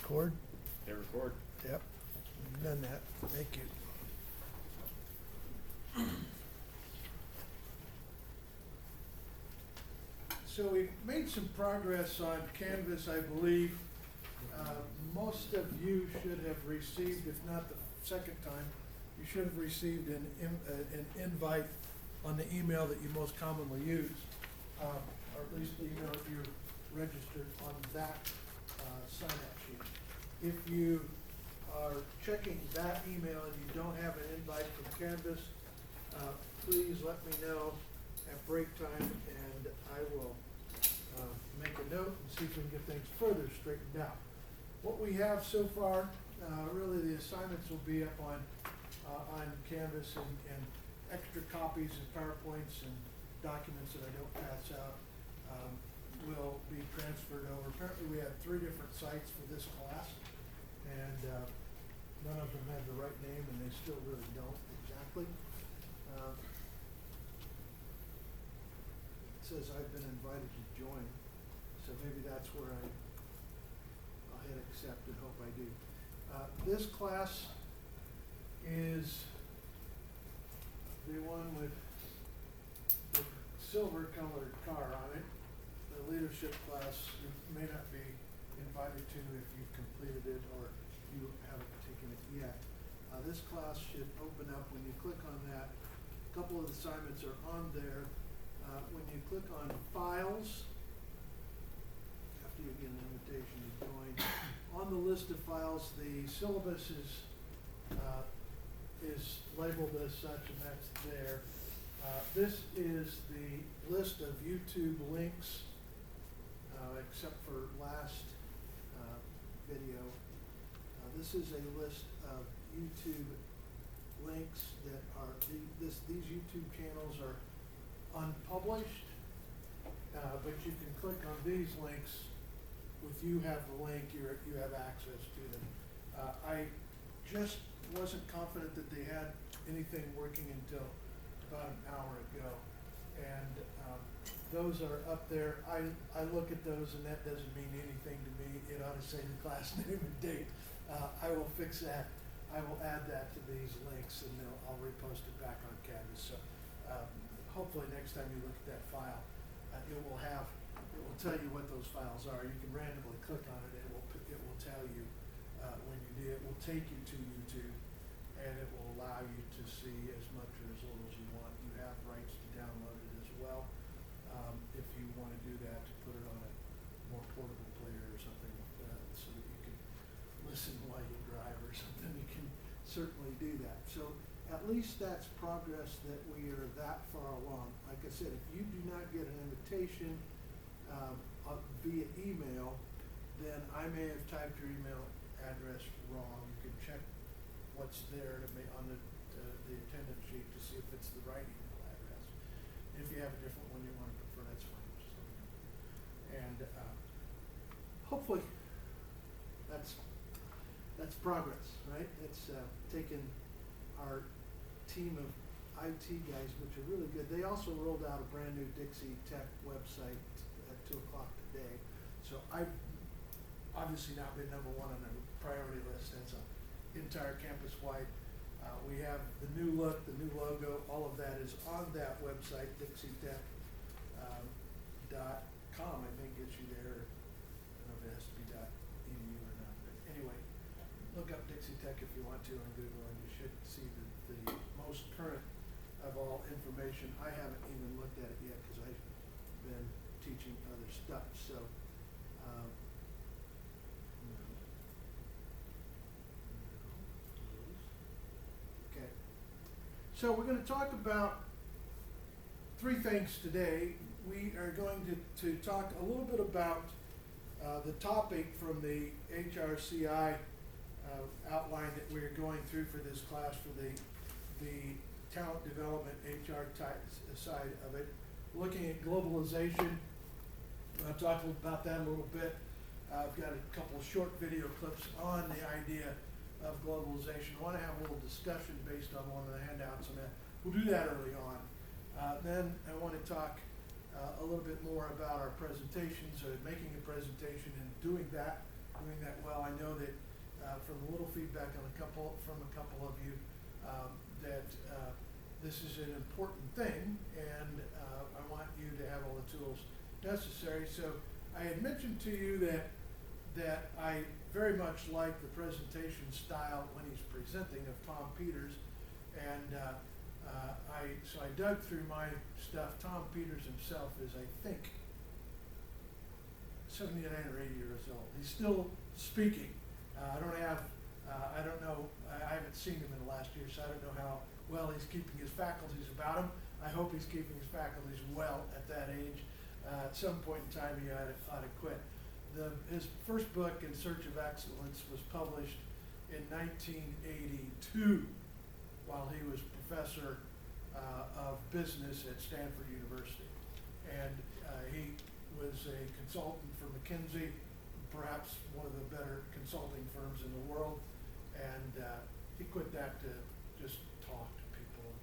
record? They record. Yep, we've done that. Thank you. So we made some progress on Canvas, I believe. Most of you should have received, if not the second time, you should have received an invite on the email that you most commonly use, or at least the email if you're registered on that sign-up sheet. If you are checking that email and you don't have an invite from Canvas, please let me know at break time, and I will make a note and see if we can get things further straightened out. What we have so far, really the assignments will be up on Canvas, and extra copies of PowerPoints and documents that I don't pass out will be transferred over. Apparently we have 3 different sites for this class, and none of them have the right name, and they still really don't exactly. It says I've been invited to join, so maybe that's where I'll hit accept and hope I do. This class is the one with the silver colored car on it. The leadership class you may not be invited to if you've completed it or you haven't taken it yet. This class should open up when you click on that. A couple of assignments are on there. When you click on files, after you get an invitation to join, on the list of files, the syllabus is labeled as such, and that's there. This is the list of YouTube links, except for last video. This is a list of YouTube links that are, these YouTube channels are unpublished, but you can click on these links. If you have the link, you have access to them. I just wasn't confident that they had anything working until about an hour ago, and those are up there. I look at those, and that doesn't mean anything to me. It ought to say the class name and date. I will fix that. I will add that to these links, and I'll repost it back on Canvas. So hopefully next time you look at that file, it will tell you what those files are. You can randomly click on it, and it will tell you when you do it. It will take you to YouTube, and it will allow you to see as much or as little as you want. You have rights to download it as well, if you want to do that, to put it on a more portable player or something like that, so that you can listen while you drive or something. You can certainly do that. So at least that's progress, that we are that far along. Like I said, if you do not get an invitation via email, then I may have typed your email address wrong. You can check what's there on the attendance sheet to see if it's the right email address. If you have a different one you want to prefer, that's fine. Just let me know. And hopefully that's progress, right? It's taken our team of IT guys, which are really good. They also rolled out a brand new Dixie Tech website at 2 o'clock today. So I've obviously now been #1 on the priority list. That's an entire campus-wide. We have the new look, the new logo, all of that is on that website, dixietech.com, I think gets you there. I don't know if it has to be .edu or not, but anyway, look up Dixie Tech if you want to on Google, and you should see the most current of all information. I haven't even looked at it yet because I've been teaching other stuff. So okay. So we're going to talk about 3 things today. We are going to talk a little bit about the topic from the HRCI outline that we're going through for this class, for the talent development HR side of it, looking at globalization. I'll talk about that a little bit. I've got a couple of short video clips on the idea of globalization. I want to have a little discussion based on one of the handouts, and we'll do that early on. Then I want to talk a little bit more about our presentations, making a presentation and doing that doing that well. I know that from a little feedback on from a couple of you, that this is an important thing, and I want you to have all the tools necessary. So I had mentioned to you that I very much like the presentation style when he's presenting of Tom Peters, and so I dug through my stuff. Tom Peters himself is, I think, 79 or 80 years old. He's still speaking. I don't know, I haven't seen him in the last year, so I don't know how well he's keeping his faculties about him. I hope he's keeping his faculties well at that age. At some point in time, he ought to quit. His first book, In Search of Excellence, was published in 1982 while he was professor of business at Stanford University. And he was a consultant for McKinsey, perhaps one of the better consulting firms in the world. And he quit that to just talk to people,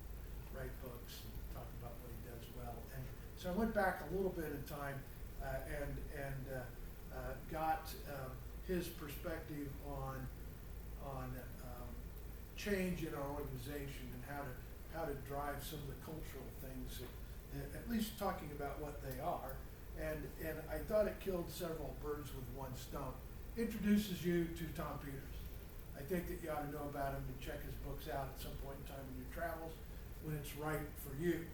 write books, and talk about what he does well. And so I went back a little bit in time and got his perspective on change in our organization and how to drive some of the cultural things, that at least talking about what they are. And I thought it killed several birds with one stone. Introduces you to Tom Peters. I think that you ought to know about him and check his books out at some point in time in your travels when it's right for you.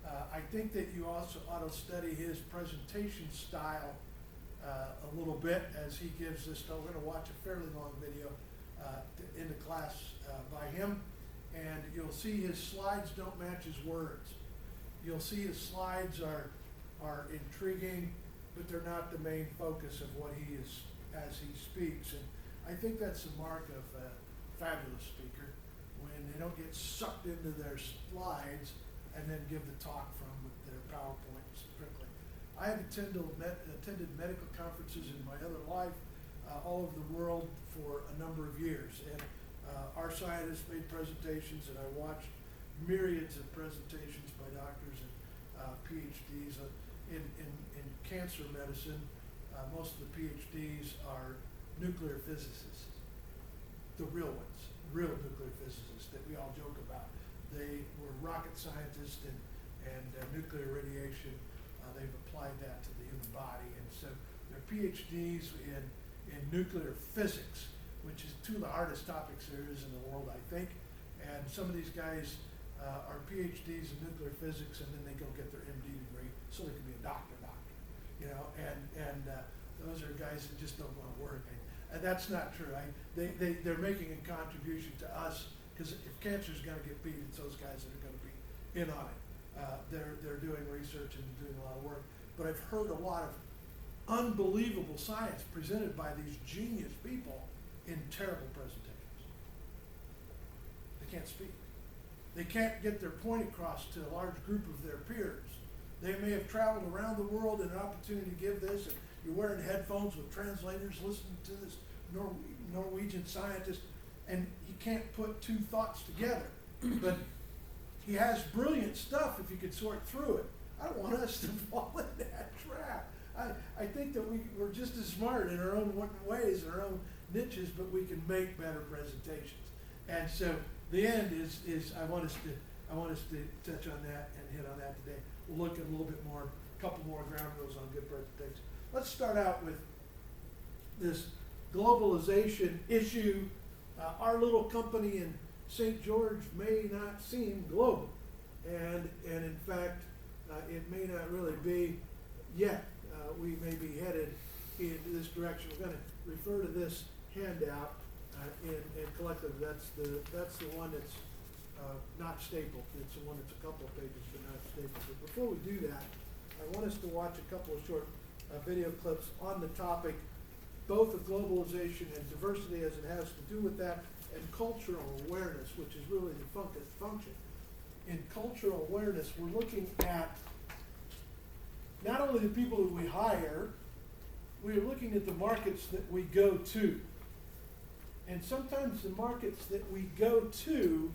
I think that you also ought to study his presentation style a little bit as he gives this. We're going to watch a fairly long video in the class by him, and you'll see his slides don't match his words. You'll see his slides are intriguing, but they're not the main focus of what he is as he speaks. And I think that's the mark of a fabulous speaker, when they don't get sucked into their slides and then give the talk from their PowerPoint strictly. I have attended medical conferences in my other life all over the world for a number of years, and our scientists made presentations, and I watched myriads of presentations by doctors and PhDs in cancer medicine. Most of the PhDs are nuclear physicists, the real ones, real nuclear physicists that we all joke about. They were rocket scientists and nuclear radiation. They've applied that to the human body, and so they're PhDs in nuclear physics, which is two of the hardest topics there is in the world, I think. And some of these guys are PhDs in nuclear physics, and then they go get their MD degree so they can be a doctor, you know. And those are guys that just don't want to work, and that's not true. They're making a contribution to us, because if cancer's going to get beat, it's those guys that are going to be in on it. They're doing research and doing a lot of work, but I've heard a lot of unbelievable science presented by these genius people in terrible presentations. They can't speak. They can't get their point across to a large group of their peers. They may have traveled around the world in an opportunity to give this, and you're wearing headphones with translators listening to this Norwegian scientist, and he can't put two thoughts together. But he has brilliant stuff if you could sort through it. I don't want us to fall in that trap. I think that we're just as smart in our own ways, in our own niches, but we can make better presentations. And so the end is I want us to touch on that and hit on that today. We'll look at a little bit more, a couple more ground rules on good presentations. Let's start out with this globalization issue. Our little company in St. George may not seem global, and in fact, it may not really be yet. We may be headed in this direction. We're going to refer to this handout in collective. That's the one that's not stapled. It's the one that's a couple of pages but not stapled. But before we do that, I want us to watch a couple of short video clips on the topic, both of globalization and diversity as it has to do with that, and cultural awareness, which is really the function. In cultural awareness, we're looking at not only the people that we hire, we're looking at the markets that we go to. And sometimes the markets that we go to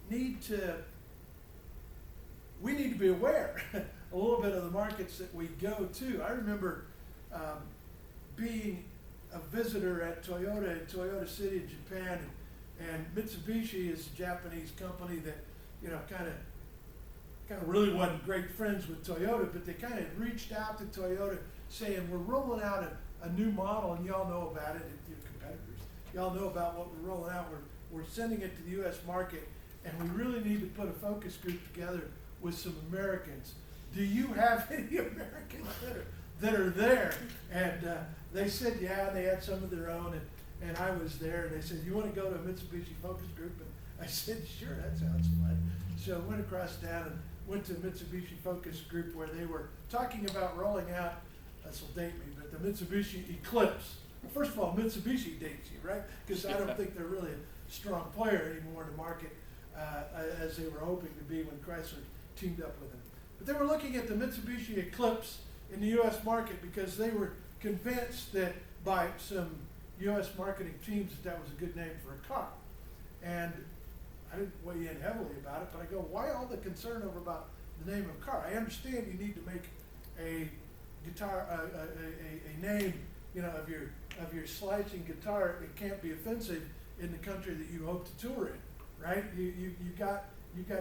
we need to be aware a little bit of the markets that we go to. I remember being a visitor at Toyota in Toyota City in Japan, and Mitsubishi is a Japanese company that, you know, kind of really wasn't great friends with Toyota, but they kind of reached out to Toyota saying, we're rolling out a new model, and y'all know about it, your competitors, y'all know about what we're rolling out. We're sending it to the U.S. market, and we really need to put a focus group together with some Americans. Do you have any Americans that are there? And they said, yeah, they had some of their own, and I was there, and they said, you want to go to a Mitsubishi focus group? And I said, sure, that sounds fun. So I went across town and went to a Mitsubishi focus group where they were talking about rolling out, this will date me, but the Mitsubishi Eclipse. Well, first of all, Mitsubishi dates you, right? Because I don't think they're really a strong player anymore in the market as they were hoping to be when Chrysler teamed up with them. But they were looking at the Mitsubishi Eclipse in the U.S. market because they were convinced that by some U.S. marketing teams that was a good name for a car. And I didn't weigh in heavily about it, but I go, why all the concern over about the name of a car? I understand you need to make a guitar, a name, you know, of your slicing guitar. It can't be offensive in the country that you hope to tour in, right? You got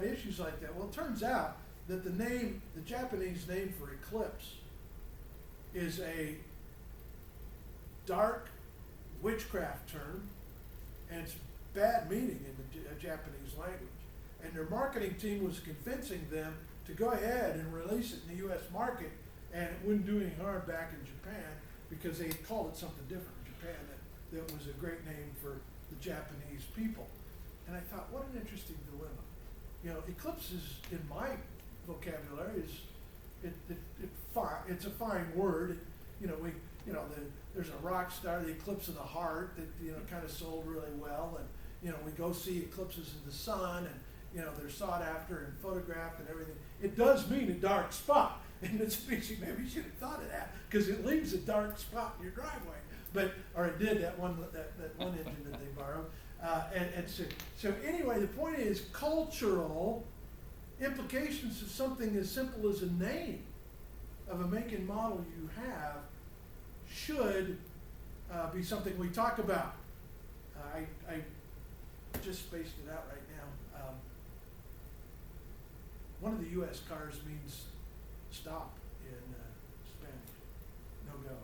issues like that. Well, it turns out that the Japanese name for Eclipse is a dark witchcraft term, and it's bad meaning in the Japanese language. And their marketing team was convincing them to go ahead and release it in the U.S. market, and it wouldn't do any harm back in Japan because they called it something different in Japan that was a great name for the Japanese people. And I thought, what an interesting dilemma. You know, Eclipse is, in my vocabulary, it's a fine word. There's a rock star, the Eclipse of the Heart, that, you know, kind of sold really well, and, you know, we go see eclipses of the sun, and, you know, they're sought after and photographed and everything. It does mean a dark spot, and Mitsubishi maybe should have thought of that, because it leaves a dark spot in your driveway. Or it did, that one engine that they borrowed. So anyway, the point is cultural implications of something as simple as a name of a make and model you have should be something we talk about. I just spaced it out right now. One of the U.S. cars means stop in Spanish. No go.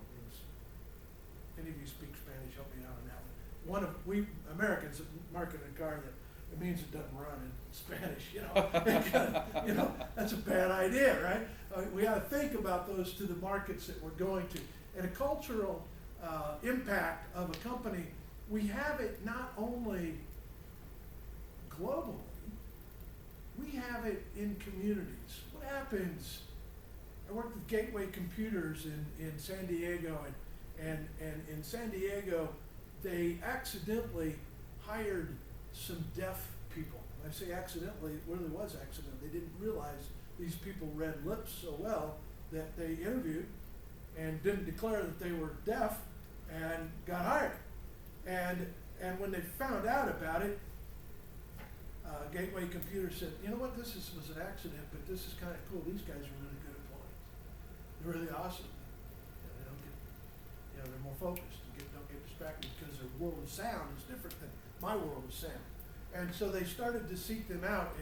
If any of you speak Spanish, help me out on that one. We Americans market a car that it means it doesn't run in Spanish, you know. You know, that's a bad idea, right? We got to think about those to the markets that we're going to. And a cultural impact of a company, we have it not only globally, we have it in communities. What happens? I worked with Gateway Computers in San Diego, and in San Diego, they accidentally hired some deaf people. When I say accidentally, it really was accidental. They didn't realize these people read lips so well that they interviewed and didn't declare that they were deaf and got hired. And when they found out about it, Gateway Computer said, you know what, this was an accident, but this is kind of cool. These guys are really good employees. They're really awesome. They don't get, they're more focused and don't get distracted because their world of sound is different than my world of sound. And so they started to seek them out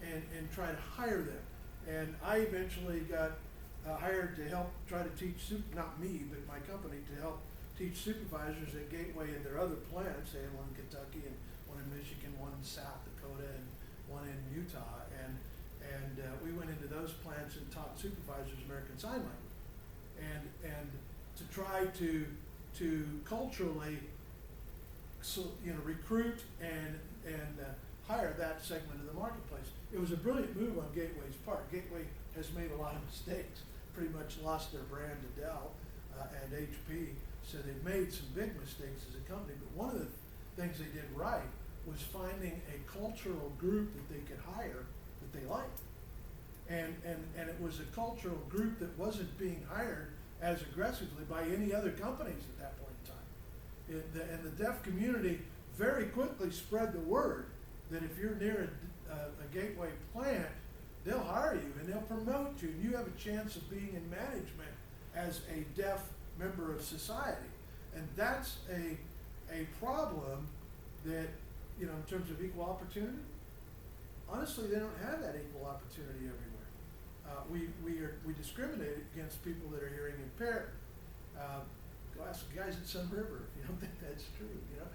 and try to hire them. And I eventually got hired to help try to teach, not me, but my company, to help teach supervisors at Gateway and their other plants. They had one in Kentucky and one in Michigan, one in South Dakota, and one in Utah. And we went into those plants and taught supervisors American Sign Language. And to try to culturally, recruit and hire that segment of the marketplace. It was a brilliant move on Gateway's part. Gateway has made a lot of mistakes, pretty much lost their brand to Dell and HP, so they've made some big mistakes as a company. But one of the things they did right was finding a cultural group that they could hire that they liked. And it was a cultural group that wasn't being hired as aggressively by any other companies at that point in time. And the deaf community very quickly spread the word that if you're near a Gateway plant, they'll hire you and they'll promote you, and you have a chance of being in management as a deaf member of society. And that's a problem that, you know, in terms of equal opportunity, honestly, they don't have that equal opportunity everywhere. We discriminate against people that are hearing impaired. Go ask the guys at Sun River if you don't think that's true. You know,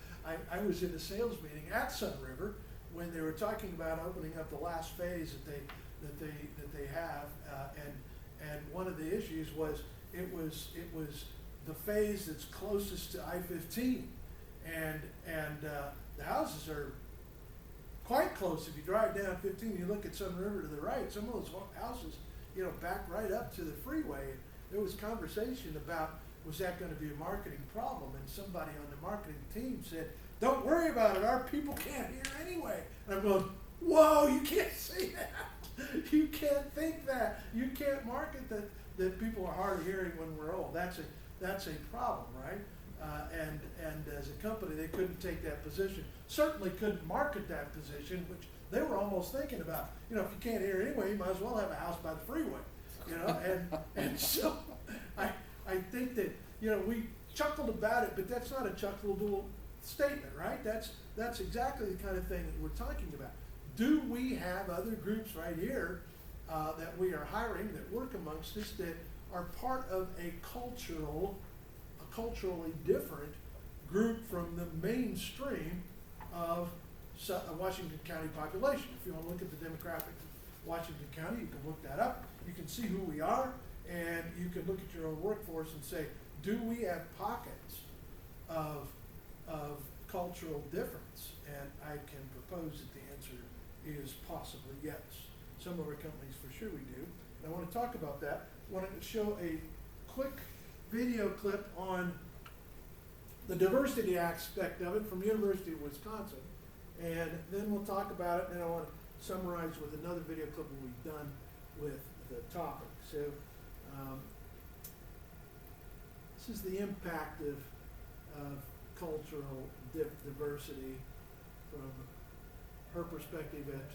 I was in a sales meeting at Sun River when they were talking about opening up the last phase that they have, and one of the issues was it was the phase that's closest to I-15, and the houses are quite close. If you drive down 15, you look at Sun River to the right, some of those houses, you know, back right up to the freeway. There was conversation about, was that going to be a marketing problem? And somebody on the marketing team said, don't worry about it, our people can't hear anyway. And I'm going, whoa, you can't say that. You can't think that. You can't market that people are hard of hearing when we're old. That's a problem, right? And as a company, they couldn't take that position. Certainly couldn't market that position, which they were almost thinking about. You know, if you can't hear anyway, you might as well have a house by the freeway. You know, and so I think that, you know, we chuckled about it, but that's not a chuckleable statement, right? That's exactly the kind of thing that we're talking about. Do we have other groups right here that we are hiring that work amongst us that are part of a culturally different group from the mainstream of Washington County population? If you want to look at the demographics of Washington County, you can look that up. You can see who we are, and you can look at your own workforce and say, do we have pockets of cultural difference? And I can propose that the answer is possibly yes. Some of our companies for sure we do. And I want to talk about that. I want to show a quick video clip on the diversity aspect of it from University of Wisconsin. And then we'll talk about it, and I want to summarize with another video clip that we've done with the topic. So this is the impact of cultural diversity from her perspective at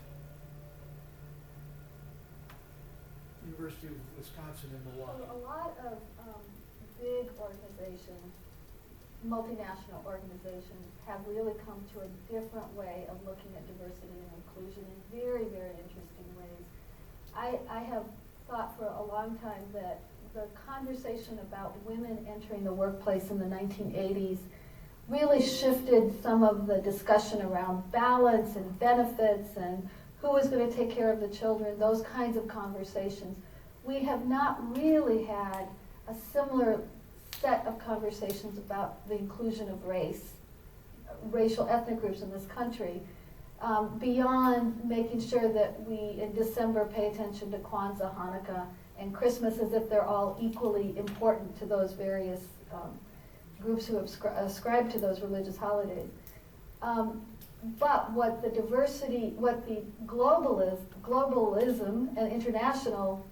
University of Wisconsin in Milwaukee. So a lot of big organizations, multinational organizations, have really come to a different way of looking at diversity and inclusion in very, very interesting ways. I have thought for a long time that the conversation about women entering the workplace in the 1980s really shifted some of the discussion around balance and benefits and who was going to take care of the children, those kinds of conversations. We have not really had a similar set of conversations about the inclusion of racial ethnic groups in this country, beyond making sure that we in December pay attention to Kwanzaa, Hanukkah, and Christmas as if they're all equally important to those various groups who ascribe to those religious holidays. But what the globalism and international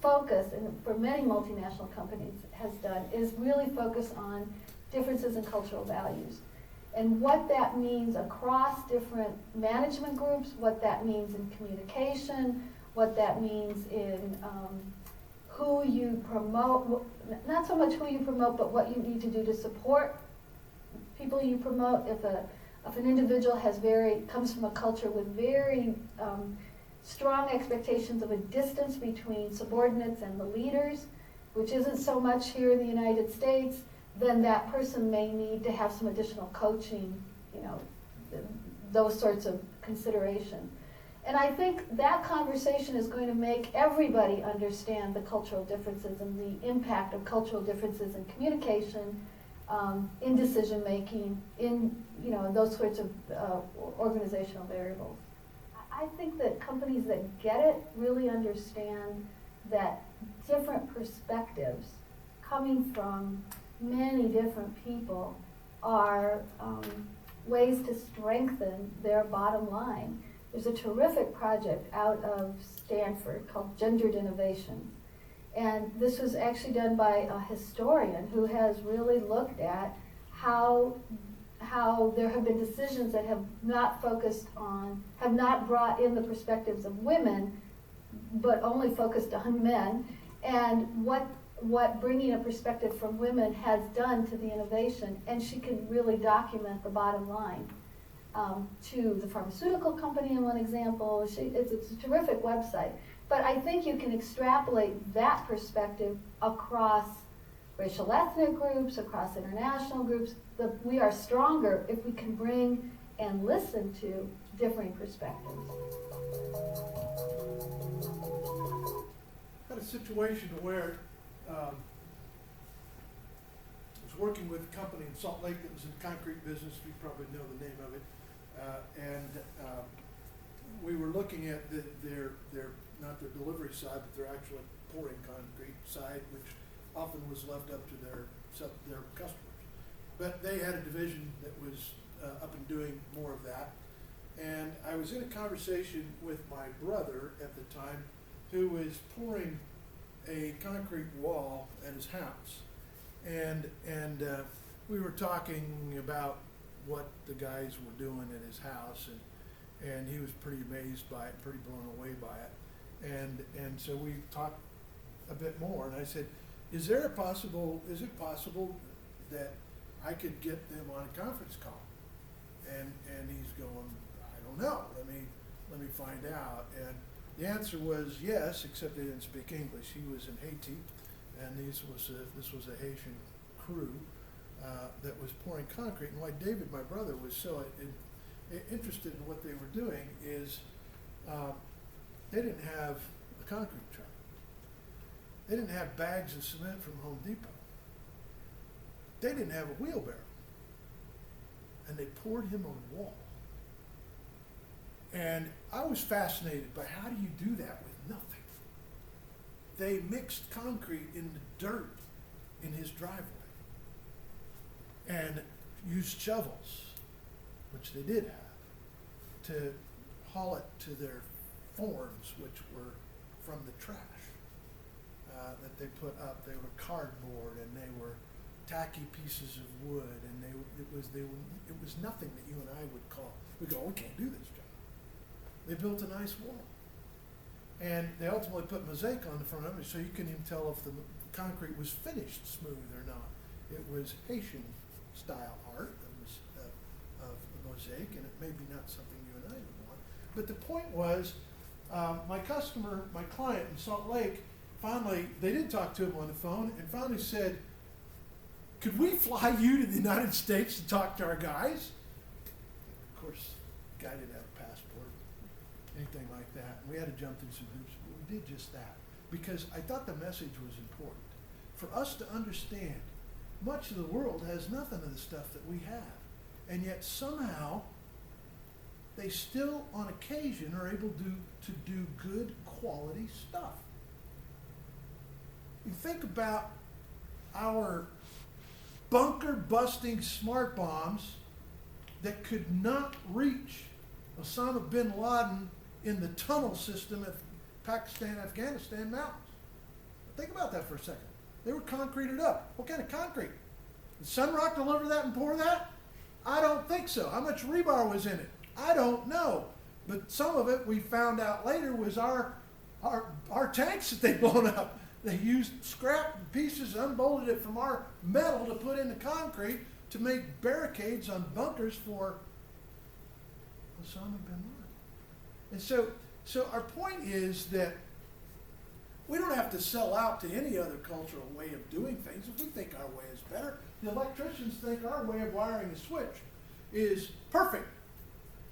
focus, and for many multinational companies has done, is really focus on differences in cultural values. And what that means across different management groups, what that means in communication, what that means in who you promote, not so much who you promote, but what you need to do to support people you promote. If an individual comes from a culture with very strong expectations of a distance between subordinates and the leaders, which isn't so much here in the United States, then that person may need to have some additional coaching, you know, those sorts of considerations. And I think that conversation is going to make everybody understand the cultural differences and the impact of cultural differences in communication, in decision making, in those sorts of organizational variables. I think that companies that get it really understand that different perspectives coming from many different people are ways to strengthen their bottom line. There's a terrific project out of Stanford called Gendered Innovation. And this was actually done by a historian who has really looked at how there have been decisions that have not brought in the perspectives of women, but only focused on men, and what bringing a perspective from women has done to the innovation, and she can really document the bottom line. To the pharmaceutical company in one example, it's a terrific website. But I think you can extrapolate that perspective across racial ethnic groups, across international groups. We are stronger if we can bring and listen to differing perspectives. Had a situation where I was working with a company in Salt Lake that was in the concrete business. You probably know the name of it. We were looking at their not their delivery side, but their actual pouring concrete side, which often was left up to their customers. But they had a division that was up and doing more of that. And I was in a conversation with my brother at the time, who was pouring a concrete wall at his house. And we were talking about what the guys were doing at his house, and he was pretty amazed by it, pretty blown away by it. And so we talked a bit more, and I said, is it possible that I could get them on a conference call? And he's going, I don't know, let me find out. And the answer was yes, except they didn't speak English. He was in Haiti, and this was a Haitian crew that was pouring concrete. And why David, my brother, was so interested in what they were doing is they didn't have a concrete truck. They didn't have bags of cement from Home Depot. They didn't have a wheelbarrow. And they poured him on a wall. And I was fascinated by, how do you do that with nothing? They mixed concrete in the dirt in his driveway and used shovels, which they did have, to haul it to their forms, which were from the trash that they put up. They were cardboard, and they were tacky pieces of wood, and it was nothing that you and I would call. We go, we can't do this job. They built a nice wall, and they ultimately put mosaic on the front of it, so you couldn't even tell if the concrete was finished smooth or not. It was Haitian style art of mosaic, and it may be not something you and I would want. But the point was, my client in Salt Lake, finally, they did talk to him on the phone, and finally said, could we fly you to the United States to talk to our guys? Of course, the guy didn't have a passport, anything like that. And we had to jump through some hoops, but we did just that because I thought the message was important. For us to understand, much of the world has nothing of the stuff that we have. And yet somehow, they still, on occasion, are able to do good quality stuff. You think about our bunker-busting smart bombs that could not reach Osama bin Laden in the tunnel system of Pakistan, Afghanistan mountains. Think about that for a second. They were concreted up. What kind of concrete? Did Sunrock deliver that and pour that? I don't think so. How much rebar was in it? I don't know. But some of it, we found out later, was our tanks that they'd blown up. They used scrap pieces, unbolted it from our metal to put in the concrete to make barricades on bunkers for Osama bin Laden. And so our point is that we don't have to sell out to any other cultural way of doing things. If we think our way is better, the electricians think our way of wiring a switch is perfect.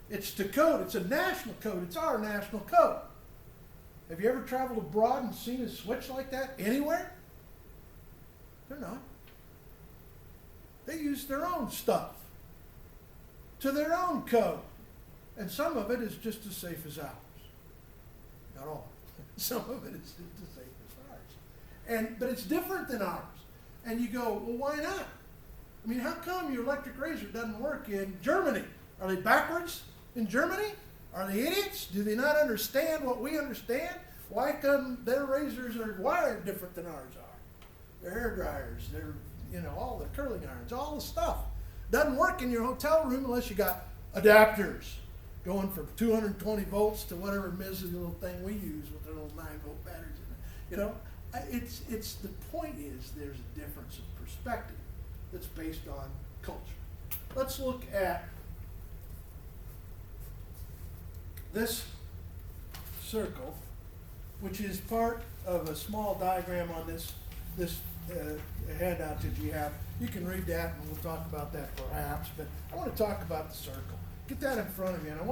It's the code. It's a national code. It's our national code. Have you ever traveled abroad and seen a switch like that anywhere? They're not. They use their own stuff to their own code. And some of it is just as safe as ours. Not all. Some of it is just as safe as ours. But it's different than ours. And you go, well, why not? I mean, how come your electric razor doesn't work in Germany? Are they backwards in Germany? Are they idiots? Do they not understand what we understand? Why come their razors are wired different than ours are? Their hair dryers, their, all the curling irons, all the stuff. Doesn't work in your hotel room unless you got adapters going from 220 volts to whatever miserable little thing we use with the little 9-volt batteries in it. it's the point is there's a difference of perspective that's based on culture. Let's look at this circle, which is part of a small diagram on this handout that you have. You can read that and we'll talk about that perhaps, but I want to talk about the circle. Get that in front of you, and I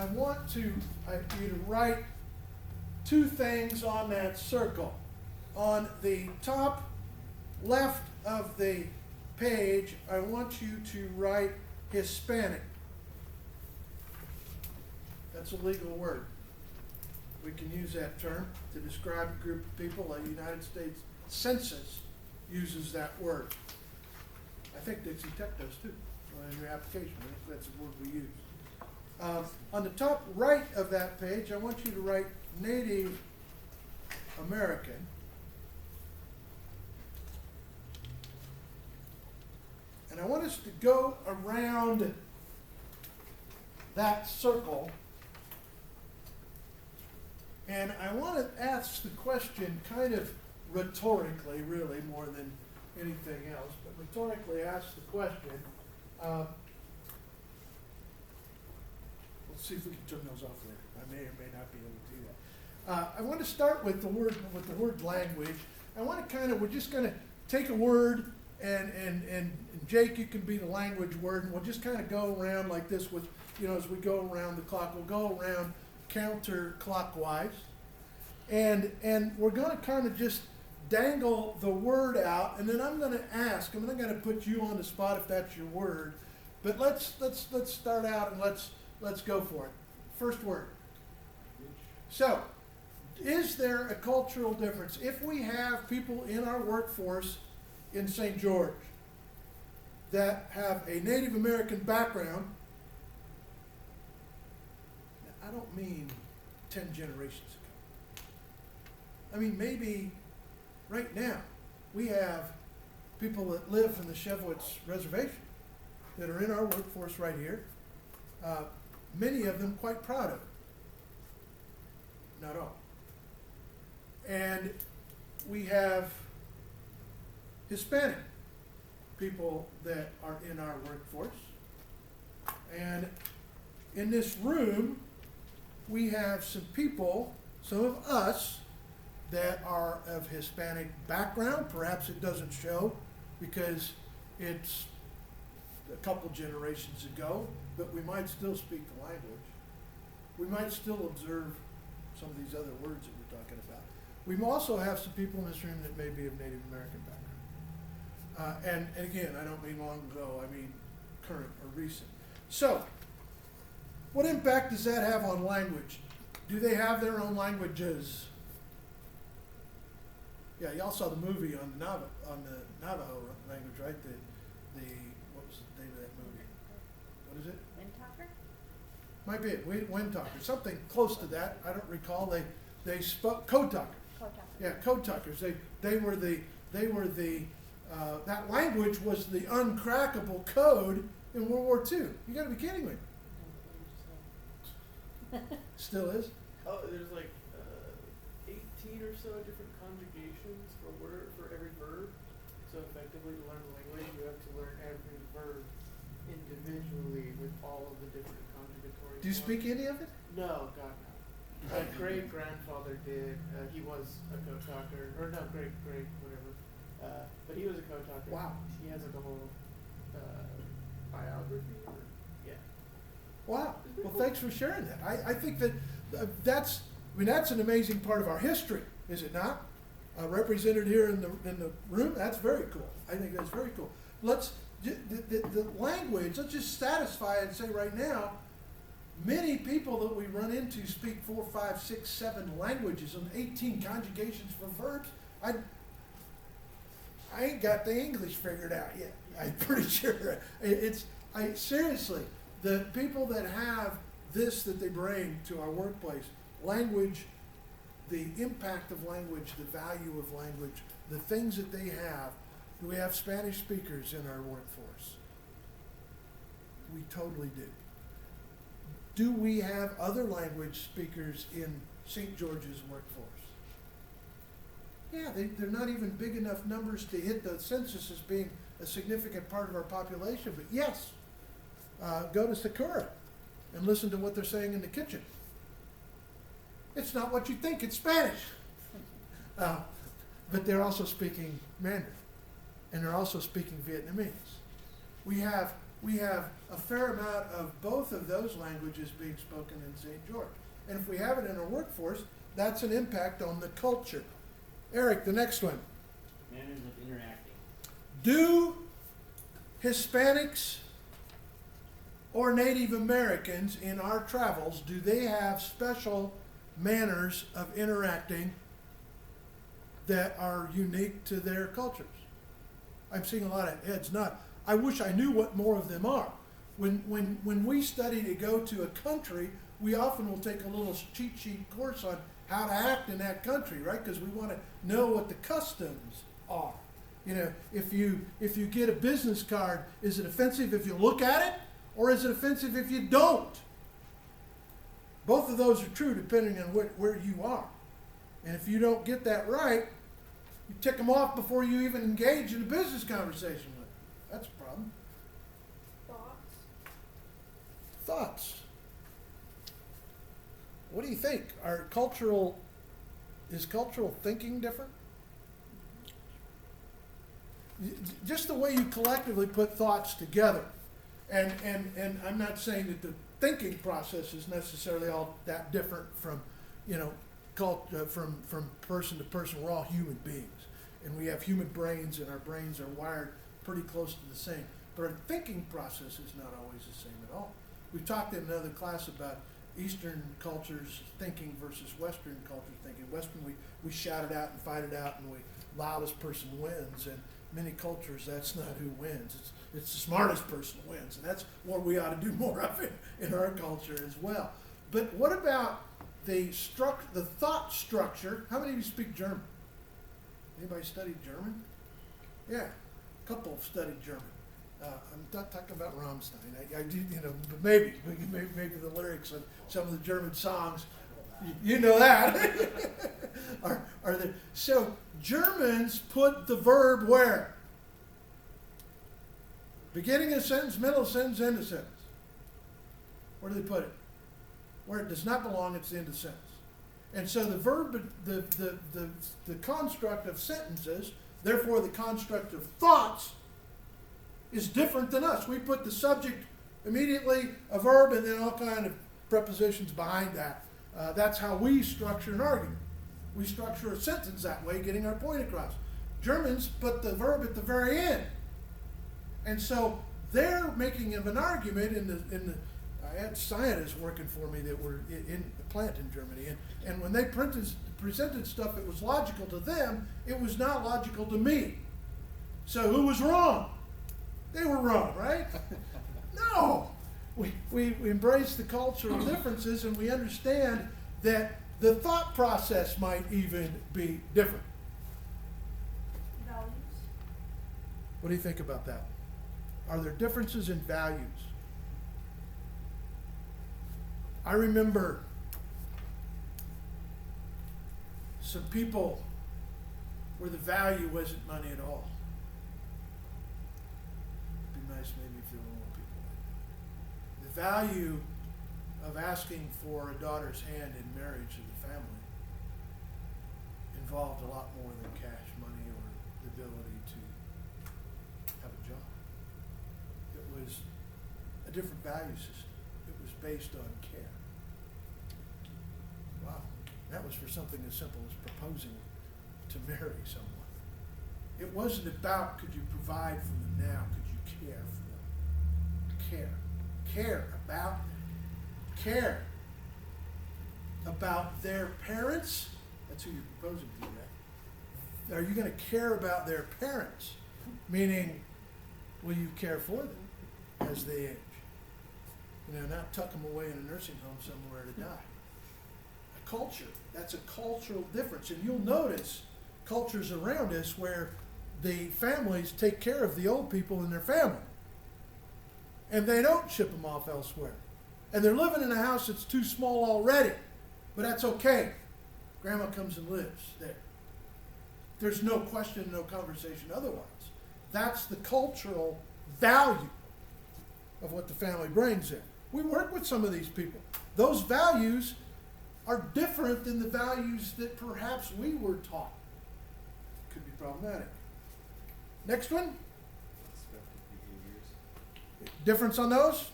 want you to write two things on that circle. On the top left of the page, I want you to write Hispanic. That's a legal word. We can use that term to describe a group of people. The United States Census uses that word. I think Dixie Tech does too, in your application. I think that's the word we use. On the top right of that page, I want you to write Native American. And I want us to go around that circle, and I want to ask the question kind of rhetorically, really, more than anything else, but rhetorically ask the question. Let's see if we can turn those off later. I may or may not be able to do that. I want to start with the word language. I want to we're just going to take a word, and Jake, you can be the language word, and we'll just kind of go around like this with, as we go around the clock, we'll go around counterclockwise, and we're going to kind of just dangle the word out, and then I'm going to ask. I'm not going to put you on the spot if that's your word, but let's start out and let's go for it. First word. So, is there a cultural difference? If we have people in our workforce in St. George that have a Native American background, I don't mean 10 generations ago. I mean, maybe right now we have people that live in the Chevwitz Reservation that are in our workforce right here. Many of them quite proud of it. Not all. And we have Hispanic people that are in our workforce. And in this room, we have some people, some of us, that are of Hispanic background. Perhaps it doesn't show because it's a couple generations ago, but we might still speak the language. We might still observe some of these other words that we're talking about. We also have some people in this room that may be of Native American background. And again, I don't mean long ago, I mean current or recent. So, what impact does that have on language? Do they have their own languages? Yeah, y'all saw the movie on the Navajo language, right? What was the name of that movie? What is it? Windtalker? Might be it. Windtalker, something close to that. I don't recall. They spoke Code Talker. Code Talker. Yeah, Code Talkers. They were the that language was the uncrackable code in World War II. You got to be kidding me. Still is. Oh, there's like 18 or so different conjugations for every verb. So effectively, to learn the language, you have to learn every verb individually with all of the different conjugatory. Do you speak any of it? No, God no. My great grandfather did. He was a code talker, or no, great whatever. But he was a code talker. Wow. He has like a whole biography. Yeah. Wow. Well, thanks for sharing that. I think that that's an amazing part of our history, is it not? Represented here in the room. That's very cool. I think that's very cool. The language. Let's just satisfy it and say right now, many people that we run into speak 4, 5, 6, 7 languages and 18 conjugations for verbs. I ain't got the English figured out yet. I'm pretty sure. Seriously, the people that have this that they bring to our workplace, language, the impact of language, the value of language, the things that they have. Do we have Spanish speakers in our workforce? We totally do. Do we have other language speakers in St. George's workforce? Yeah, they're not even big enough numbers to hit the census as being a significant part of our population, but yes, go to Sakura and listen to what they're saying in the kitchen. It's not what you think, it's Spanish. But they're also speaking Mandarin, and they're also speaking Vietnamese. We have a fair amount of both of those languages being spoken in St. George. And if we have it in our workforce, that's an impact on the culture. Eric, the next one. Manners of interacting. Do Hispanics or Native Americans in our travels, do they have special manners of interacting that are unique to their cultures? I'm seeing a lot of heads nod. I wish I knew what more of them are. When we study to go to a country, we often will take a little cheat sheet course on how to act in that country, right? Because we want to know what the customs are. You know, if you get a business card, is it offensive if you look at it, or is it offensive if you don't? Both of those are true depending on where you are. And if you don't get that right, you tick them off before you even engage in a business conversation with them. That's a problem. Thoughts. What do you think? Is cultural thinking different? Just the way you collectively put thoughts together. And I'm not saying that the thinking process is necessarily all that different from, from person to person. We're all human beings. And we have human brains, and our brains are wired pretty close to the same. But our thinking process is not always the same at all. We talked in another class about Eastern cultures thinking versus Western cultures thinking. Western, we shout it out and fight it out, and we loudest person wins. And many cultures, that's not who wins. It's the smartest person wins, and that's what we ought to do more of in our culture as well. But what about the thought structure? How many of you speak German? Anybody studied German? Yeah, a couple have studied German. I'm not talking about Rammstein. I do, but maybe the lyrics of some of the German songs, you know that. are there? So Germans put the verb where? Beginning of a sentence, middle of a sentence, end of a sentence. Where do they put it? Where it does not belong, it's the end of the sentence. And so the verb, the construct of sentences, therefore the construct of thoughts, is different than us. We put the subject immediately, a verb, and then all kind of prepositions behind that. That's how we structure an argument. We structure a sentence that way, getting our point across. Germans put the verb at the very end. And so they're making of an argument I had scientists working for me that were in the plant in Germany, and when they presented stuff that was logical to them, it was not logical to me. So who was wrong? They were wrong, right? No. We embrace the cultural differences, and we understand that the thought process might even be different. Values. What do you think about that? Are there differences in values? I remember some people where the value wasn't money at all. It'd be nice maybe if there were more people like that. The value of asking for a daughter's hand in marriage in the family involved a lot more than cash money or the ability to have a job. It was a different value system. It was based on care. Wow, that was for something as simple as proposing to marry someone. It wasn't about could you provide for them now, could you care for them. Care about them. Care about their parents. That's who you're proposing to, right? Are you going to care about their parents? Meaning, will you care for them as they age? Not tuck them away in a nursing home somewhere to die. A culture, that's a cultural difference. And you'll notice cultures around us where the families take care of the old people in their family. And they don't ship them off elsewhere. And they're living in a house that's too small already. But that's okay. Grandma comes and lives there. There's no question, no conversation otherwise. That's the cultural value of what the family brings in. We work with some of these people. Those values are different than the values that perhaps we were taught. Could be problematic. Next one. Expected behaviors. Difference on those?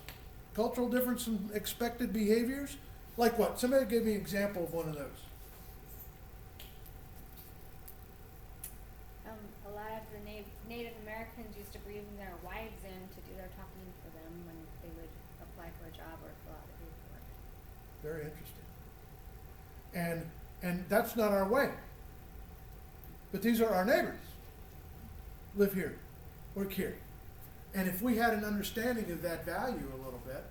Cultural difference in expected behaviors? Like what? Somebody give me an example of one of those. A lot of the Native Americans used to bring their wives in to do their talking for them when they would apply for a job or fill out the paperwork. Very interesting. And that's not our way. But these are our neighbors. Live here, work here. And if we had an understanding of that value a little bit,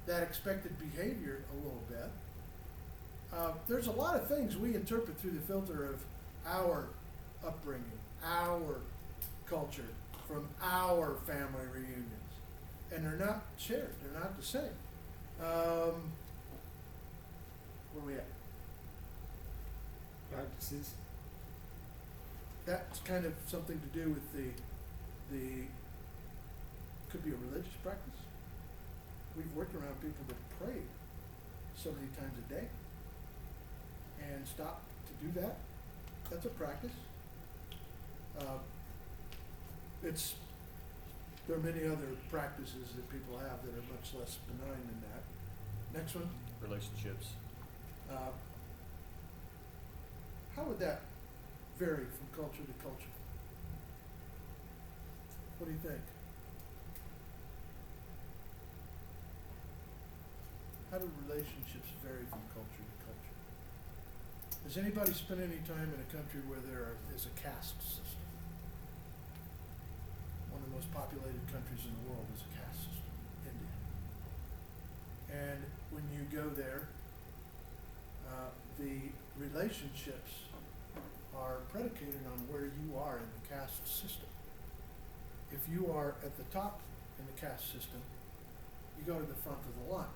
that expected behavior a little bit, there's a lot of things we interpret through the filter of our upbringing, our culture, from our family reunions. And they're not shared, they're not the same. Where are we at? Practices. That's kind of something to do with the could be a religious practice. We've worked around people that pray so many times a day and stop to do that. That's a practice. There are many other practices that people have that are much less benign than that. Next one. Relationships. How would that vary from culture to culture? What do you think? How do relationships vary from culture to culture? Has anybody spent any time in a country where there is a caste system? One of the most populated countries in the world is a caste system, India. And when you go there, the relationships are predicated on where you are in the caste system. If you are at the top in the caste system, you go to the front of the line.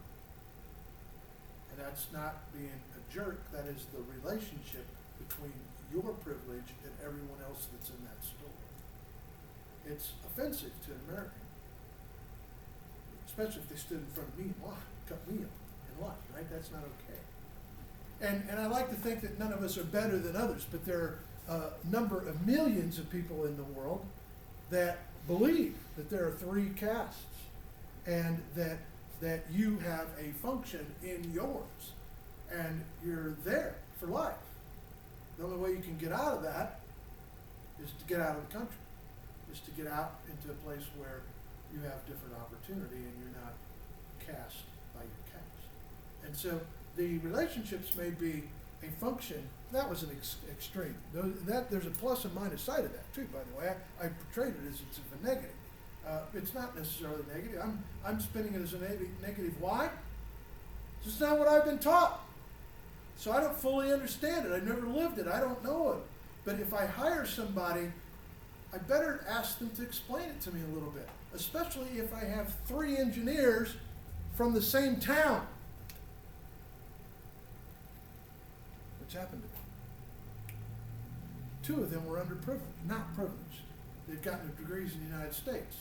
And that's not being a jerk, that is the relationship between your privilege and everyone else that's in that store. It's offensive to an American, especially if they stood in front of me in line, cut me up in line, right? That's not okay. And I like to think that none of us are better than others, but there are a number of millions of people in the world that believe that there are three castes and that you have a function in yours and you're there for life. The only way you can get out of that is to get out of the country, is to get out into a place where you have different opportunity and you're not cast by your caste. And so the relationships may be a function. That was an extreme. There's a plus and minus side of that too, by the way. I portrayed it as it's a negative. It's not necessarily negative. I'm spinning it as a negative. Why? This is not what I've been taught. So I don't fully understand it. I've never lived it. I don't know it. But if I hire somebody, I better ask them to explain it to me a little bit, especially if I have 3 engineers from the same town. What's happened to me? 2 of them were underprivileged, not privileged. They've gotten degrees in the United States.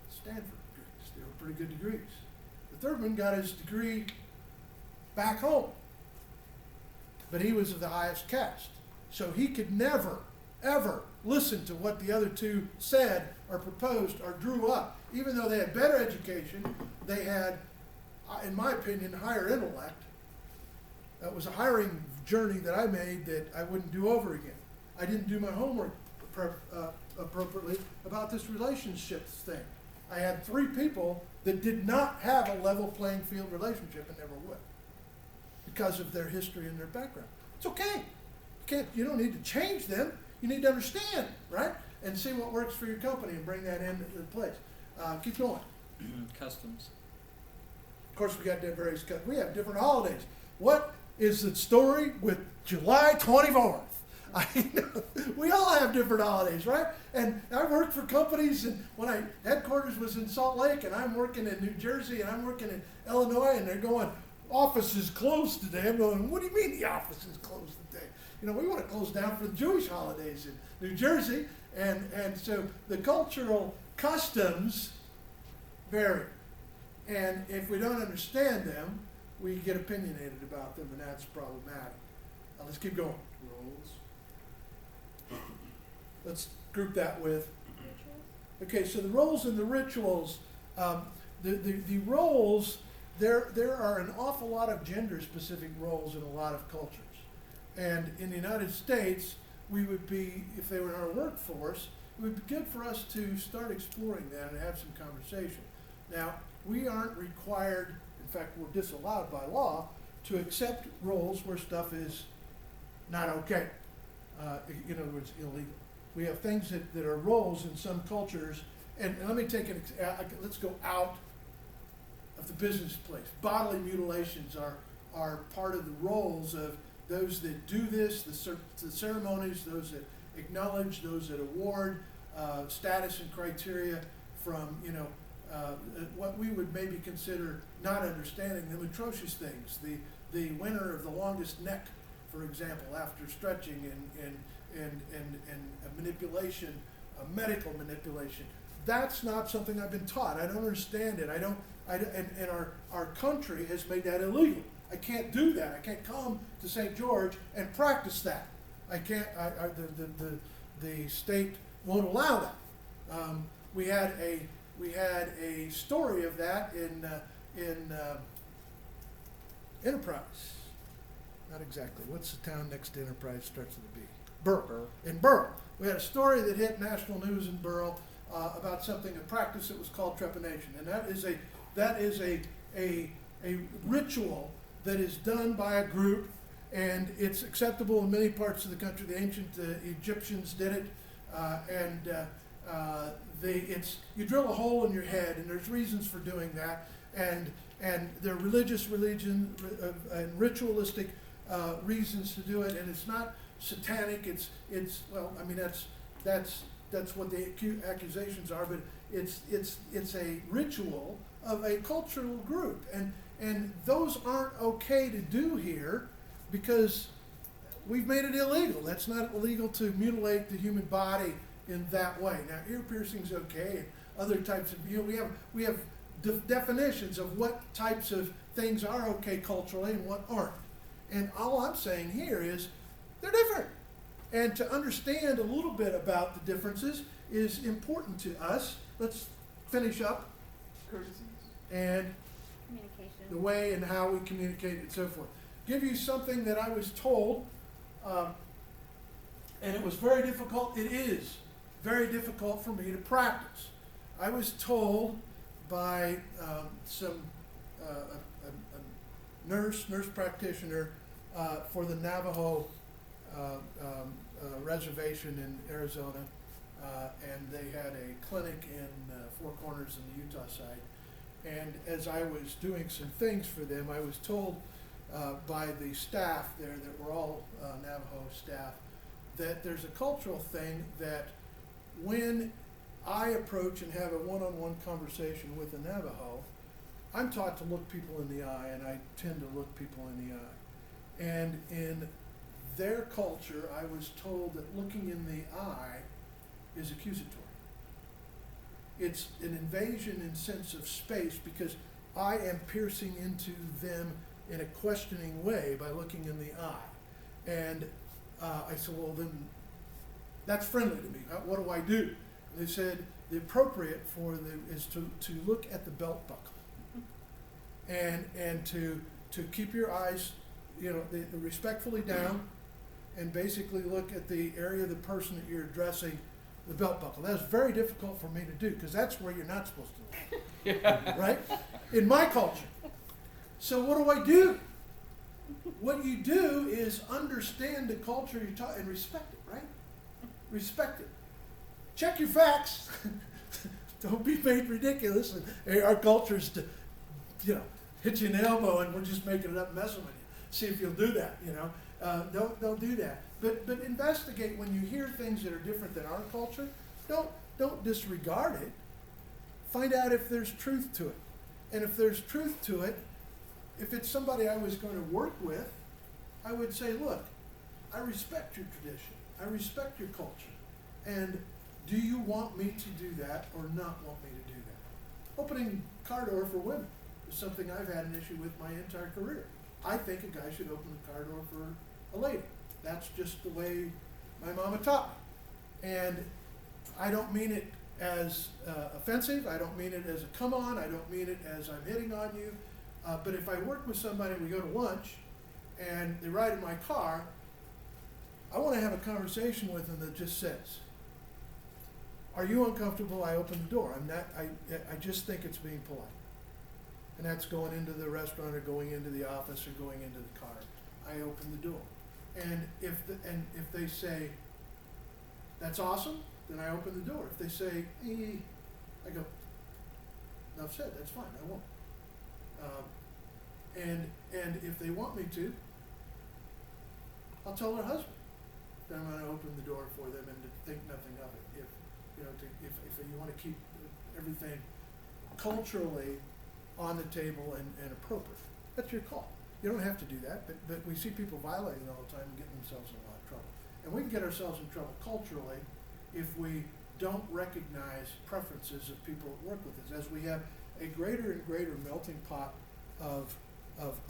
Stanford degrees. They were pretty good degrees. The 3rd one got his degree back home. But he was of the highest caste. So he could never, ever listen to what the other 2 said or proposed or drew up. Even though they had better education, they had, in my opinion, higher intellect. That was a hiring journey that I made that I wouldn't do over again. I didn't do my homework appropriately about this relationships thing. I had 3 people that did not have a level playing field relationship and never would because of their history and their background. It's okay. You don't need to change them. You need to understand, right? And see what works for your company and bring that into place. Keep going. Customs. Of course, we got various customs. We have different holidays. What is the story with July 24th? We all have different holidays, right? And I've worked for companies, and when I headquarters was in Salt Lake, and I'm working in New Jersey, and I'm working in Illinois, and they're going, office is closed today. I'm going, what do you mean the office is closed today? You know, we want to close down for the Jewish holidays in New Jersey. And so the cultural customs vary. And if we don't understand them, we get opinionated about them, and that's problematic. Let's keep going. Roles. Let's group that with. Rituals? Okay, so the roles and the rituals, the roles, there are an awful lot of gender-specific roles in a lot of cultures. And in the United States, we would be, if they were in our workforce, it would be good for us to start exploring that and have some conversation. Now, we aren't required, in fact, we're disallowed by law, to accept roles where stuff is not okay. In other words, illegal. We have things that are roles in some cultures, and let me take let's go out of the business place. Bodily mutilations are part of the roles of those that do this, the ceremonies, those that acknowledge, those that award status and criteria from, what we would maybe consider not understanding them atrocious things. The winner of the longest neck, for example, after stretching and manipulation, medical manipulation. That's not something I've been taught. I don't understand it. And our country has made that illegal. I can't do that. I can't come to St. George and practice that. I can't. The state won't allow that. We had a story of that in Enterprise. Not exactly. What's the town next to Enterprise? Starts with a B. Burl. In Burl, we had a story that hit national news in Burl about something, a practice that was called trepanation, and that is a ritual that is done by a group, and it's acceptable in many parts of the country. The ancient Egyptians did it, you drill a hole in your head, and there's reasons for doing that, and there are religious and ritualistic reasons to do it, and it's not satanic. It's well, I mean that's what the accusations are, but it's a ritual of a cultural group, and those aren't okay to do here because we've made it illegal. That's not illegal to mutilate the human body in that way. Now, ear piercing's okay, and other types of, we have definitions of what types of things are okay culturally and what aren't. And all I'm saying here is they're different. And to understand a little bit about the differences is important to us. Let's finish up. Courtesies. And Communication. the way and how we communicate and so forth. Give you something that I was told, and it was very difficult. It is very difficult for me to practice. I was told by a nurse practitioner for the Navajo reservation in Arizona, and they had a clinic in Four Corners in the Utah side. And as I was doing some things for them, I was told by the staff there that were all Navajo staff that there's a cultural thing that when I approach and have a one-on-one conversation with a Navajo, I'm taught to look people in the eye, and I tend to look people in the eye. And in their culture, I was told that looking in the eye is accusatory. It's an invasion in sense of space because I am piercing into them in a questioning way by looking in the eye. And I said, well, then that's friendly to me. What do I do? And they said the appropriate is to look at the belt buckle and to keep your eyes, respectfully down, and basically look at the area of the person that you're addressing, the belt buckle. That's very difficult for me to do because that's where you're not supposed to look, right? In my culture. So what do I do? What you do is understand the culture you're talking and respect it, right? Respect it. Check your facts. Don't be made ridiculous. And, hey, our culture's to, hit you in the elbow and we're just making it up, messing with you. See if you'll do that. Don't do that. But investigate when you hear things that are different than our culture. Don't disregard it. Find out if there's truth to it. And if there's truth to it, if it's somebody I was going to work with, I would say, look, I respect your tradition. I respect your culture. And do you want me to do that or not want me to do that? Opening car door for women is something I've had an issue with my entire career. I think a guy should open the car door for a lady. That's just the way my mama taught me. And I don't mean it as offensive. I don't mean it as a come on. I don't mean it as I'm hitting on you. But if I work with somebody and we go to lunch and they ride in my car, I want to have a conversation with them that just says, are you uncomfortable? I open the door. I just think it's being polite. And that's going into the restaurant or going into the office or going into the car. I open the door. And if they say, that's awesome, then I open the door. If they say, I go, enough said, that's fine, I won't. And if they want me to, I'll tell their husband that I'm gonna open the door for them and to think nothing of it. If you wanna keep everything culturally on the table and appropriate, that's your call. You don't have to do that, but we see people violating all the time and getting themselves in a lot of trouble. And we can get ourselves in trouble culturally if we don't recognize preferences of people that work with us. As we have a greater and greater melting pot of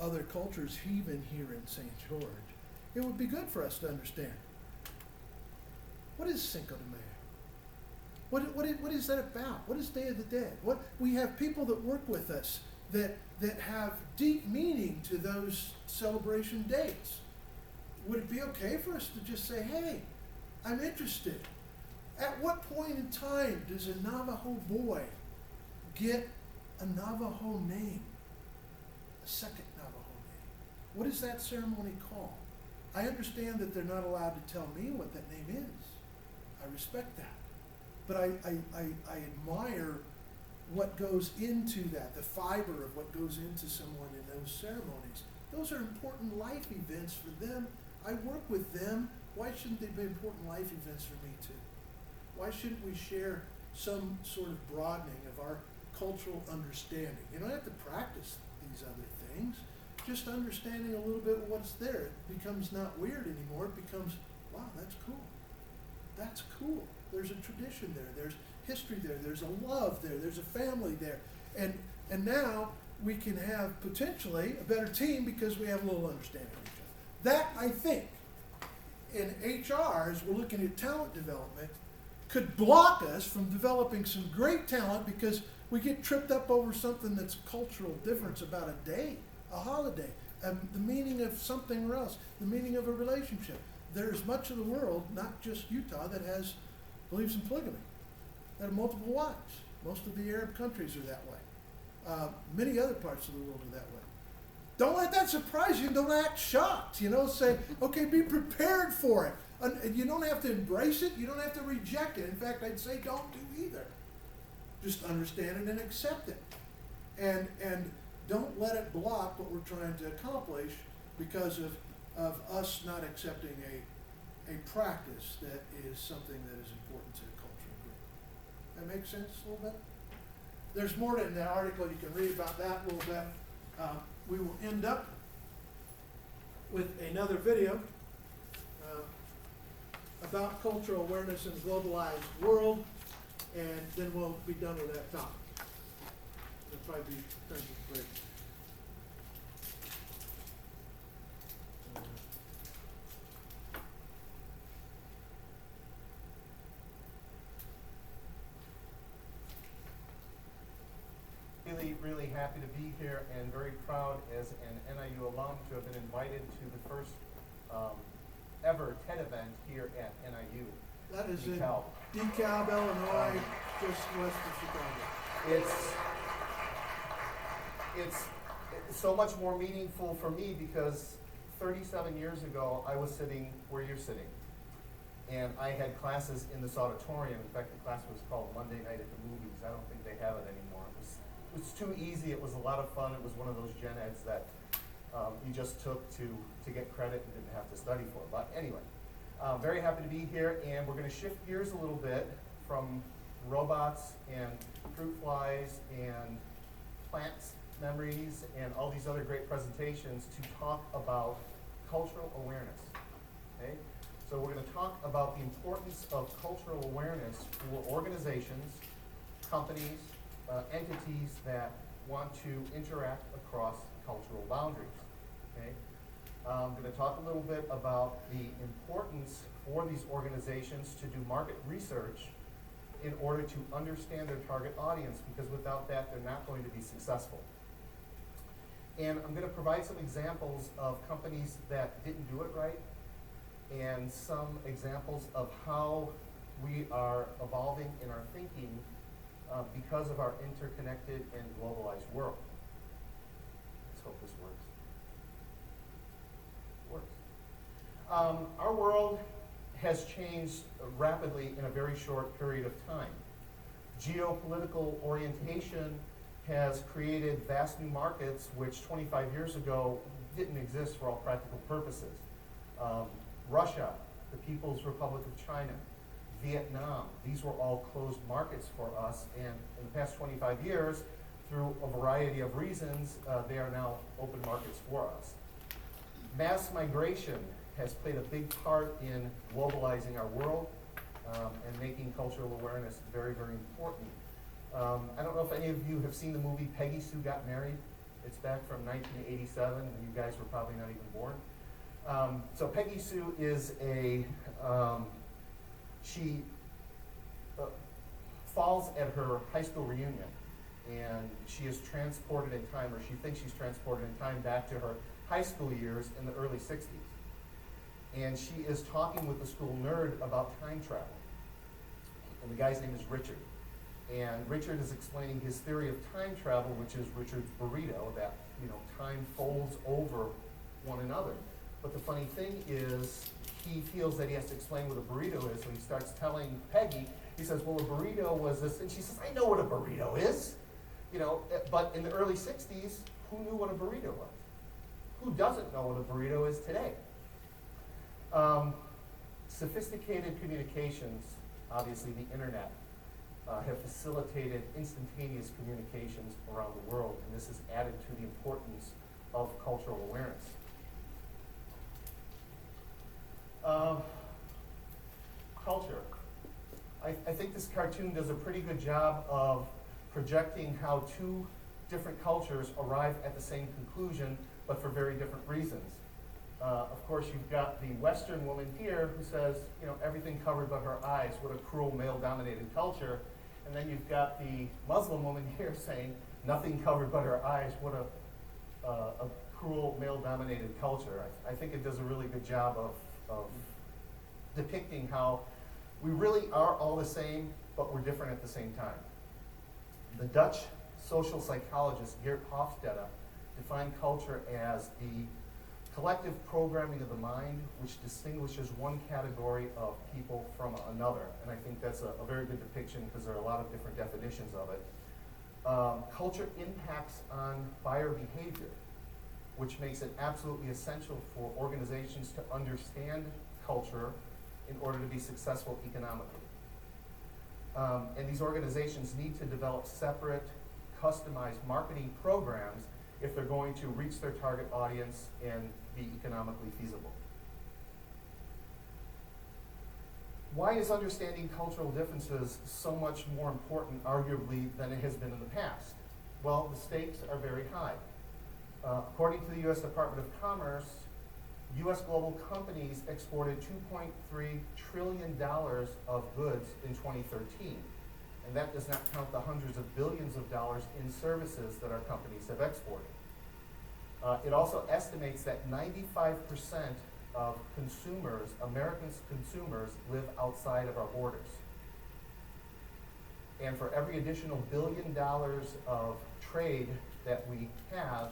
other cultures, even here in St. George, it would be good for us to understand, what is Cinco de Mayo? What is that about? What is Day of the Dead? We have people that work with us that have deep meaning to those celebration dates. Would it be okay for us to just say, hey, I'm interested? At what point in time does a Navajo boy get a Navajo name? A second Navajo name? What is that ceremony called? I understand that they're not allowed to tell me what that name is. I respect that. But I admire what goes into that, the fiber of what goes into someone in those ceremonies. Those are important life events for them. I work with them. Why shouldn't they be important life events for me too? Why shouldn't we share some sort of broadening of our cultural understanding? You don't have to practice these other things. Just understanding a little bit of what's there. It becomes not weird anymore. It becomes, wow, that's cool. That's cool. There's a tradition there. There's history there. There's a love there. There's a family there. And now we can have potentially a better team because we have a little understanding of each other. That, I think, in HR, as we're looking at talent development, could block us from developing some great talent because we get tripped up over something that's a cultural difference about a day, a holiday, the meaning of something else, the meaning of a relationship. There's much of the world, not just Utah, that believes in polygamy, that have multiple wives. Most of the Arab countries are that way. Many other parts of the world are that way. Don't let that surprise you. Don't act shocked. Say, okay, be prepared for it. And you don't have to embrace it. You don't have to reject it. In fact, I'd say don't do either. Just understand it and accept it. And don't let it block what we're trying to accomplish because of us not accepting a practice that is something that is important to a cultural group. That makes sense a little bit? There's more in that article. You can read about that a little bit. We will end up with another video about cultural awareness in a globalized world, and then we'll be done with that topic. It'll probably be 10 minutes break. Really happy to be here and very proud as an NIU alum to have been invited to the first ever TED event here at NIU. That is in DeKalb. DeKalb, Illinois, just west of Chicago. It's so much more meaningful for me because 37 years ago I was sitting where you're sitting. And I had classes in this auditorium. In fact, the class was called Monday Night at the Movies. I don't think they have it anymore. It was too easy. It was a lot of fun. It was one of those gen eds that you just took to get credit and didn't have to study for. But anyway, very happy to be here. And we're going to shift gears a little bit from robots and fruit flies and plants memories and all these other great presentations to talk about cultural awareness. Okay? So we're going to talk about the importance of cultural awareness for organizations, companies, entities that want to interact across cultural boundaries. Okay? I'm going to talk a little bit about the importance for these organizations to do market research in order to understand their target audience, because without that, they're not going to be successful. And I'm going to provide some examples of companies that didn't do it right, and some examples of how we are evolving in our thinking because of our interconnected and globalized world. Let's hope this works. Our world has changed rapidly in a very short period of time. Geopolitical orientation has created vast new markets which 25 years ago didn't exist for all practical purposes. Russia, the People's Republic of China, Vietnam, these were all closed markets for us, and in the past 25 years, through a variety of reasons, they are now open markets for us. Mass migration has played a big part in globalizing our world and making cultural awareness very, very important. I don't know if any of you have seen the movie Peggy Sue Got Married. It's back from 1987, and you guys were probably not even born. So Peggy Sue is she falls at her high school reunion, and she is transported in time, or she thinks she's transported in time back to her high school years in the early 60s. And she is talking with the school nerd about time travel. And the guy's name is Richard. And Richard is explaining his theory of time travel, which is Richard's burrito, that, time folds over one another. But the funny thing is, he feels that he has to explain what a burrito is, so he starts telling Peggy, he says, well, a burrito was this, and she says, I know what a burrito is. But in the early 60s, who knew what a burrito was? Who doesn't know what a burrito is today? Sophisticated communications, obviously the internet, have facilitated instantaneous communications around the world, and this has added to the importance of cultural awareness. Culture. I think this cartoon does a pretty good job of projecting how two different cultures arrive at the same conclusion, but for very different reasons. Of course, you've got the Western woman here who says, everything covered but her eyes, what a cruel male-dominated culture. And then you've got the Muslim woman here saying, nothing covered but her eyes, what a cruel male-dominated culture. I think it does a really good job of depicting how we really are all the same, but we're different at the same time. The Dutch social psychologist Geert Hofstede defined culture as the collective programming of the mind, which distinguishes one category of people from another. And I think that's a very good depiction, because there are a lot of different definitions of it. Culture impacts on buyer behavior, which makes it absolutely essential for organizations to understand culture in order to be successful economically. And these organizations need to develop separate, customized marketing programs if they're going to reach their target audience and be economically feasible. Why is understanding cultural differences so much more important, arguably, than it has been in the past? Well, the stakes are very high. According to the U.S. Department of Commerce, U.S. global companies exported $2.3 trillion of goods in 2013. And that does not count the hundreds of billions of dollars in services that our companies have exported. It also estimates that 95% of consumers, American consumers, live outside of our borders. And for every additional $1 billion of trade that we have,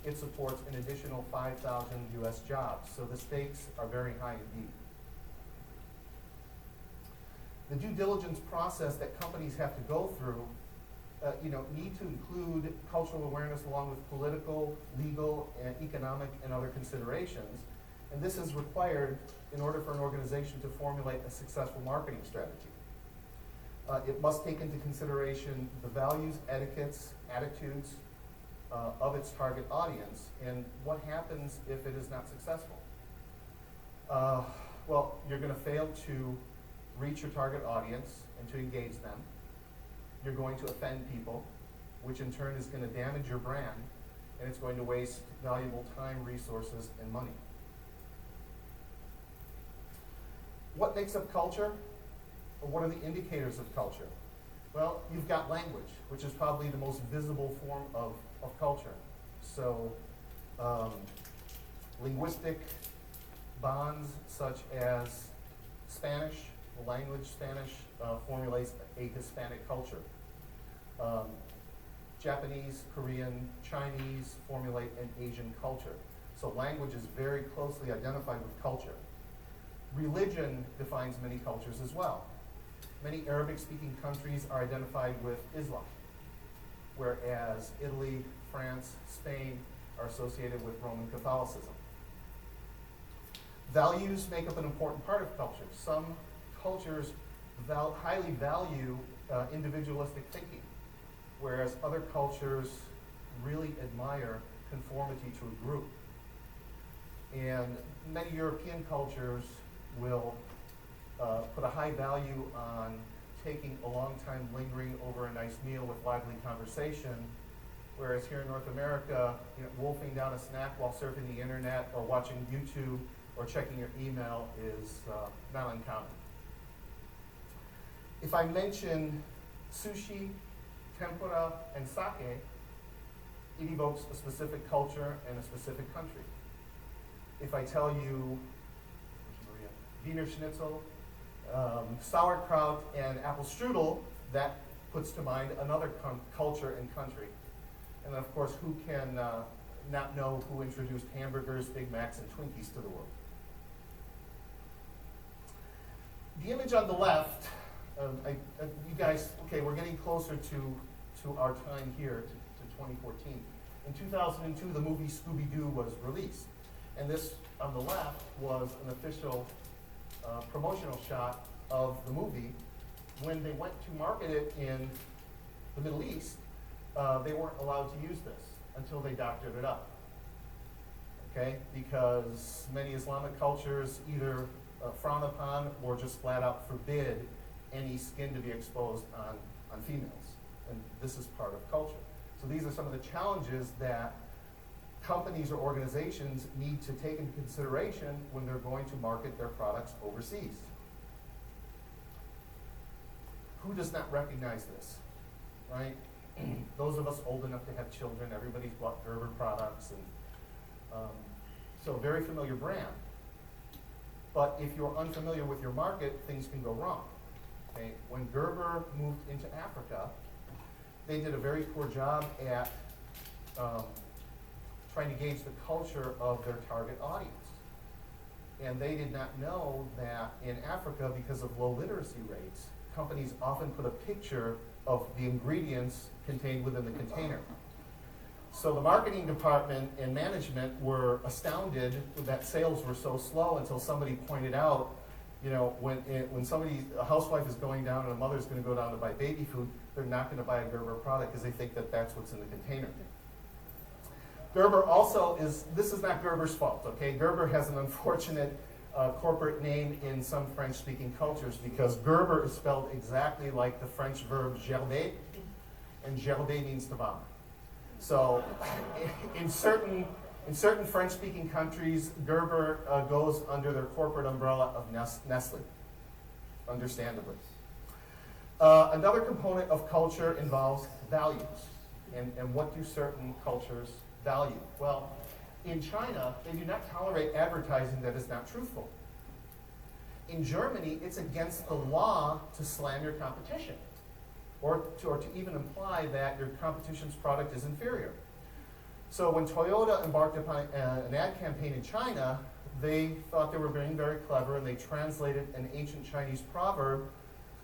it supports an additional 5,000 U.S. jobs. So the stakes are very high indeed. The due diligence process that companies have to go through need to include cultural awareness along with political, legal, and economic and other considerations. And this is required in order for an organization to formulate a successful marketing strategy. It must take into consideration the values, etiquettes, attitudes of its target audience, and what happens if it is not successful. Well, you're going to fail to reach your target audience and to engage them. You're going to offend people, which in turn is going to damage your brand, and it's going to waste valuable time, resources, and money. What makes up culture? Or what are the indicators of culture? Well, you've got language, which is probably the most visible form of culture. So, linguistic bonds such as Spanish, the language Spanish formulates a Hispanic culture. Japanese, Korean, Chinese formulate an Asian culture. So language is very closely identified with culture. Religion defines many cultures as well. Many Arabic-speaking countries are identified with Islam, whereas Italy, France, Spain are associated with Roman Catholicism. Values make up an important part of culture. Some cultures highly value individualistic thinking, whereas other cultures really admire conformity to a group. And many European cultures will put a high value on taking a long time lingering over a nice meal with lively conversation, whereas here in North America, wolfing down a snack while surfing the internet or watching YouTube or checking your email is not uncommon. If I mention sushi, tempura, and sake, it evokes a specific culture and a specific country. If I tell you Wiener Schnitzel, sauerkraut, and apple strudel, that puts to mind another culture and country. And then, of course, who can not know who introduced hamburgers, Big Macs, and Twinkies to the world? The image on the left, you guys, okay, we're getting closer to our time here, to 2014. In 2002, the movie Scooby-Doo was released. And this, on the left, was an official promotional shot of the movie. When they went to market it in the Middle East, they weren't allowed to use this until they doctored it up. Okay? Because many Islamic cultures either frown upon or just flat out forbid any skin to be exposed on females. And this is part of culture. So these are some of the challenges that companies or organizations need to take into consideration when they're going to market their products overseas. Who does not recognize this, right? Those of us old enough to have children, everybody's bought Gerber products, and so very familiar brand. But if you're unfamiliar with your market, things can go wrong. Okay? When Gerber moved into Africa, they did a very poor job at trying to gauge the culture of their target audience. And they did not know that in Africa, because of low literacy rates, companies often put a picture of the ingredients contained within the container. So the marketing department and management were astounded that sales were so slow until somebody pointed out, when a housewife is going down and a mother is going to go down to buy baby food, they're not going to buy a Gerber product because they think that that's what's in the container. Gerber also this is not Gerber's fault, okay? Gerber has an unfortunate corporate name in some French-speaking cultures because Gerber is spelled exactly like the French verb gerber, and gerber means to vomit. So in certain French-speaking countries, Gerber goes under their corporate umbrella of Nestle, understandably. Another component of culture involves values, and what do certain cultures value? Well, in China, they do not tolerate advertising that is not truthful. In Germany, it's against the law to slam your competition, or to even imply that your competition's product is inferior. So when Toyota embarked upon an ad campaign in China, they thought they were being very clever, and they translated an ancient Chinese proverb,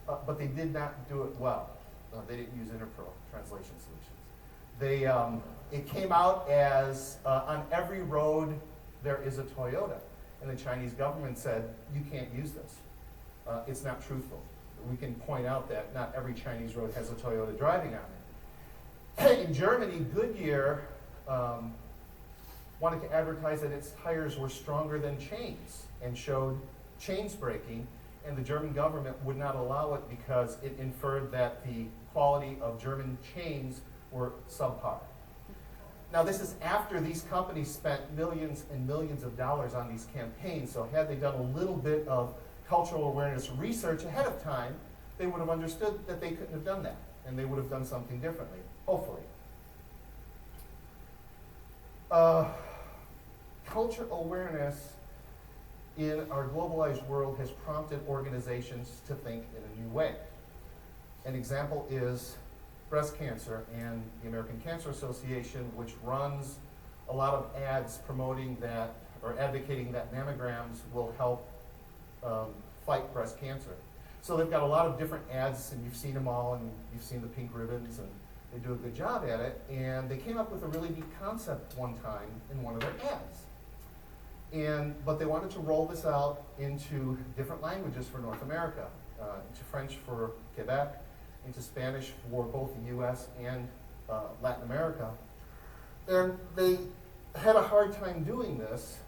but they did not do it well. They didn't use Interpro translation solutions. It came out as, on every road there is a Toyota. And the Chinese government said, you can't use this. It's not truthful. We can point out that not every Chinese road has a Toyota driving on it. In Germany, Goodyear wanted to advertise that its tires were stronger than chains and showed chains breaking, and the German government would not allow it because it inferred that the quality of German chains were subpar. Now, this is after these companies spent millions and millions of dollars on these campaigns, so had they done a little bit of cultural awareness research ahead of time, they would have understood that they couldn't have done that, and they would have done something differently, hopefully. Culture awareness in our globalized world has prompted organizations to think in a new way. An example is breast cancer and the American Cancer Association, which runs a lot of ads promoting that or advocating that mammograms will help fight breast cancer. So they've got a lot of different ads, and you've seen them all, and you've seen the pink ribbons, and they do a good job at it. And they came up with a really neat concept one time in one of their ads. But they wanted to roll this out into different languages for North America, into French for Quebec, into Spanish for both the US and Latin America. And they had a hard time doing this.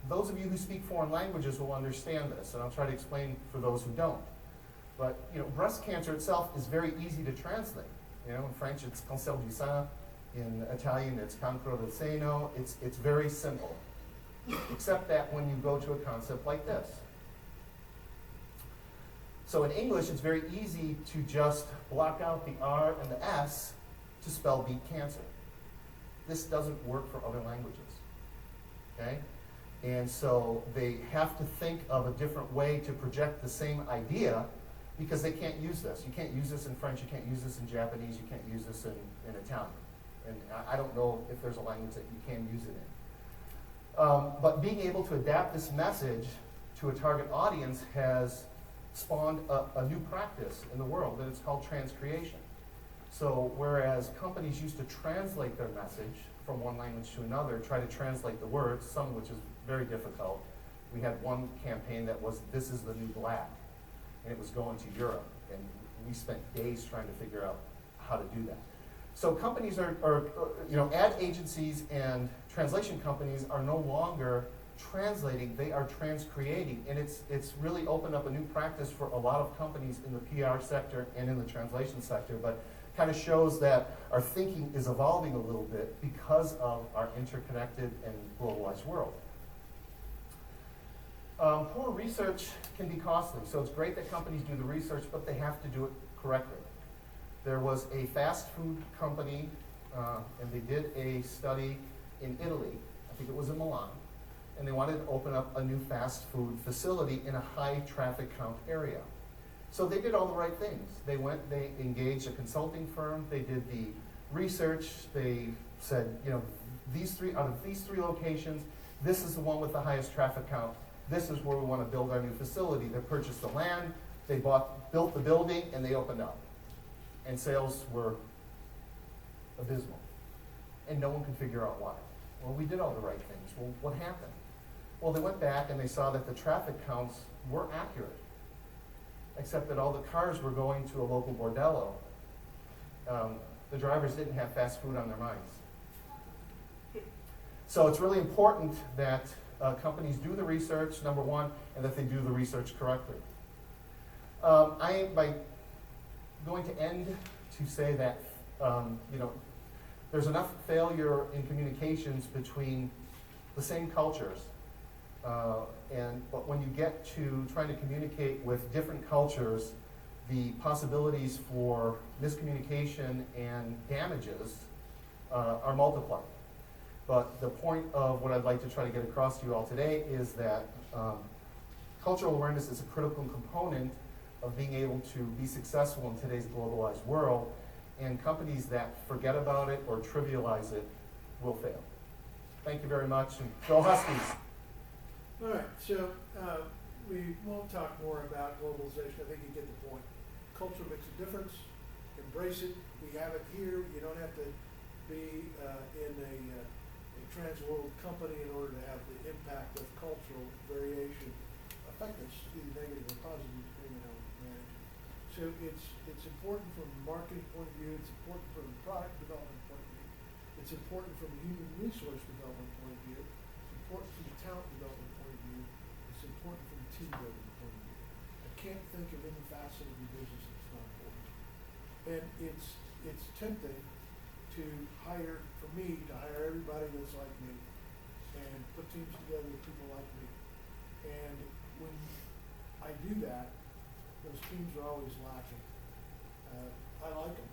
Those of you who speak foreign languages will understand this, and I'll try to explain for those who don't. But breast cancer itself is very easy to translate. In French it's cancer du sein, in Italian it's cancro del seno. It's very simple, except that when you go to a concept like this. So in English, it's very easy to just block out the R and the S to spell beat cancer. This doesn't work for other languages, okay? And so they have to think of a different way to project the same idea because they can't use this. You can't use this in French, you can't use this in Japanese, you can't use this in Italian. And I don't know if there's a language that you can use it in. But being able to adapt this message to a target audience has spawned a new practice in the world, and it's called transcreation. So whereas companies used to translate their message from one language to another, try to translate the words, some of which is very difficult. We had one campaign that was, "This is the new black," and it was going to Europe, and we spent days trying to figure out how to do that. So companies ad agencies and translation companies are no longer translating, they are transcreating, and it's really opened up a new practice for a lot of companies in the PR sector and in the translation sector, but kind of shows that our thinking is evolving a little bit because of our interconnected and globalized world. Poor research can be costly, so it's great that companies do the research, but they have to do it correctly. There was a fast food company, and they did a study in Italy, I think it was in Milan, and they wanted to open up a new fast food facility in a high traffic count area. So they did all the right things. They engaged a consulting firm, they did the research, they said, out of these three locations, this is the one with the highest traffic count. This is where we want to build our new facility. They purchased the land, they built the building, and they opened up. And sales were abysmal. And no one could figure out why. Well, we did all the right things. Well, what happened? Well, they went back and they saw that the traffic counts were accurate, except that all the cars were going to a local bordello. The drivers didn't have fast food on their minds. So it's really important that companies do the research, number one, and that they do the research correctly. I am going to end to say that there's enough failure in communications between the same cultures, but when you get to trying to communicate with different cultures, the possibilities for miscommunication and damages are multiplied. But the point of what I'd like to try to get across to you all today is that cultural awareness is a critical component of being able to be successful in today's globalized world, and companies that forget about it or trivialize it will fail. Thank you very much, and go Huskies! All right, so we won't talk more about globalization. I think you get the point. Culture makes a difference. Embrace it. We have it here. You don't have to be in a trans-world company in order to have the impact of cultural variation affect us, either negative or positive, depending on how we manage it. So it's important from a marketing point of view. It's important from a product development point of view. It's important from a human resource development point of view. It's important from a talent development point of view. It's important from a team building point of view. I can't think of any facet of your business that's not important. And it's tempting to hire, for me, to hire everybody that's like me and put teams together with people like me. And when I do that, those teams are always lacking. I like them,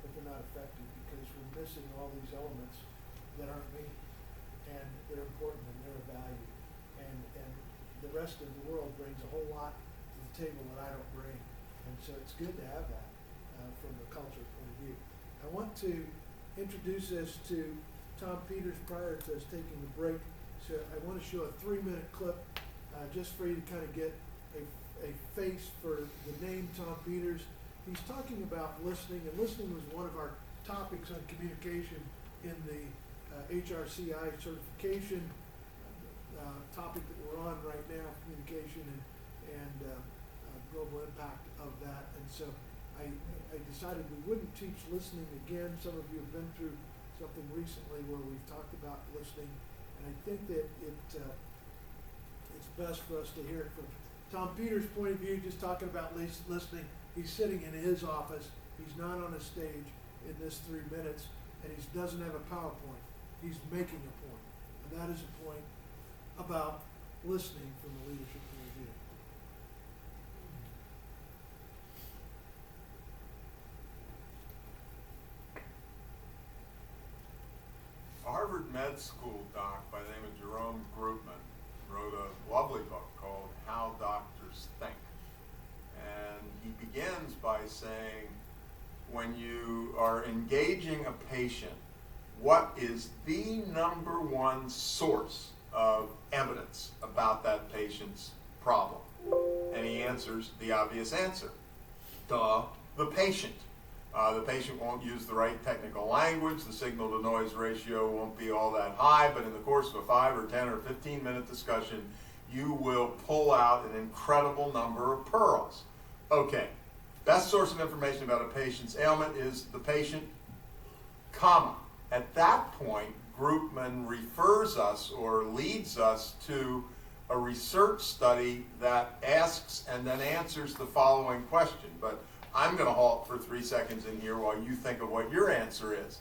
but they're not effective because we're missing all these elements that aren't me. And they're important and they're of value. And the rest of the world brings a whole lot to the table that I don't bring. And so it's good to have that from a culture point of view. I want to introduce us to Tom Peters prior to us taking the break. So I want to show a 3-minute clip just for you to kind of get a face for the name Tom Peters. He's talking about listening, and listening was one of our topics on communication in the HRCI certification topic that we're on right now, communication and global impact of that. And so I decided we wouldn't teach listening again. Some of you have been through something recently where we've talked about listening, and I think that it's best for us to hear it from Tom Peters' point of view, just talking about listening. He's sitting in his office. He's not on a stage in this 3 minutes, and he doesn't have a PowerPoint. He's making a point, and that is a point about listening from the leadership point of view. A Harvard Med School doc by the name of Jerome Groopman wrote a lovely book called How Doctors Think. And he begins by saying, when you are engaging a patient, what is the number one source of evidence about that patient's problem? And he answers the obvious answer. Duh, the patient. The patient won't use the right technical language, the signal-to-noise ratio won't be all that high, but in the course of a 5 or 10 or 15-minute discussion, you will pull out an incredible number of pearls. Okay, best source of information about a patient's ailment is the patient, comma. At that point, Groopman refers us or leads us to a research study that asks and then answers the following question. But I'm going to halt for 3 seconds in here while you think of what your answer is.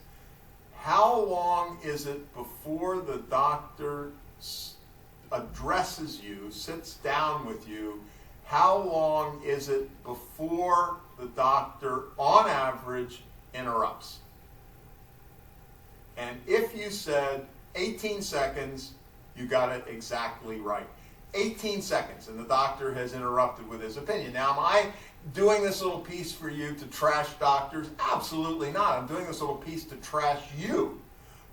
How long is it before the doctor addresses you, sits down with you? How long is it before the doctor, on average, interrupts? And if you said 18 seconds, you got it exactly right. 18 seconds, and the doctor has interrupted with his opinion. Now, am I doing this little piece for you to trash doctors? Absolutely not. I'm doing this little piece to trash you.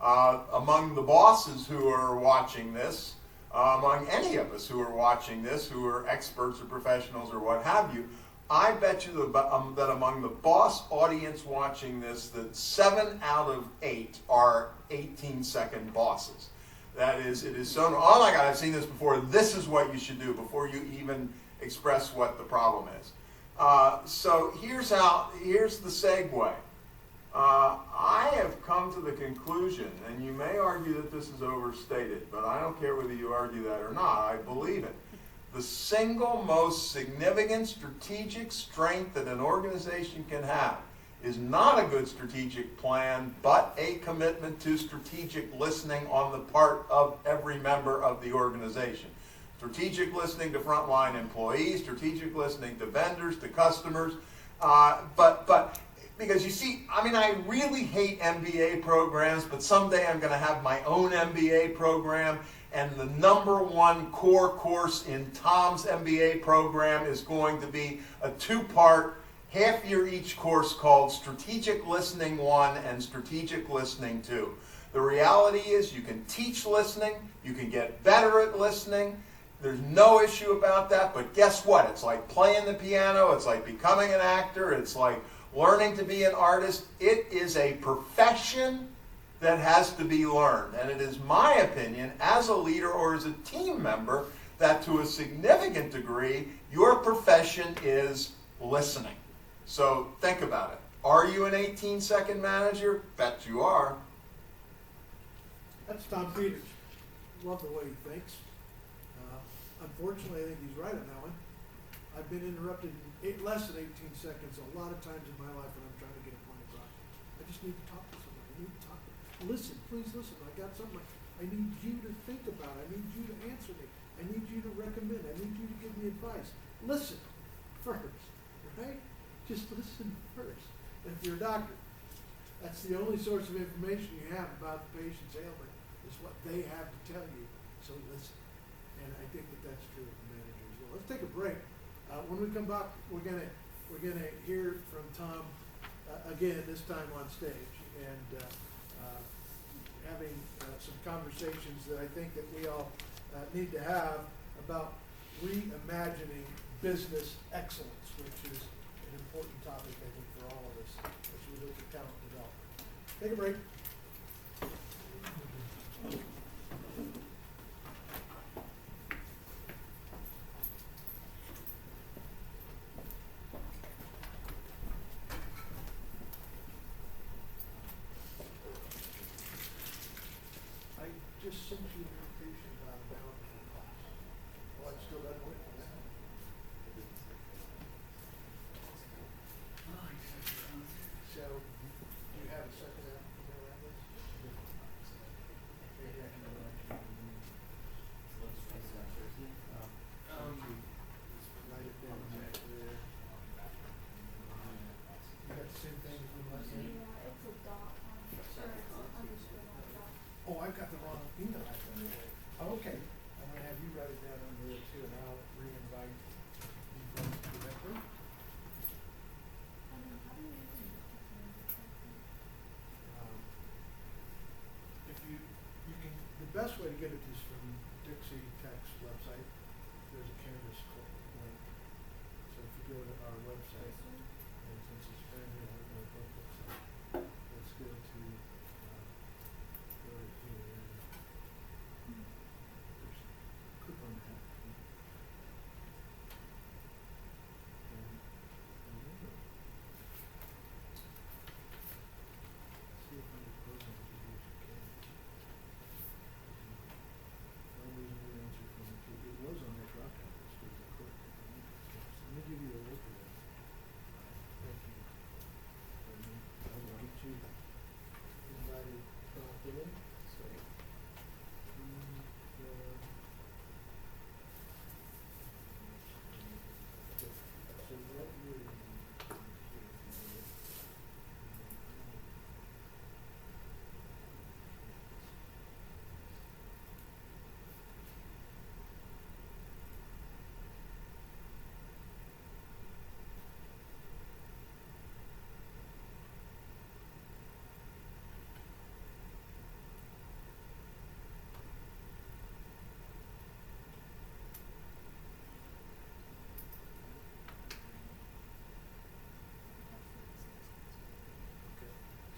Among the bosses who are watching this, among any of us who are watching this, who are experts or professionals or what have you, I bet you that among the boss audience watching this, that 7 out of 8 are 18-second bosses. That is, it is so, oh my God, I've seen this before. This is what you should do before you even express what the problem is. So here's the segue. I have come to the conclusion, and you may argue that this is overstated, but I don't care whether you argue that or not, I believe it. The single most significant strategic strength that an organization can have is not a good strategic plan, but a commitment to strategic listening on the part of every member of the organization. Strategic listening to frontline employees, strategic listening to vendors, to customers, but because you see, I mean, I really hate MBA programs, but someday I'm going to have my own MBA program, and the #1 core course in Tom's MBA program is going to be a 2-part, half-year each course called Strategic Listening 1 and Strategic Listening 2. The reality is you can teach listening, you can get better at listening, there's no issue about that, but guess what? It's like playing the piano, it's like becoming an actor, it's like learning to be an artist. It is a profession that has to be learned. And it is my opinion, as a leader or as a team member, that to a significant degree, your profession is listening. So think about it. Are you an 18-second manager? Bet you are. That's Tom Peters. Love the way he thinks. Unfortunately, I think he's right on that one. I've been interrupted in less than 18 seconds a lot of times in my life when I'm trying to get a point across. I just need to talk to somebody. I need to talk to listen, please listen. I got something I need you to think about. I need you to answer me. I need you to recommend. I need you to give me advice. Listen first, right? Just listen first. And if you're a doctor, that's the only source of information you have about the patient's ailment is what they have to tell you. So listen. And I think that that's true of the manager as well. Let's take a break. When we come back, we're gonna hear from Tom again, this time on stage, and having some conversations that I think that we all need to have about reimagining business excellence, which is an important topic, I think, for all of us as we look at talent development. Take a break. I just sent you an invitation about a bountiful class. Well, it still doesn't work for that. So, do you have a second out for that list? Write it down back there. You got the same thing as we last night? It's a dot, I'm sure it's understood on the dot. Oh, I've got the wrong email address. Oh, okay. I'm gonna have you write it down under there too, and I'll re-invite you both directly. If you can, the best way to get it is from Dixie Tech's website. There's a Canvas link. So if you go to our website, and since it's brand new, we're gonna both look at it. Let's go to, go to here. There's, click on that. And there you go. See if under programs you use Canvas. Only new answer from the two. It was on that drop down list, was the click. Let me give you a look at it. Thank you. I will get you invited properly. So, so what you're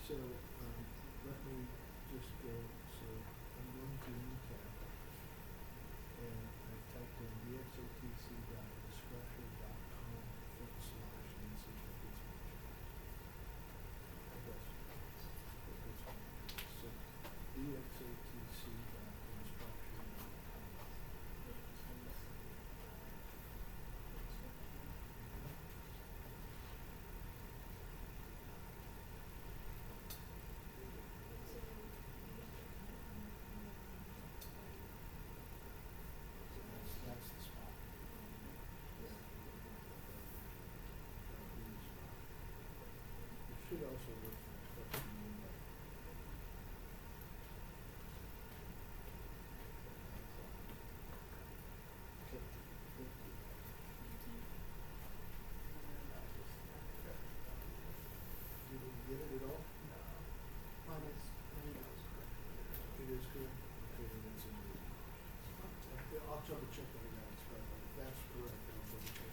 So, let me just go, so I'm going to new tab, and I typed in dxotc.instructure.com/NC. I guess. So, that's the spot. It should also work for the question. Okay. Did we get it at all? It is good. Okay, then it's in there. I'll double check that I got it spelled right. If that's correct, I'll double check.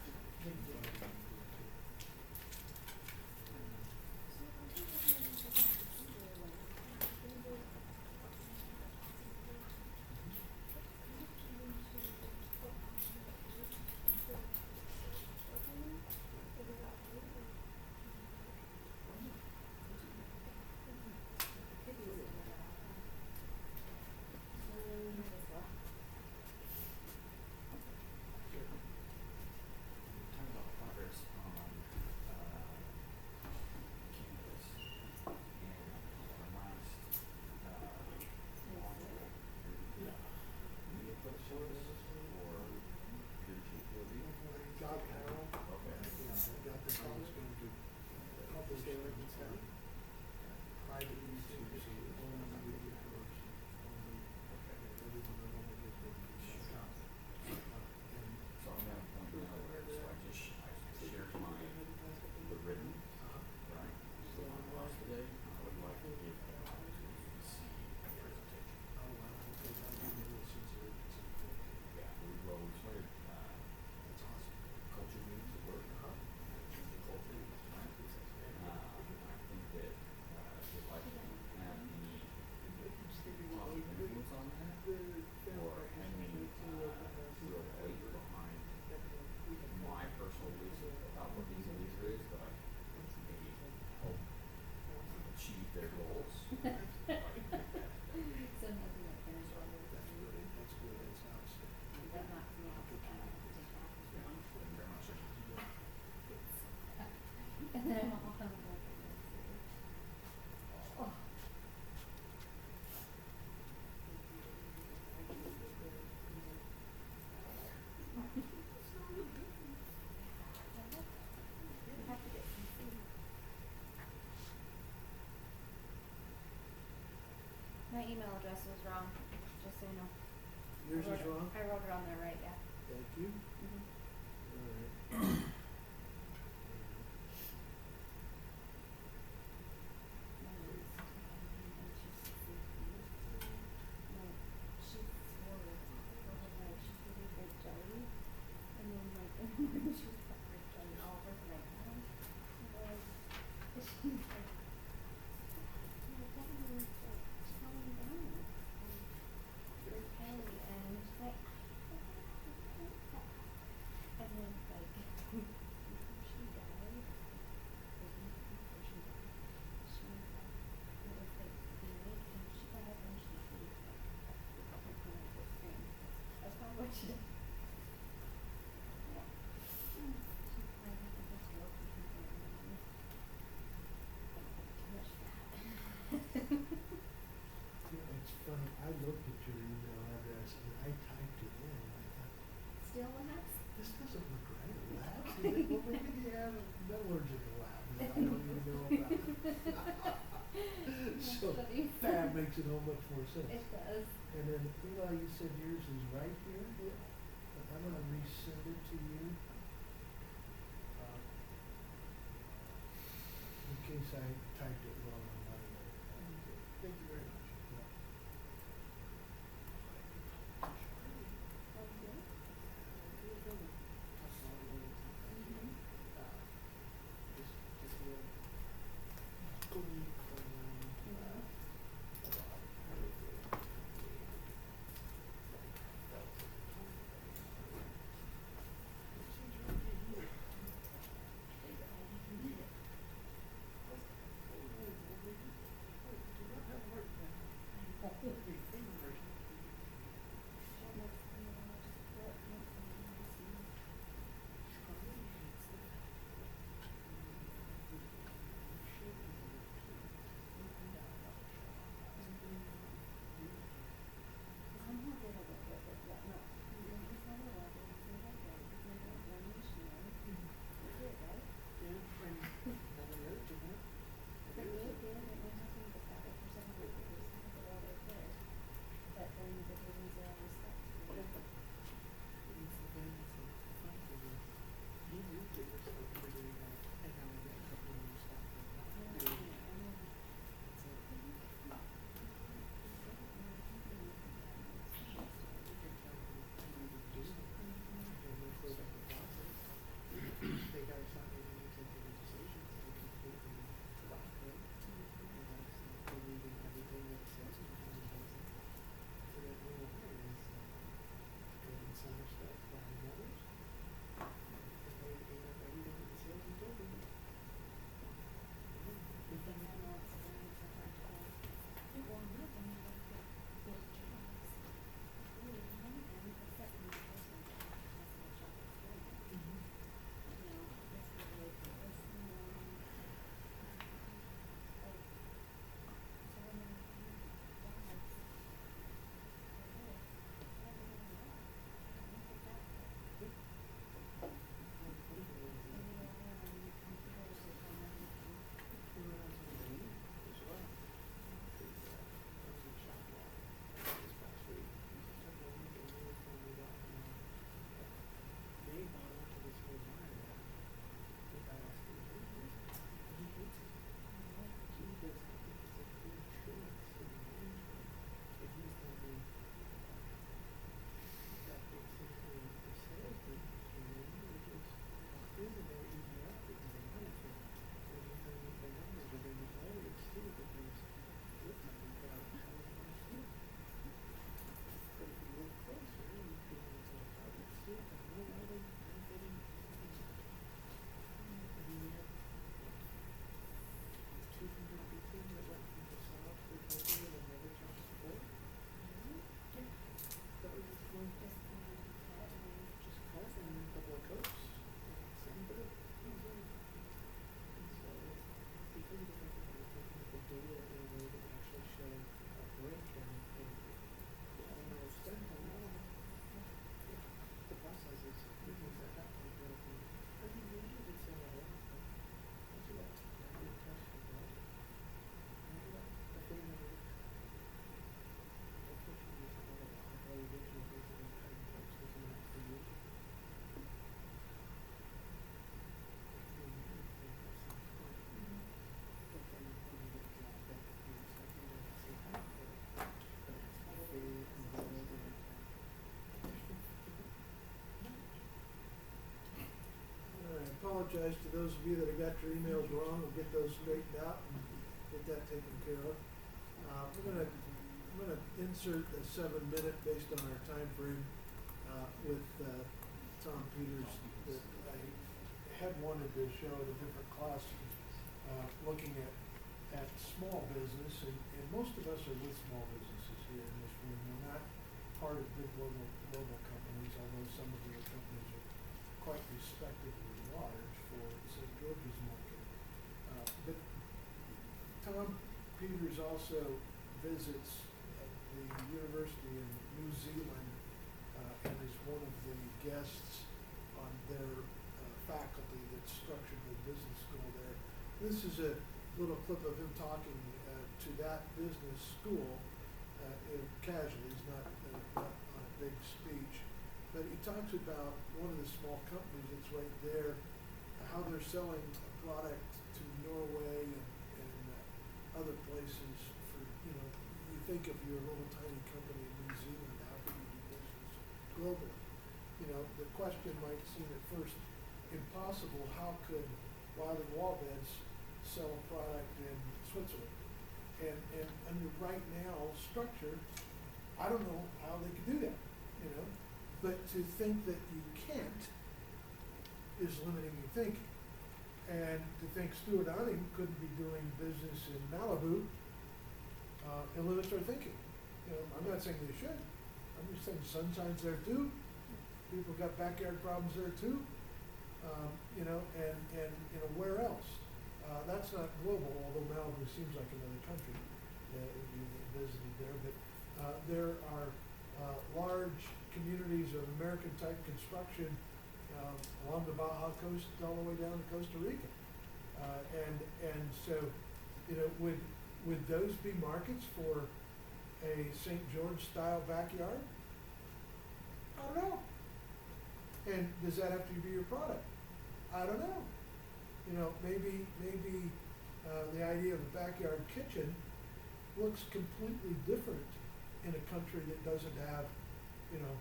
So nothing like there's all those. That's good, that's good, that's outstanding. That knocks me out, I have to take half of it. And then I'm all hung up against it. Oh. You have to get some food. My email address was wrong, just so you know. Yours I wrote is it- wrong? I wrote it on there right, yeah. Thank you. Mhm. All right. That's probably what she did. Yeah. It's funny, I looked at your email address and I typed it in and I thought, Still laughs? this doesn't look right, a lab? Well, maybe they have metallurgy in the lab that I don't even know about. So, funny. that makes it all much more sense. It does. And then, Eli, you said yours is right here? But I'm gonna resend it to you. In case I typed it wrong on my end. Thank you very much. Yeah. apologize to those of you that have got your emails wrong. We'll get those straightened out and get that taken care of. I'm gonna insert a 7-minute based on our time frame, with, Tom Peters that I had wanted to show at a different class, looking at small business, and most of us are with small businesses here in this room. We're not part of big global companies, although some of your companies are quite respectably large for St. George's market. But Tom Peters also visits the university in New Zealand, and is one of the guests on their faculty that structured the business school there. This is a little clip of him talking to that business school, casually. He's not on a big speech, but he talks about one of the small companies that's right there, how they're selling a product to Norway and other places. For, you know, you think of your little tiny company in New Zealand, how can you do business globally? You know, the question might seem at first impossible. How could Wild and Wallbeds sell a product in Switzerland? And under right now structure, I don't know how they could do that, you know. But to think that you can't is limiting your thinking. And to think Stuart Owning couldn't be doing business in Malibu, it limits our thinking. You know, I'm not saying they should. I'm just saying Sunshine's there too. People got backyard problems there too. You know, and you know, where else? That's not global, although Malibu seems like another country if you visited there. But there are large communities of American-type construction along the Baja Coast all the way down to Costa Rica. And so, you know, would those be markets for a St. George-style backyard? I don't know. And does that have to be your product? I don't know. You know, maybe the idea of a backyard kitchen looks completely different in a country that doesn't have, you know,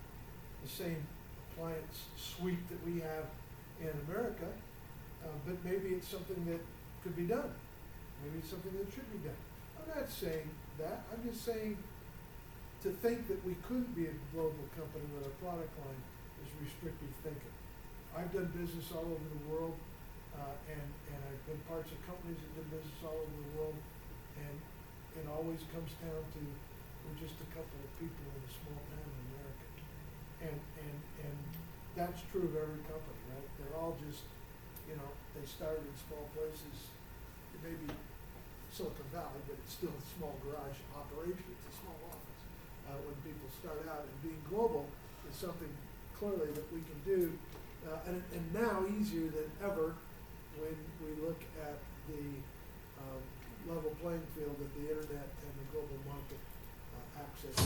the same appliance suite that we have in America. But maybe it's something that could be done. Maybe it's something that should be done. I'm not saying that. I'm just saying to think that we couldn't be a global company with a product line is restrictive thinking. I've done business all over the world, and I've been parts of companies that did business all over the world, and it always comes down to we're just a couple of people in a small town in America. And that's true of every company, right? They're all just, you know, they started in small places. It may be Silicon Valley, but it's still a small garage operation. It's a small office. When people start out, and being global is something clearly that we can do, and now easier than ever when we look at the level playing field that the internet and the global market access.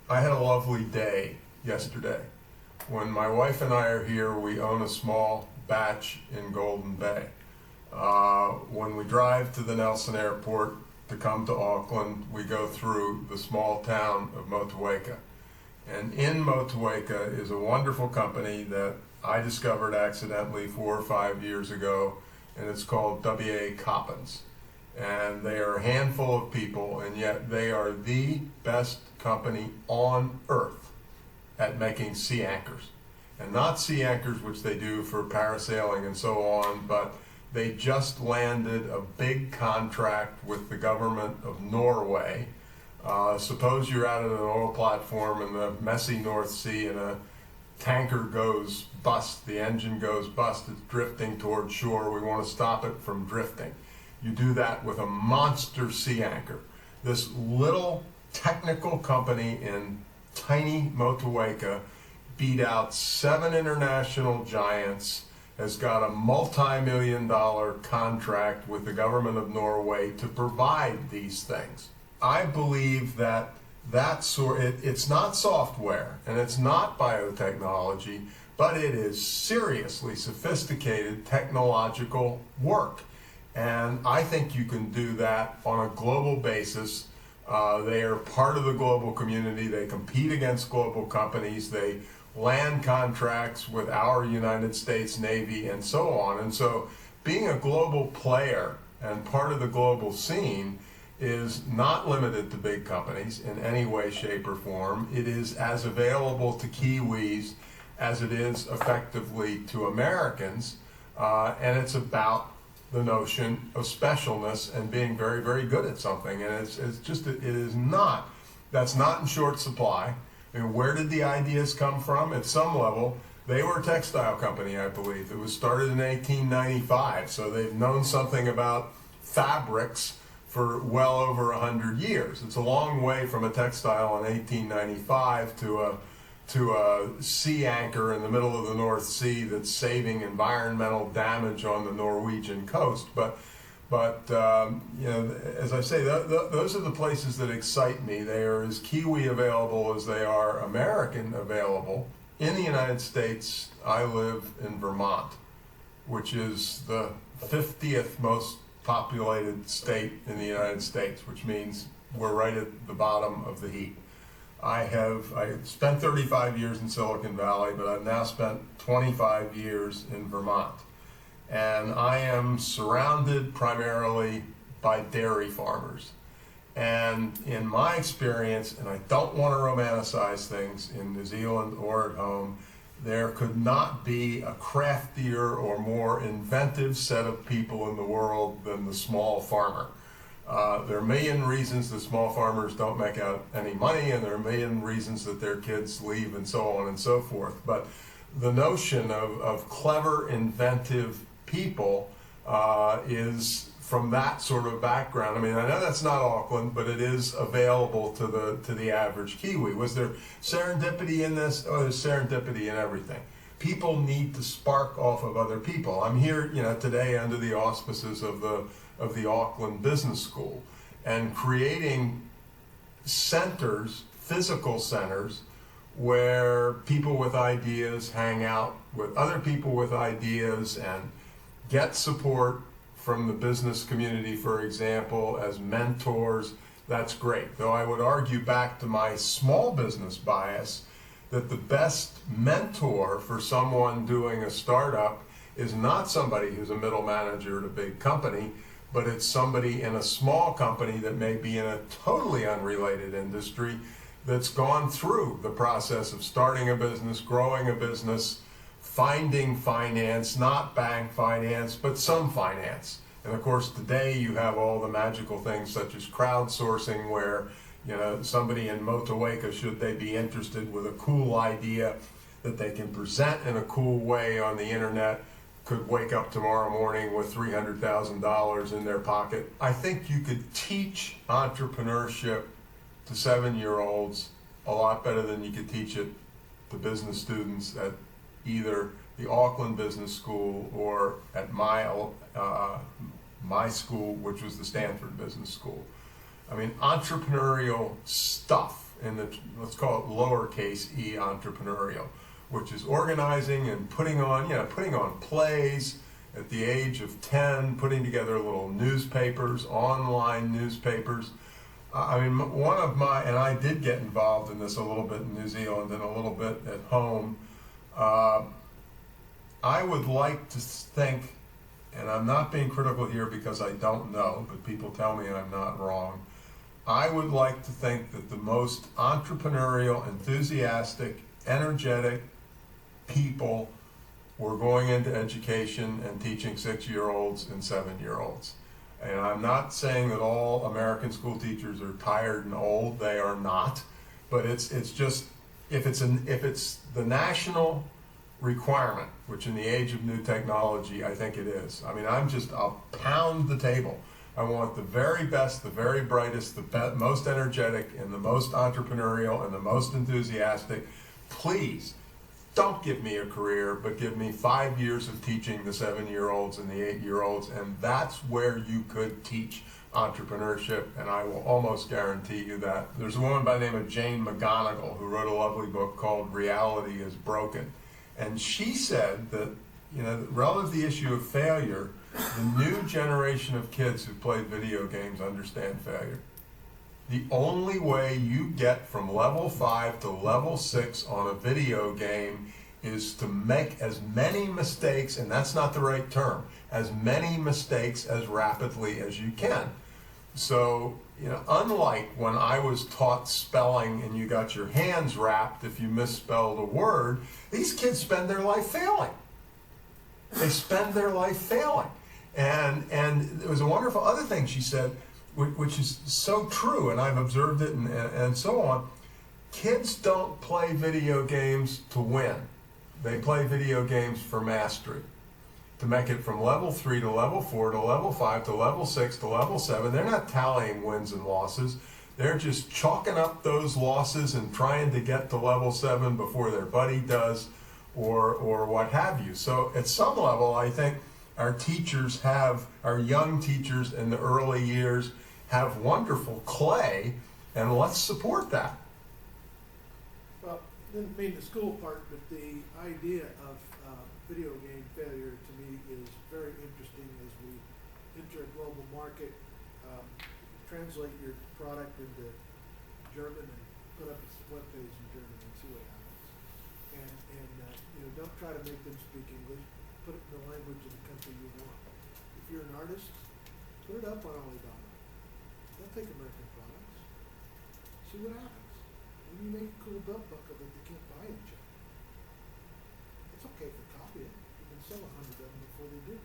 I had a lovely day yesterday. When my wife and I are here, we own a small batch in Golden Bay. When we drive to the Nelson Airport to come to Auckland, we go through the small town of Motueka. And in Motueka is a wonderful company that I discovered accidentally 4 or 5 years ago, and it's called W.A. Coppins. And they are a handful of people, and yet they are the best company on earth at making sea anchors. And not sea anchors, which they do for parasailing and so on, but they just landed a big contract with the government of Norway. Suppose you're out at an oil platform in the messy North Sea and a tanker goes bust, the engine goes bust, it's drifting toward shore, we want to stop it from drifting. You do that with a monster sea anchor. This little technical company in tiny Motueka beat out 7 international giants, has got a multi-million-dollar contract with the government of Norway to provide these things. I believe that it's not software and it's not biotechnology, but it is seriously sophisticated technological work. And I think you can do that on a global basis They are part of the global community. They compete against global companies. They land contracts with our United States Navy and so on. And so being a global player and part of the global scene is not limited to big companies in any way, shape, or form. It is as available to Kiwis as it is effectively to Americans, and it's about the notion of specialness and being very, very good at something. And it's just, it is not, that's not in short supply. I mean, where did the ideas come from? At some level, they were a textile company, I believe. It was started in 1895, so they've known something about fabrics for well over 100 years. It's a long way from a textile in 1895 to a sea anchor in the middle of the North Sea that's saving environmental damage on the Norwegian coast. But you know, as I say, those are the places that excite me. They are as Kiwi available as they are American available. In the United States, I live in Vermont, which is the 50th most populated state in the United States, which means we're right at the bottom of the heap. I spent 35 years in Silicon Valley, but I've now spent 25 years in Vermont. And I am surrounded primarily by dairy farmers. And in my experience, and I don't want to romanticize things in New Zealand or at home, there could not be a craftier or more inventive set of people in the world than the small farmer. There are a million reasons that small farmers don't make out any money, and there are a million reasons that their kids leave and so on and so forth. But the notion of clever, inventive people is from that sort of background. I mean, I know that's not Auckland, but it is available to the average Kiwi. Was there serendipity in this? Oh, there's serendipity in everything. People need to spark off of other people. I'm here, you know, today under the auspices of the Auckland Business School, and creating centers, physical centers, where people with ideas hang out with other people with ideas and get support from the business community, for example, as mentors. That's great. Though I would argue, back to my small business bias, that the best mentor for someone doing a startup is not somebody who's a middle manager at a big company, but it's somebody in a small company that may be in a totally unrelated industry that's gone through the process of starting a business, growing a business, finding finance, not bank finance, but some finance. And of course, today you have all the magical things such as crowdsourcing, where, you know, somebody in Motueka, should they be interested with a cool idea that they can present in a cool way on the internet, could wake up tomorrow morning with $300,000 in their pocket. I think you could teach entrepreneurship to 7-year-olds a lot better than you could teach it to business students at either the Auckland Business School or at my school, which was the Stanford Business School. I mean, entrepreneurial stuff, in the, let's call it lowercase e entrepreneurial, which is organizing and putting on plays at the age of 10, putting together little newspapers, online newspapers. I mean, one of my, and I did get involved in this a little bit in New Zealand and a little bit at home. I would like to think, and I'm not being critical here because I don't know, but people tell me I'm not wrong. I would like to think that the most entrepreneurial, enthusiastic, energetic people were going into education and teaching 6-year-olds and 7-year-olds. And I'm not saying that all American school teachers are tired and old. They are not. But it's just, if it's the national requirement, which in the age of new technology, I think it is. I mean, I'll pound the table. I want the very best, the very brightest, the most energetic, and the most entrepreneurial, and the most enthusiastic. Please, don't give me a career, but give me 5 years of teaching the 7-year-olds and the 8-year-olds, and that's where you could teach entrepreneurship, and I will almost guarantee you that. There's a woman by the name of Jane McGonigal who wrote a lovely book called Reality is Broken. And she said that, you know, relative to the issue of failure, the new generation of kids who play video games understand failure. The only way you get from level 5 to level 6 on a video game is to make as many mistakes, and that's not the right term, as many mistakes as rapidly as you can. So, unlike when I was taught spelling and you got your hands wrapped if you misspelled a word, these kids spend their life failing. They spend their life failing. And there was a wonderful other thing she said, which is so true, and I've observed it and so on. Kids don't play video games to win. They play video games for mastery. To make it from level 3 to level 4 to level 5 to level 6 to level 7. They're not tallying wins and losses. They're just chalking up those losses and trying to get to level 7 before their buddy does, or what have you. So at some level, I think our young teachers in the early years have wonderful clay, and let's support that. Well, didn't mean the school part, but the idea of video game failure to me is very interesting as we enter a global market. Translate your product into German and put up a web page in German and see what happens. And don't try to make them speak English. Put it in the language of the country you want. If you're an artist, put it up on Alibaba. Don't take American products. See what happens. Maybe you make a cool belt buckle that they can't buy in China. It's okay if they copy it. You can sell 100 of them before they do.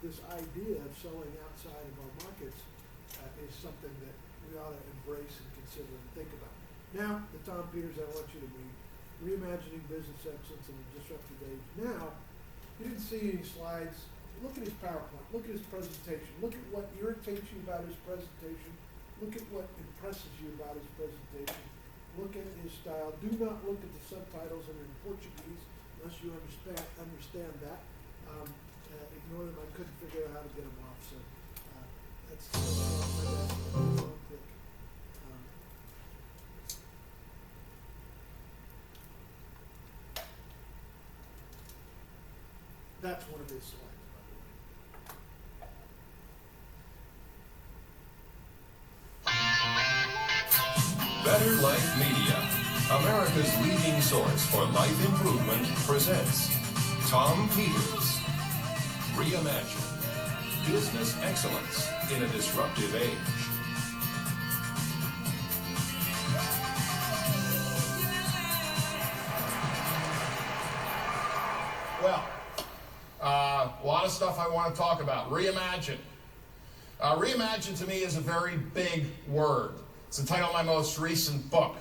This idea of selling outside of our markets is something that we ought to embrace and consider and think about. Now, the Tom Peters I want you to meet, Reimagining Business Excellence in a Disruptive Age. Now, you didn't see any slides. Look at his PowerPoint. Look at his presentation. Look at what irritates you about his presentation. Look at what impresses you about his presentation. Look at his style. Do not look at the subtitles that are in Portuguese unless you understand that. Ignore them. I couldn't figure out how to get them off. So that's that's one of his slides, by the way. Better Life Media, America's leading source for life improvement, presents Tom Peters, Reimagine Business Excellence in a Disruptive Age. Well, a lot of stuff I want to talk about. Reimagine. Reimagine to me is a very big word. It's the title of my most recent book.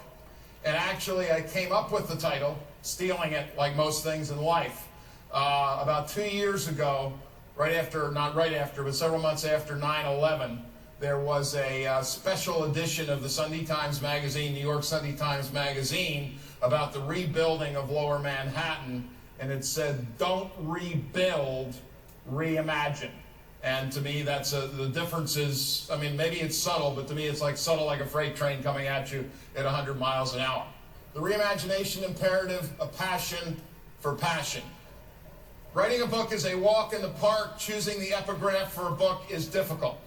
And actually, I came up with the title, stealing it like most things in life, about 2 years ago, not right after, but several months after 9/11. There was a special edition of the Sunday Times Magazine, New York Sunday Times Magazine, about the rebuilding of Lower Manhattan. And it said, don't rebuild, reimagine. And to me, that's the difference is, maybe it's subtle, but to me it's subtle like a freight train coming at you at 100 miles an hour. The reimagination imperative, a passion for passion. Writing a book is a walk in the park. Choosing the epigraph for a book is difficult.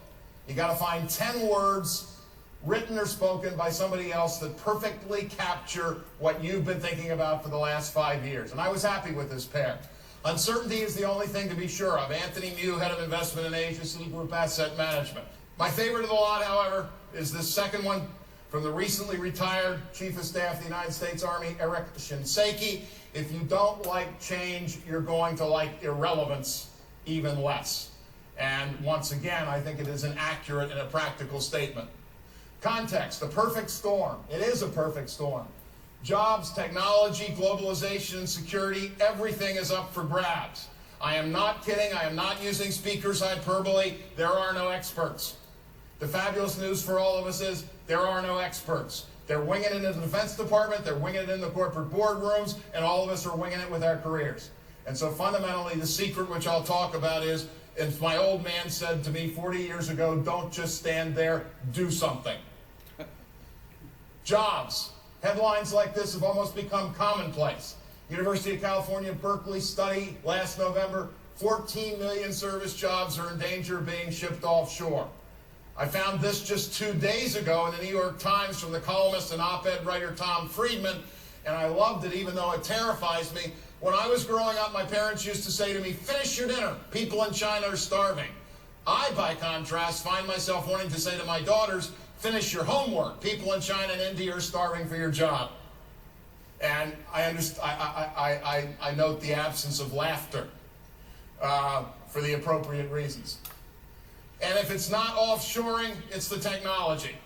You got to find 10 words, written or spoken by somebody else, that perfectly capture what you've been thinking about for the last 5 years. And I was happy with this pair. Uncertainty is the only thing to be sure of. Anthony Mew, head of investment in Asia, Citigroup Asset Management. My favorite of the lot, however, is this second one from the recently retired Chief of Staff of the United States Army, Eric Shinseki. If you don't like change, you're going to like irrelevance even less. And once again, I think it is an accurate and a practical statement. Context, a perfect storm. It is a perfect storm. Jobs, technology, globalization, and security, everything is up for grabs. I am not kidding. I am not using speaker's hyperbole. There are no experts. The fabulous news for all of us is there are no experts. They're winging it in the Defense Department, they're winging it in the corporate boardrooms, and all of us are winging it with our careers. And so fundamentally, the secret, which I'll talk about, is, as my old man said to me 40 years ago, don't just stand there, do something. Jobs. Headlines like this have almost become commonplace. University of California, Berkeley study last November, 14 million service jobs are in danger of being shipped offshore. I found this just 2 days ago in the New York Times from the columnist and op-ed writer Tom Friedman, and I loved it even though it terrifies me. When I was growing up, my parents used to say to me, "Finish your dinner. People in China are starving." I, by contrast, find myself wanting to say to my daughters, "Finish your homework. People in China and India are starving for your job." And I note the absence of laughter for the appropriate reasons. And if it's not offshoring, it's the technology.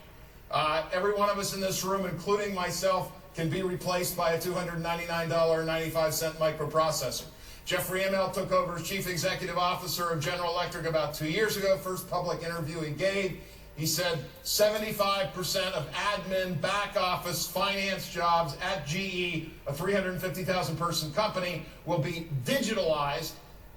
Every one of us in this room, including myself, can be replaced by a $299.95 microprocessor. Jeffrey Immelt took over as Chief Executive Officer of General Electric about 2 years ago. First public interview he gave, he said 75% of admin, back office, finance jobs at GE, a 350,000 person company, will be digitalized,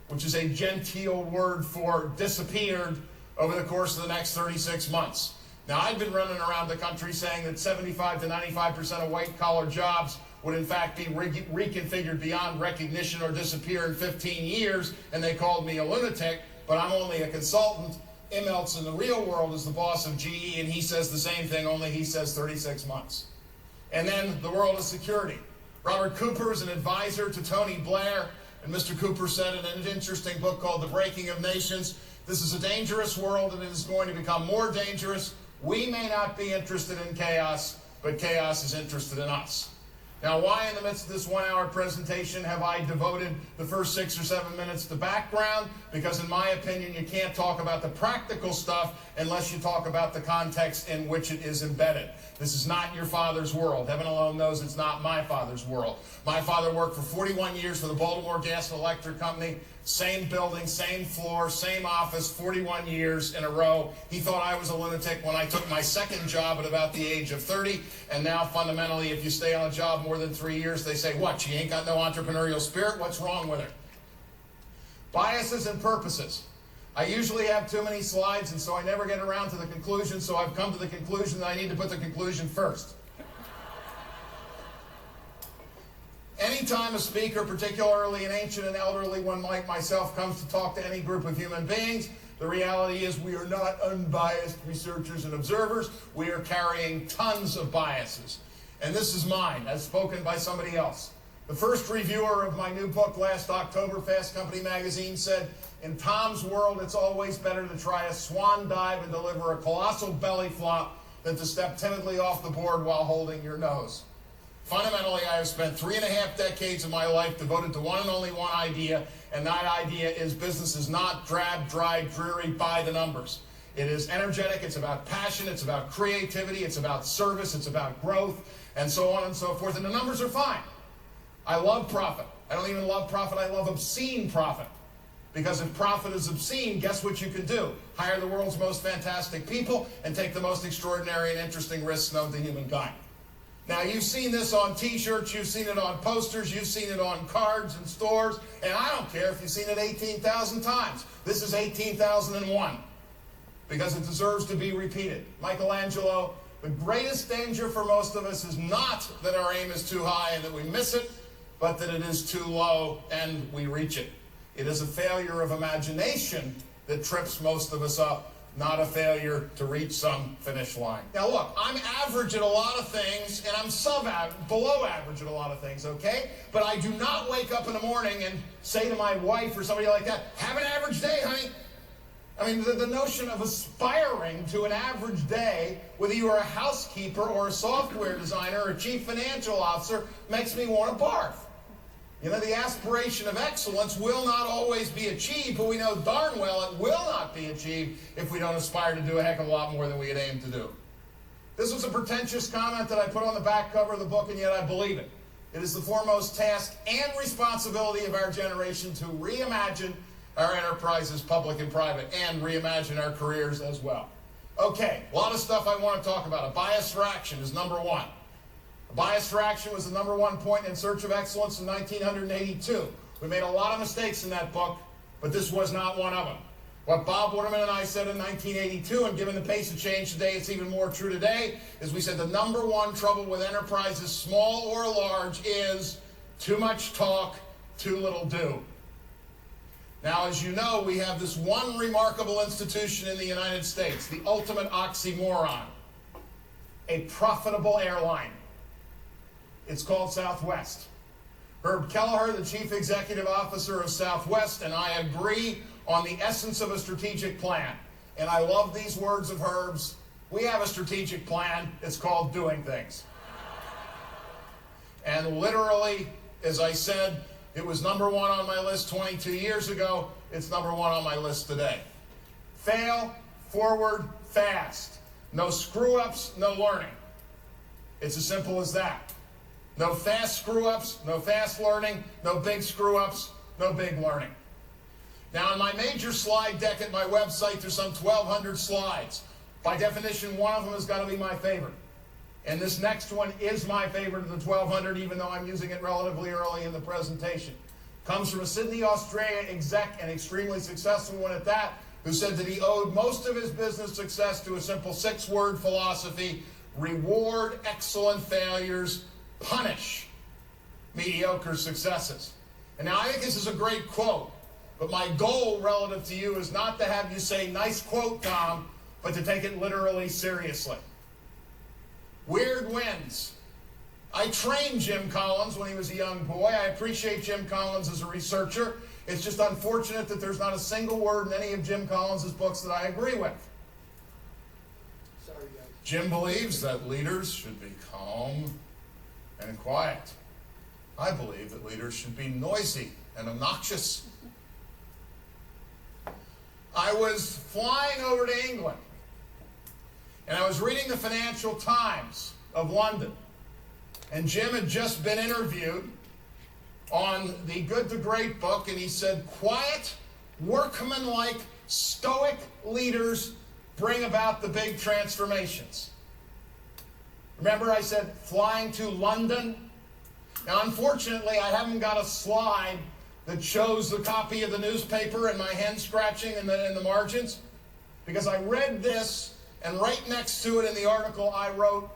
which is a genteel word for disappeared, over the course of the next 36 months. Now, I've been running around the country saying that 75 to 95% of white-collar jobs would in fact be reconfigured beyond recognition or disappear in 15 years, and they called me a lunatic, but I'm only a consultant. Immelt's in the real world is the boss of GE, and he says the same thing, only he says 36 months. And then the world of security. Robert Cooper is an advisor to Tony Blair, and Mr. Cooper said in an interesting book called The Breaking of Nations, "This is a dangerous world, and it is going to become more dangerous. We may not be interested in chaos, but chaos is interested in us." Now, why in the midst of this 1 hour presentation have I devoted the first 6 or 7 minutes to background? Because in my opinion, you can't talk about the practical stuff unless you talk about the context in which it is embedded. This is not your father's world. Heaven alone knows it's not my father's world. My father worked for 41 years for the Baltimore Gas and Electric Company. Same building, same floor, same office, 41 years in a row. He thought I was a lunatic when I took my second job at about the age of 30. And now, fundamentally, if you stay on a job more than 3 years, they say, "What, she ain't got no entrepreneurial spirit? What's wrong with her?" Biases and purposes. I usually have too many slides, and so I never get around to the conclusion, so I've come to the conclusion that I need to put the conclusion first. Anytime a speaker, particularly an ancient and elderly one like myself, comes to talk to any group of human beings, the reality is we are not unbiased researchers and observers. We are carrying tons of biases. And this is mine, as spoken by somebody else. The first reviewer of my new book last October, Fast Company magazine, said, "In Tom's world, it's always better to try a swan dive and deliver a colossal belly flop than to step timidly off the board while holding your nose." Fundamentally, I have spent 3.5 decades of my life devoted to one and only one idea, and that idea is business is not drab, dry, dreary, by the numbers. It is energetic, it's about passion, it's about creativity, it's about service, it's about growth, and so on and so forth, and the numbers are fine. I love profit. I don't even love profit, I love obscene profit. Because if profit is obscene, guess what you can do? Hire the world's most fantastic people and take the most extraordinary and interesting risks known to humankind. Now, you've seen this on t-shirts, you've seen it on posters, you've seen it on cards in stores, and I don't care if you've seen it 18,000 times. This is 18,001, because it deserves to be repeated. Michelangelo, the greatest danger for most of us is not that our aim is too high and that we miss it, but that it is too low and we reach it. It is a failure of imagination that trips most of us up, not a failure to reach some finish line. Now look, I'm average at a lot of things, and I'm below average at a lot of things, okay? But I do not wake up in the morning and say to my wife or somebody like that, "Have an average day, honey." I mean, the notion of aspiring to an average day, whether you are a housekeeper or a software designer or a chief financial officer, makes me want to barf. You know, the aspiration of excellence will not always be achieved, but we know darn well it will not be achieved if we don't aspire to do a heck of a lot more than we had aimed to do. This was a pretentious comment that I put on the back cover of the book, and yet I believe it. It is the foremost task and responsibility of our generation to reimagine our enterprises, public and private, and reimagine our careers as well. Okay, a lot of stuff I want to talk about. A bias for action is number one. A bias for action was the number one point in Search of Excellence in 1982. We made a lot of mistakes in that book, but this was not one of them. What Bob Waterman and I said in 1982, and given the pace of change today, it's even more true today, is we said the number one trouble with enterprises, small or large, is too much talk, too little do. Now, as you know, we have this one remarkable institution in the United States, the ultimate oxymoron, a profitable airline. It's called Southwest. Herb Kelleher, the Chief Executive Officer of Southwest, and I agree on the essence of a strategic plan. And I love these words of Herb's. We have a strategic plan. It's called doing things. And literally, as I said, it was number one on my list 22 years ago. It's number one on my list today. Fail, forward, fast. No screw-ups, no learning. It's as simple as that. No fast screw-ups, no fast learning, no big screw-ups, no big learning. Now, in my major slide deck at my website, there's some 1,200 slides. By definition, one of them has got to be my favorite. And this next one is my favorite of the 1,200, even though I'm using it relatively early in the presentation. Comes from a Sydney, Australia exec, and extremely successful one at that, who said that he owed most of his business success to a simple 6-word philosophy: reward excellent failures, punish mediocre successes. And now I think this is a great quote, but my goal relative to you is not to have you say, "Nice quote, Tom," but to take it literally seriously. Weird wins. I trained Jim Collins when he was a young boy. I appreciate Jim Collins as a researcher. It's just unfortunate that there's not a single word in any of Jim Collins' books that I agree with. Sorry, guys. Jim believes that leaders should be calm and quiet. I believe that leaders should be noisy and obnoxious. I was flying over to England, and I was reading the Financial Times of London. And Jim had just been interviewed on the Good to Great book, and he said, quiet, workmanlike, stoic leaders bring about the big transformations. Remember I said flying to London? Now, unfortunately, I haven't got a slide that shows the copy of the newspaper and my hand scratching in the margins, because I read this, and right next to it in the article I wrote,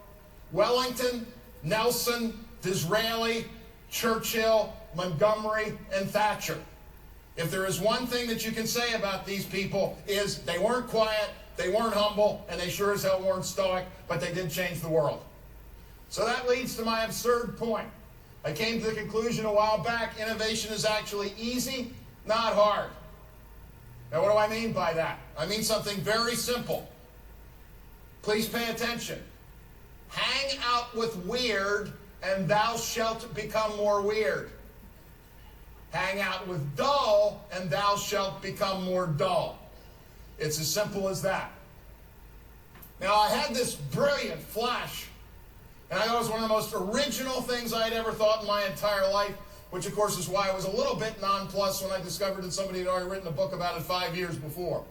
Wellington, Nelson, Disraeli, Churchill, Montgomery, and Thatcher. If there is one thing that you can say about these people is they weren't quiet, they weren't humble, and they sure as hell weren't stoic, but they did change the world. So that leads to my absurd point. I came to the conclusion a while back, innovation is actually easy, not hard. Now, what do I mean by that? I mean something very simple. Please pay attention. Hang out with weird, and thou shalt become more weird. Hang out with dull, and thou shalt become more dull. It's as simple as that. Now, I had this brilliant flash, and I thought it was one of the most original things I had ever thought in my entire life, which, of course, is why I was a little bit nonplussed when I discovered that somebody had already written a book about it 5 years before.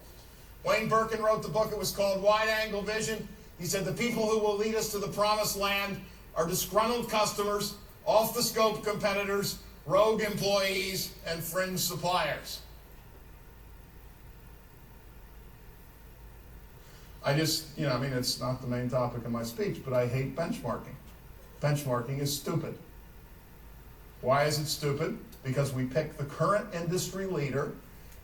Wayne Birkin wrote the book. It was called Wide Angle Vision. He said the people who will lead us to the promised land are disgruntled customers, off-the-scope competitors, rogue employees, and fringe suppliers. It's not the main topic of my speech, but I hate benchmarking. Benchmarking is stupid. Why is it stupid? Because we pick the current industry leader,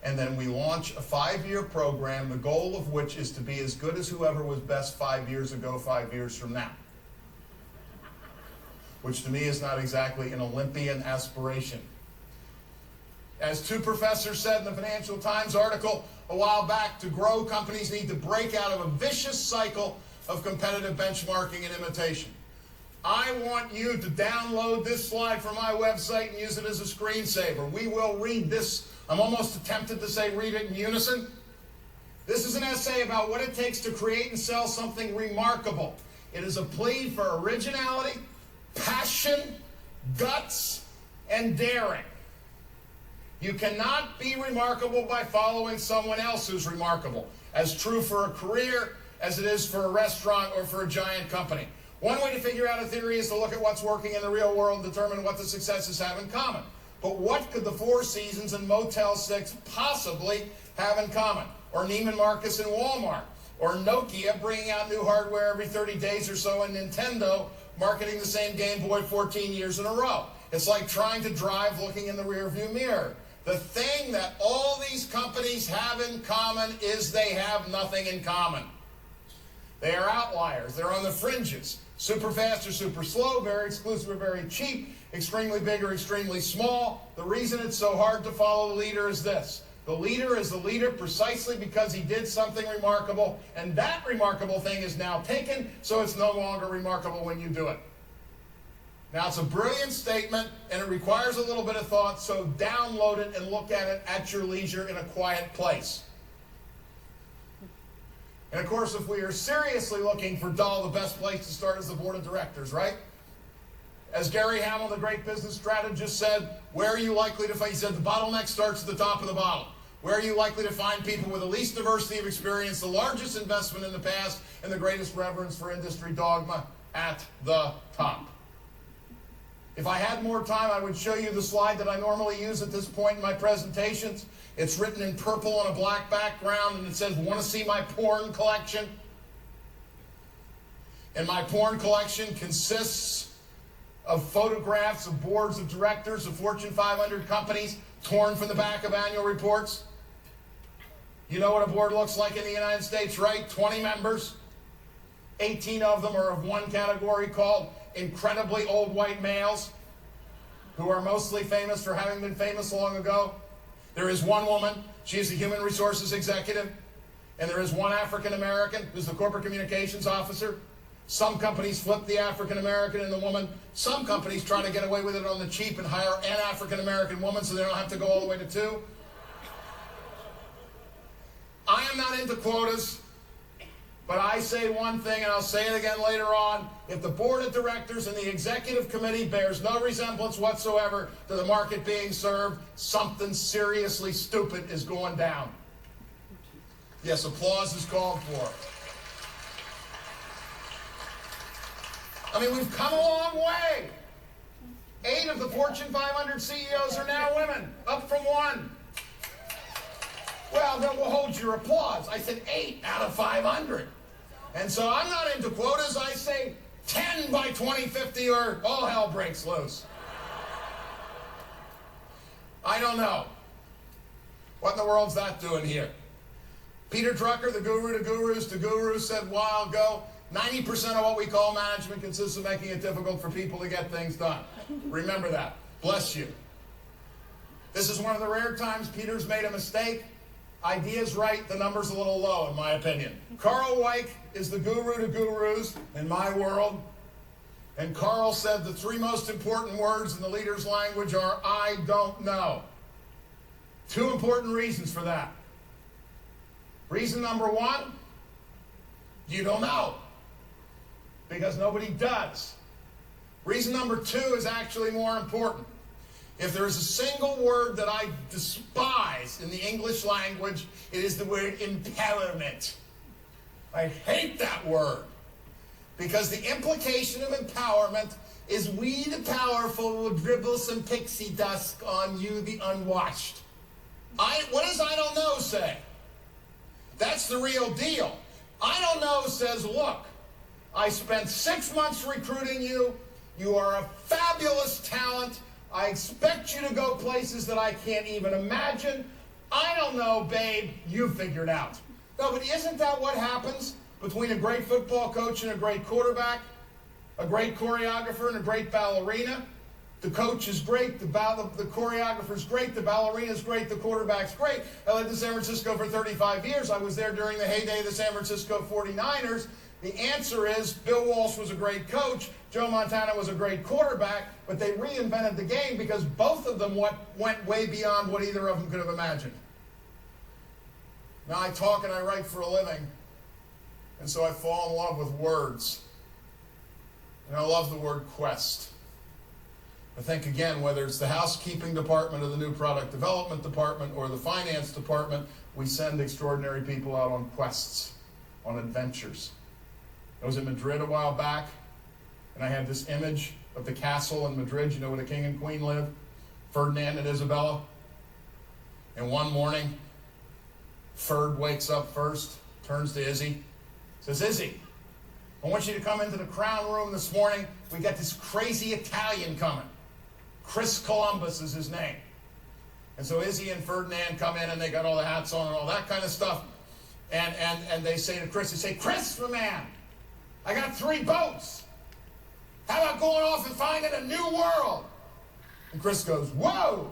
and then we launch a 5-year program, the goal of which is to be as good as whoever was best 5 years ago, 5 years from now. Which to me is not exactly an Olympian aspiration. As two professors said in the Financial Times article a while back, to grow, companies need to break out of a vicious cycle of competitive benchmarking and imitation. I want you to download this slide from my website and use it as a screensaver. We will read this. I'm almost tempted to say read it in unison. This is an essay about what it takes to create and sell something remarkable. It is a plea for originality, passion, guts, and daring. You cannot be remarkable by following someone else who's remarkable, as true for a career as it is for a restaurant or for a giant company. One way to figure out a theory is to look at what's working in the real world and determine what the successes have in common. But what could the Four Seasons and Motel 6 possibly have in common? Or Neiman Marcus and Walmart? Or Nokia bringing out new hardware every 30 days or so, and Nintendo marketing the same Game Boy 14 years in a row? It's like trying to drive looking in the rearview mirror. The thing that all these companies have in common is they have nothing in common. They are outliers. They're on the fringes. Super fast or super slow, very exclusive or very cheap, extremely big or extremely small. The reason it's so hard to follow the leader is this. The leader is the leader precisely because he did something remarkable, and that remarkable thing is now taken, so it's no longer remarkable when you do it. Now, it's a brilliant statement, and it requires a little bit of thought, so download it and look at it at your leisure in a quiet place. And of course, if we are seriously looking for dull, the best place to start is the board of directors, right? As Gary Hamel, the great business strategist, said, where are you likely to find, he said, the bottleneck starts at the top of the bottle. Where are you likely to find people with the least diversity of experience, the largest investment in the past, and the greatest reverence for industry dogma? At the top. If I had more time, I would show you the slide that I normally use at this point in my presentations. It's written in purple on a black background, and it says, want to see my porn collection? And my porn collection consists of photographs of boards of directors of Fortune 500 companies torn from the back of annual reports. You know what a board looks like in the United States, right? 20 members. 18 of them are of one category called incredibly old white males who are mostly famous for having been famous long ago. There is one woman, she is the human resources executive, and there is one African American who's the corporate communications officer. Some companies flip the African American and the woman. Some companies try to get away with it on the cheap and hire an African American woman so they don't have to go all the way to 2. I am not into quotas. But I say one thing, and I'll say it again later on. If the board of directors and the executive committee bears no resemblance whatsoever to the market being served, something seriously stupid is going down. Yes, applause is called for. I mean, we've come a long way. 8 of the Fortune 500 CEOs are now women, up from 1. Well, then we'll hold your applause. I said 8 out of 500. And so I'm not into quotas. I say 10 by 2050 or all hell breaks loose. I don't know. What in the world's that doing here? Peter Drucker, the guru to gurus to gurus, said a while ago, 90% of what we call management consists of making it difficult for people to get things done. Remember that. Bless you. This is one of the rare times Peter's made a mistake. Idea's right, the number's a little low, in my opinion. Carl Weick is the guru to gurus in my world. And Carl said the 3 most important words in the leader's language are, I don't know. 2 important reasons for that. Reason number 1, you don't know. Because nobody does. Reason number 2 is actually more important. If there is a single word that I despise in the English language, it is the word empowerment. I hate that word. Because the implication of empowerment is we the powerful will dribble some pixie dust on you the unwashed. What does I don't know say? That's the real deal. I don't know says, look, I spent 6 months recruiting you. You are a fabulous talent. I expect you to go places that I can't even imagine. I don't know, babe, you figured out. No, but isn't that what happens between a great football coach and a great quarterback? A great choreographer and a great ballerina? The coach is great, the choreographer's great, the ballerina's great, the quarterback's great. I lived in San Francisco for 35 years. I was there during the heyday of the San Francisco 49ers. The answer is Bill Walsh was a great coach, Joe Montana was a great quarterback, but they reinvented the game because both of them went way beyond what either of them could have imagined. Now I talk and I write for a living, and so I fall in love with words. And I love the word quest. I think, again, whether it's the housekeeping department or the new product development department or the finance department, we send extraordinary people out on quests, on adventures. I was in Madrid a while back, and I had this image of the castle in Madrid, you know where the king and queen live, Ferdinand and Isabella. And one morning, Ferd wakes up first, turns to Izzy, says, Izzy, I want you to come into the crown room this morning. We got this crazy Italian coming. Chris Columbus is his name. And so Izzy and Ferdinand come in and they got all the hats on and all that kind of stuff. And they say to Chris, they say, Chris, my man, I got 3 boats. How about going off and finding a new world? And Chris goes, whoa.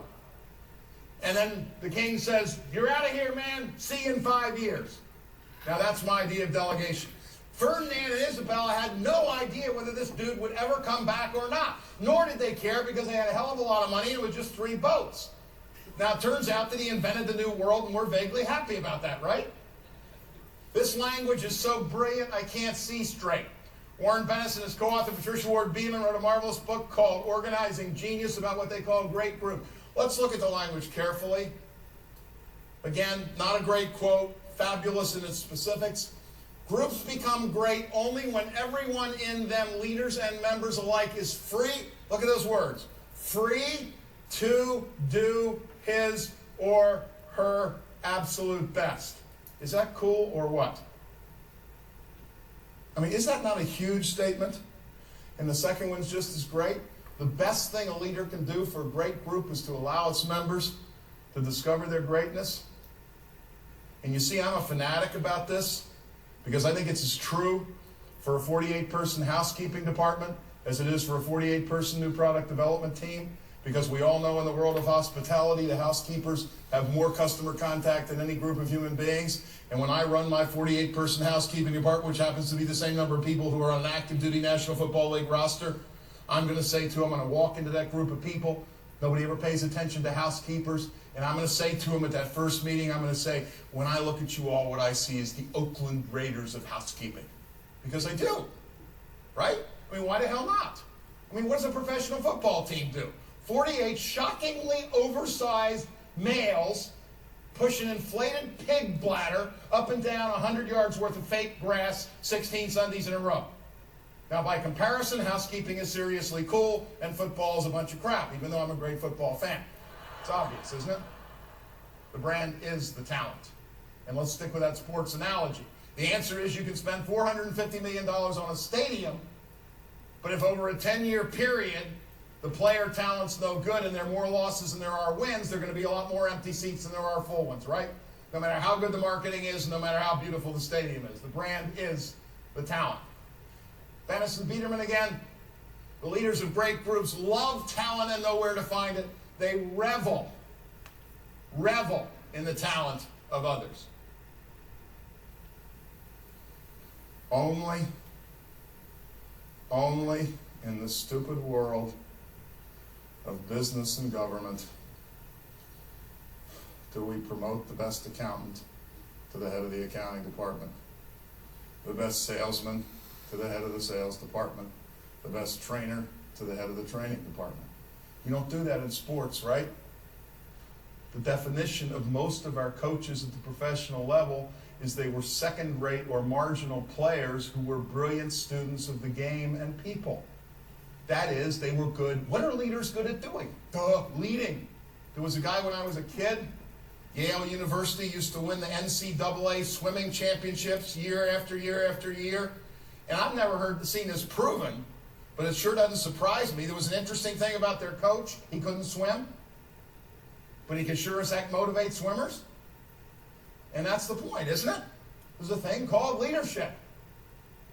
And then the king says, you're out of here, man. See you in 5 years. Now that's my idea of delegation. Ferdinand and Isabella had no idea whether this dude would ever come back or not. Nor did they care because they had a hell of a lot of money and it was just 3 boats. Now it turns out that he invented the new world and we're vaguely happy about that, right? This language is so brilliant I can't see straight. Warren Bennis and his co-author Patricia Ward Beeman wrote a marvelous book called Organizing Genius about what they call great group. Let's look at the language carefully. Again, not a great quote, fabulous in its specifics. Groups become great only when everyone in them, leaders and members alike, is free, look at those words, free to do his or her absolute best. Is that cool or what? I mean, is that not a huge statement? And the second one's just as great. The best thing a leader can do for a great group is to allow its members to discover their greatness. And you see, I'm a fanatic about this because I think it's as true for a 48-person housekeeping department as it is for a 48-person new product development team. Because we all know in the world of hospitality, the housekeepers have more customer contact than any group of human beings. And when I run my 48-person housekeeping department, which happens to be the same number of people who are on an active duty National Football League roster, I'm going to say to them, I'm going to walk into that group of people. Nobody ever pays attention to housekeepers. And I'm going to say to them at that first meeting, I'm going to say, when I look at you all, what I see is the Oakland Raiders of housekeeping. Because I do. Right? I mean, why the hell not? I mean, what does a professional football team do? 48 shockingly oversized males push an inflated pig bladder up and down 100 yards worth of fake grass 16 Sundays in a row. Now, by comparison, housekeeping is seriously cool, and football is a bunch of crap, even though I'm a great football fan. It's obvious, isn't it? The brand is the talent. And let's stick with that sports analogy. The answer is you can spend $450 million on a stadium, but if over a 10-year period, the player talent's no good and there are more losses than there are wins, there are going to be a lot more empty seats than there are full ones, right? No matter how good the marketing is, no matter how beautiful the stadium is. The brand is the talent. Bennis and Biederman again. The leaders of great groups love talent and know where to find it. They revel in the talent of others. Only in the stupid world of business and government do we promote the best accountant to the head of the accounting department, the best salesman to the head of the sales department, the best trainer to the head of the training department. You don't do that in sports, right? The definition of most of our coaches at the professional level is they were second-rate or marginal players who were brilliant students of the game and people. That is, they were good. What are leaders good at doing? Leading. There was a guy when I was a kid, Yale University used to win the NCAA swimming championships year after year after year. And I've never seen this proven, but it sure doesn't surprise me. There was an interesting thing about their coach. He couldn't swim, but he could sure as heck motivate swimmers. And that's the point, isn't it? There's a thing called leadership.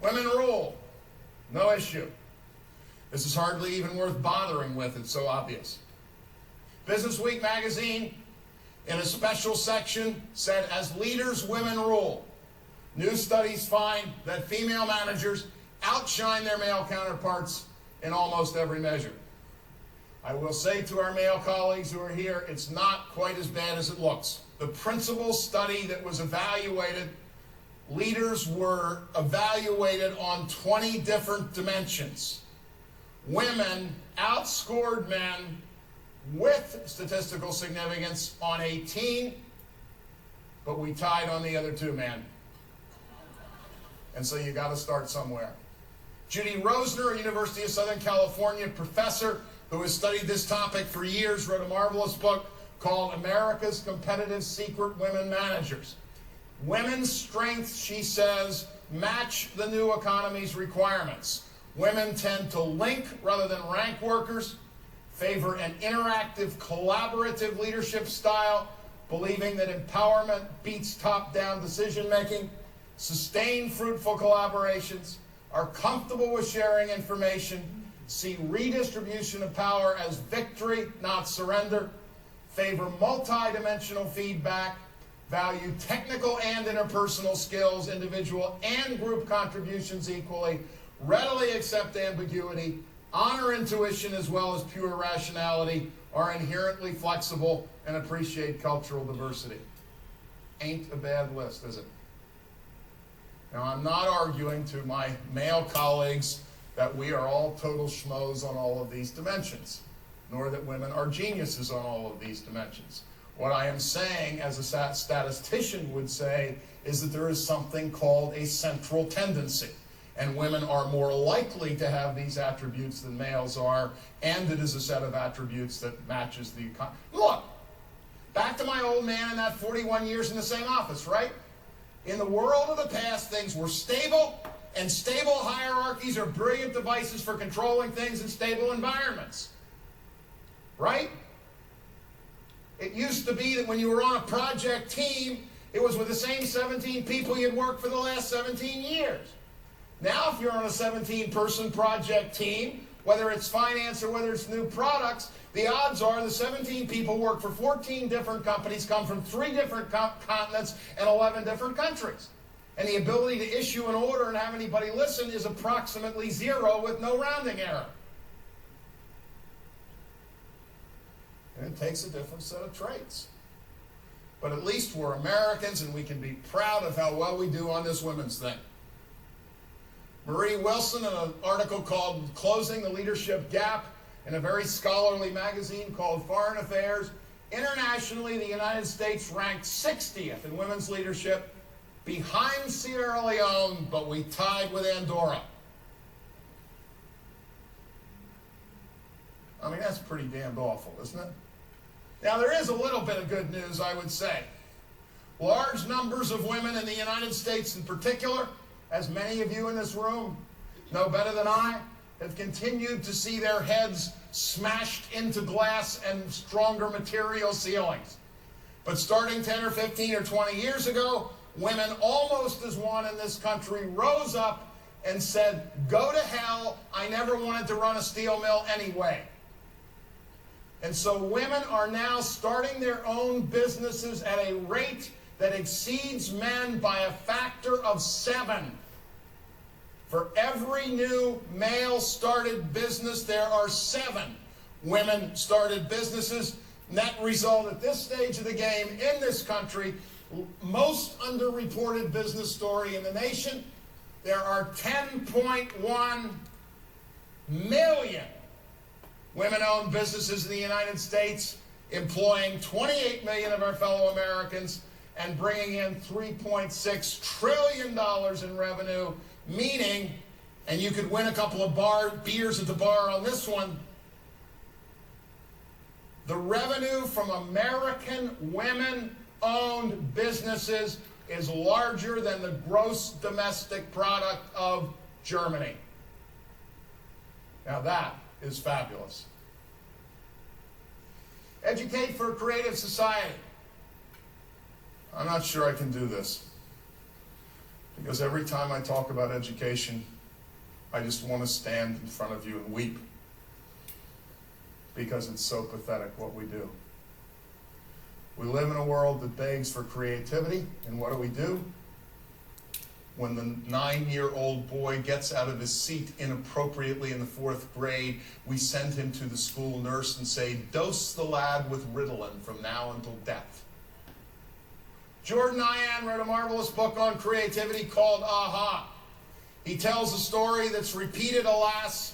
Women rule. No issue. This is hardly even worth bothering with. It's so obvious. Business Week magazine, in a special section, said, as leaders, women rule. New studies find that female managers outshine their male counterparts in almost every measure. I will say to our male colleagues who are here, it's not quite as bad as it looks. The principal study that was evaluated, leaders were evaluated on 20 different dimensions. Women outscored men with statistical significance on 18, but we tied on the other 2, man. And so you got to start somewhere. Judy Rosner, a University of Southern California professor who has studied this topic for years, wrote a marvelous book called America's Competitive Secret Women Managers. Women's strengths, she says, match the new economy's requirements. Women tend to link rather than rank workers. favor an interactive, collaborative leadership style, believing that empowerment beats top-down decision-making, sustain fruitful collaborations, are comfortable with sharing information, see redistribution of power as victory, not surrender, favor multi-dimensional feedback, value technical and interpersonal skills, individual and group contributions equally, readily accept ambiguity, honor intuition as well as pure rationality, are inherently flexible, and appreciate cultural diversity. Ain't a bad list, is it? Now, I'm not arguing to my male colleagues that we are all total schmoes on all of these dimensions, nor that women are geniuses on all of these dimensions. What I am saying, as a statistician would say, is that there is something called a central tendency. And women are more likely to have these attributes than males are, and it is a set of attributes that matches the economy. Look, back to my old man and that 41 years in the same office, right? In the world of the past, things were stable, and stable hierarchies are brilliant devices for controlling things in stable environments. Right? It used to be that when you were on a project team, it was with the same 17 people you'd worked for the last 17 years. Now, if you're on a 17-person project team, whether it's finance or whether it's new products, the odds are the 17 people work for 14 different companies, come from 3 different continents and 11 different countries. And the ability to issue an order and have anybody listen is approximately 0 with no rounding error. And it takes a different set of traits. But at least we're Americans and we can be proud of how well we do on this women's thing. Marie Wilson, in an article called Closing the Leadership Gap, in a very scholarly magazine called Foreign Affairs, internationally, the United States ranked 60th in women's leadership, behind Sierra Leone, but we tied with Andorra. I mean, that's pretty damned awful, isn't it? Now, there is a little bit of good news, I would say. Large numbers of women in the United States in particular, as many of you in this room know better than I, have continued to see their heads smashed into glass and stronger material ceilings. But starting 10 or 15 or 20 years ago, women almost as one in this country rose up and said, "Go to hell, I never wanted to run a steel mill anyway." And so women are now starting their own businesses at a rate that exceeds men by a factor of 7. For every new male-started business, there are 7 women-started businesses. Net result at this stage of the game in this country, most underreported business story in the nation, there are 10.1 million women-owned businesses in the United States, employing 28 million of our fellow Americans and bringing in $3.6 trillion in revenue, meaning, and you could win a couple of beers at the bar on this one, the revenue from American women-owned businesses is larger than the gross domestic product of Germany. Now that is fabulous. Educate for a creative society. I'm not sure I can do this, because every time I talk about education, I just want to stand in front of you and weep, because it's so pathetic what we do. We live in a world that begs for creativity, and what do? When the 9-year-old boy gets out of his seat inappropriately in the 4th grade, we send him to the school nurse and say, "Dose the lad with Ritalin from now until death." Jordan Ian wrote a marvelous book on creativity called Aha. He tells a story that's repeated, alas,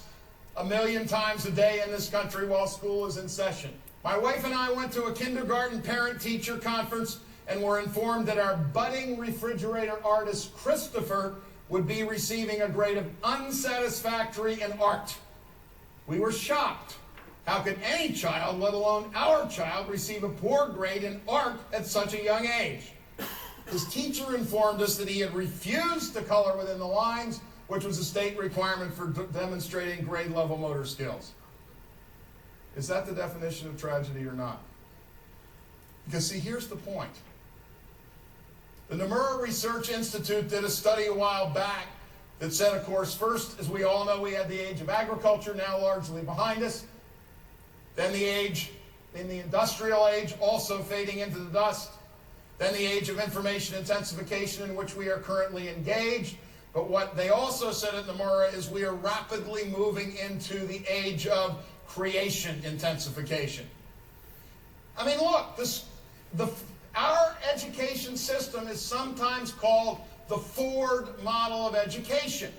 1,000,000 times a day in this country while school is in session. My wife and I went to a kindergarten parent-teacher conference and were informed that our budding refrigerator artist, Christopher, would be receiving a grade of unsatisfactory in art. We were shocked. How could any child, let alone our child, receive a poor grade in art at such a young age? His teacher informed us that he had refused to color within the lines, which was a state requirement for demonstrating grade-level motor skills. Is that the definition of tragedy or not? Because see, here's the point. The Nomura Research Institute did a study a while back that said, of course, first, as we all know, we had the age of agriculture, now largely behind us. Then the age in the industrial age, also fading into the dust. Then the age of information intensification in which we are currently engaged. But what they also said at Nomura is we are rapidly moving into the age of creation intensification. I mean, look, our education system is sometimes called the Ford model of education.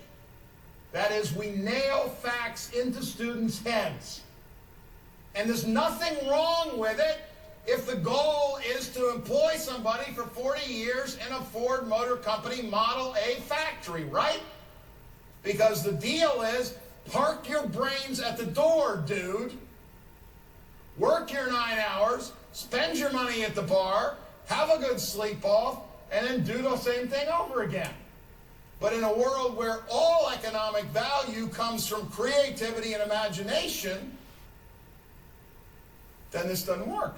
That is, we nail facts into students' heads. And there's nothing wrong with it if the goal is to employ somebody for 40 years in a Ford Motor Company Model A factory, right? Because the deal is, park your brains at the door, dude. Work your 9 hours, spend your money at the bar, have a good sleep off, and then do the same thing over again. But in a world where all economic value comes from creativity and imagination, then this doesn't work.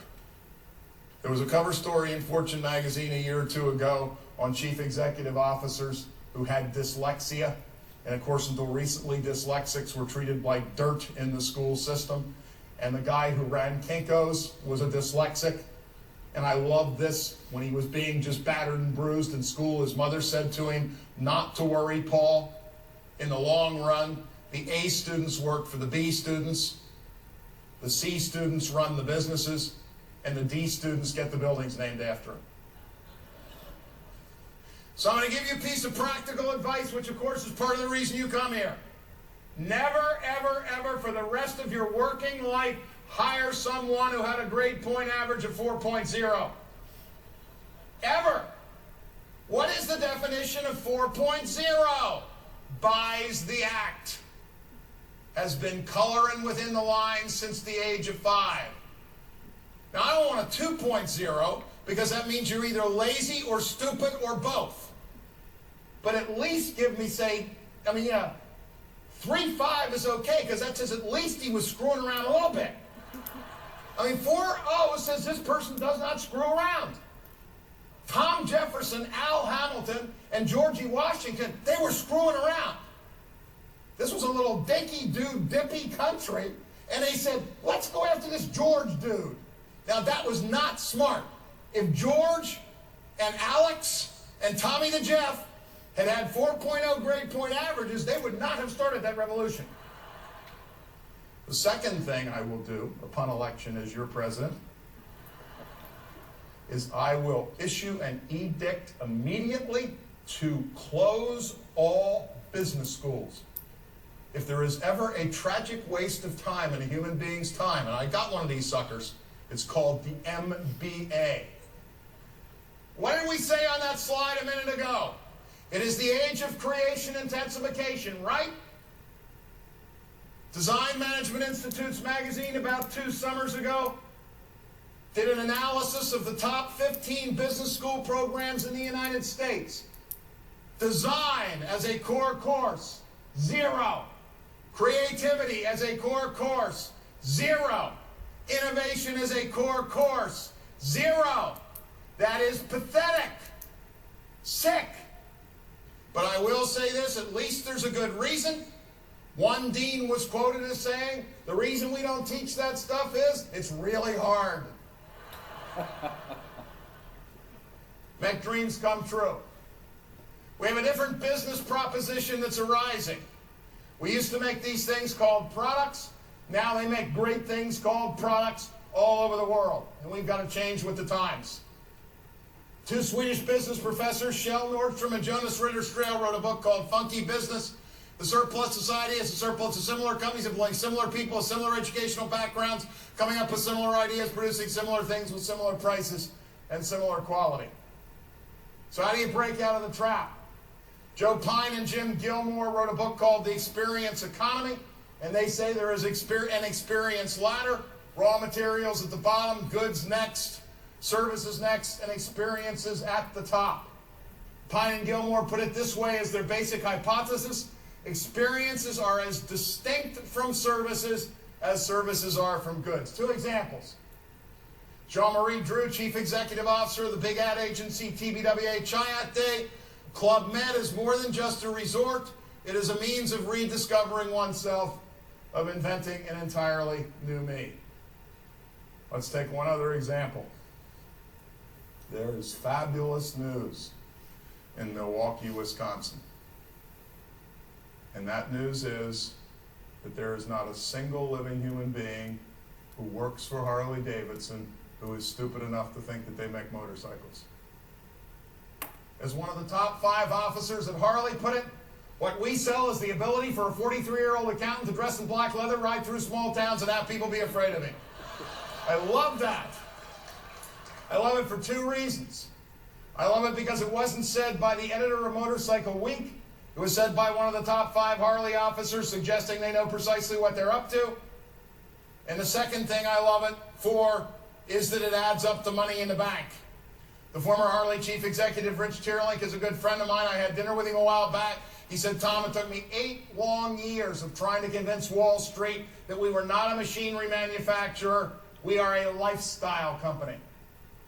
There was a cover story in Fortune magazine a year or two ago on chief executive officers who had dyslexia. And of course, until recently, dyslexics were treated like dirt in the school system. And the guy who ran Kinko's was a dyslexic. And I love this. When he was being just battered and bruised in school, his mother said to him, "Not to worry, Paul. In the long run, the A students work for the B students. The C students run the businesses, and the D students get the buildings named after them." So I'm going to give you a piece of practical advice, which of course is part of the reason you come here. Never, ever, ever for the rest of your working life hire someone who had a grade point average of 4.0. Ever. What is the definition of 4.0? Buys the act. Has been coloring within the lines since the age of 5. Now, I don't want a 2.0 because that means you're either lazy or stupid or both. But at least give me, say, 3.5 is okay because that says at least he was screwing around a little bit. 4.0 says this person does not screw around. Tom Jefferson, Al Hamilton, and Georgie Washington, they were screwing around. This was a little dinky dude, dippy country, and they said, let's go after this George dude. Now, that was not smart. If George and Alex and Tommy the Jeff had had 4.0 grade point averages, they would not have started that revolution. The second thing I will do upon election as your president is I will issue an edict immediately to close all business schools. If there is ever a tragic waste of time in a human being's time, and I got one of these suckers, it's called the MBA. What did we say on that slide a minute ago? It is the age of creation intensification, right? Design Management Institute's magazine about 2 summers ago did an analysis of the top 15 business school programs in the United States. Design as a core course, 0. Creativity as a core course, 0. Innovation as a core course, 0. That is pathetic. Sick. But I will say this, at least there's a good reason. One dean was quoted as saying, the reason we don't teach that stuff is it's really hard. Make dreams come true. We have a different business proposition that's arising. We used to make these things called products. Now they make great things called products all over the world. And we've got to change with the times. 2 Swedish business professors, Kjell Nordstrom and Jonas Ritterstrail, wrote a book called Funky Business. The Surplus Society is a surplus of similar companies employing similar people with similar educational backgrounds, coming up with similar ideas, producing similar things with similar prices and similar quality. So how do you break out of the trap? Joe Pine and Jim Gilmore wrote a book called The Experience Economy, and they say there is an experience ladder, raw materials at the bottom, goods next, services next, and experiences at the top. Pine and Gilmore put it this way as their basic hypothesis: experiences are as distinct from services as services are from goods. 2 examples. Jean-Marie Drew, Chief Executive Officer of the big ad agency TBWA Chiat Day. Club Med is more than just a resort. It is a means of rediscovering oneself, of inventing an entirely new me. Let's take one other example. There is fabulous news in Milwaukee, Wisconsin. And that news is that there is not a single living human being who works for Harley Davidson who is stupid enough to think that they make motorcycles. As one of the top 5 officers at Harley put it, what we sell is the ability for a 43-year-old accountant to dress in black leather, ride through small towns, and have people be afraid of him. I love that. I love it for 2 reasons. I love it because it wasn't said by the editor of Motorcycle Week. It was said by one of the top 5 Harley officers suggesting they know precisely what they're up to. And the second thing I love it for is that it adds up the money in the bank. The former Harley chief executive, Rich Tierlink, is a good friend of mine. I had dinner with him a while back. He said, Tom, it took me 8 long years of trying to convince Wall Street that we were not a machinery manufacturer. We are a lifestyle company.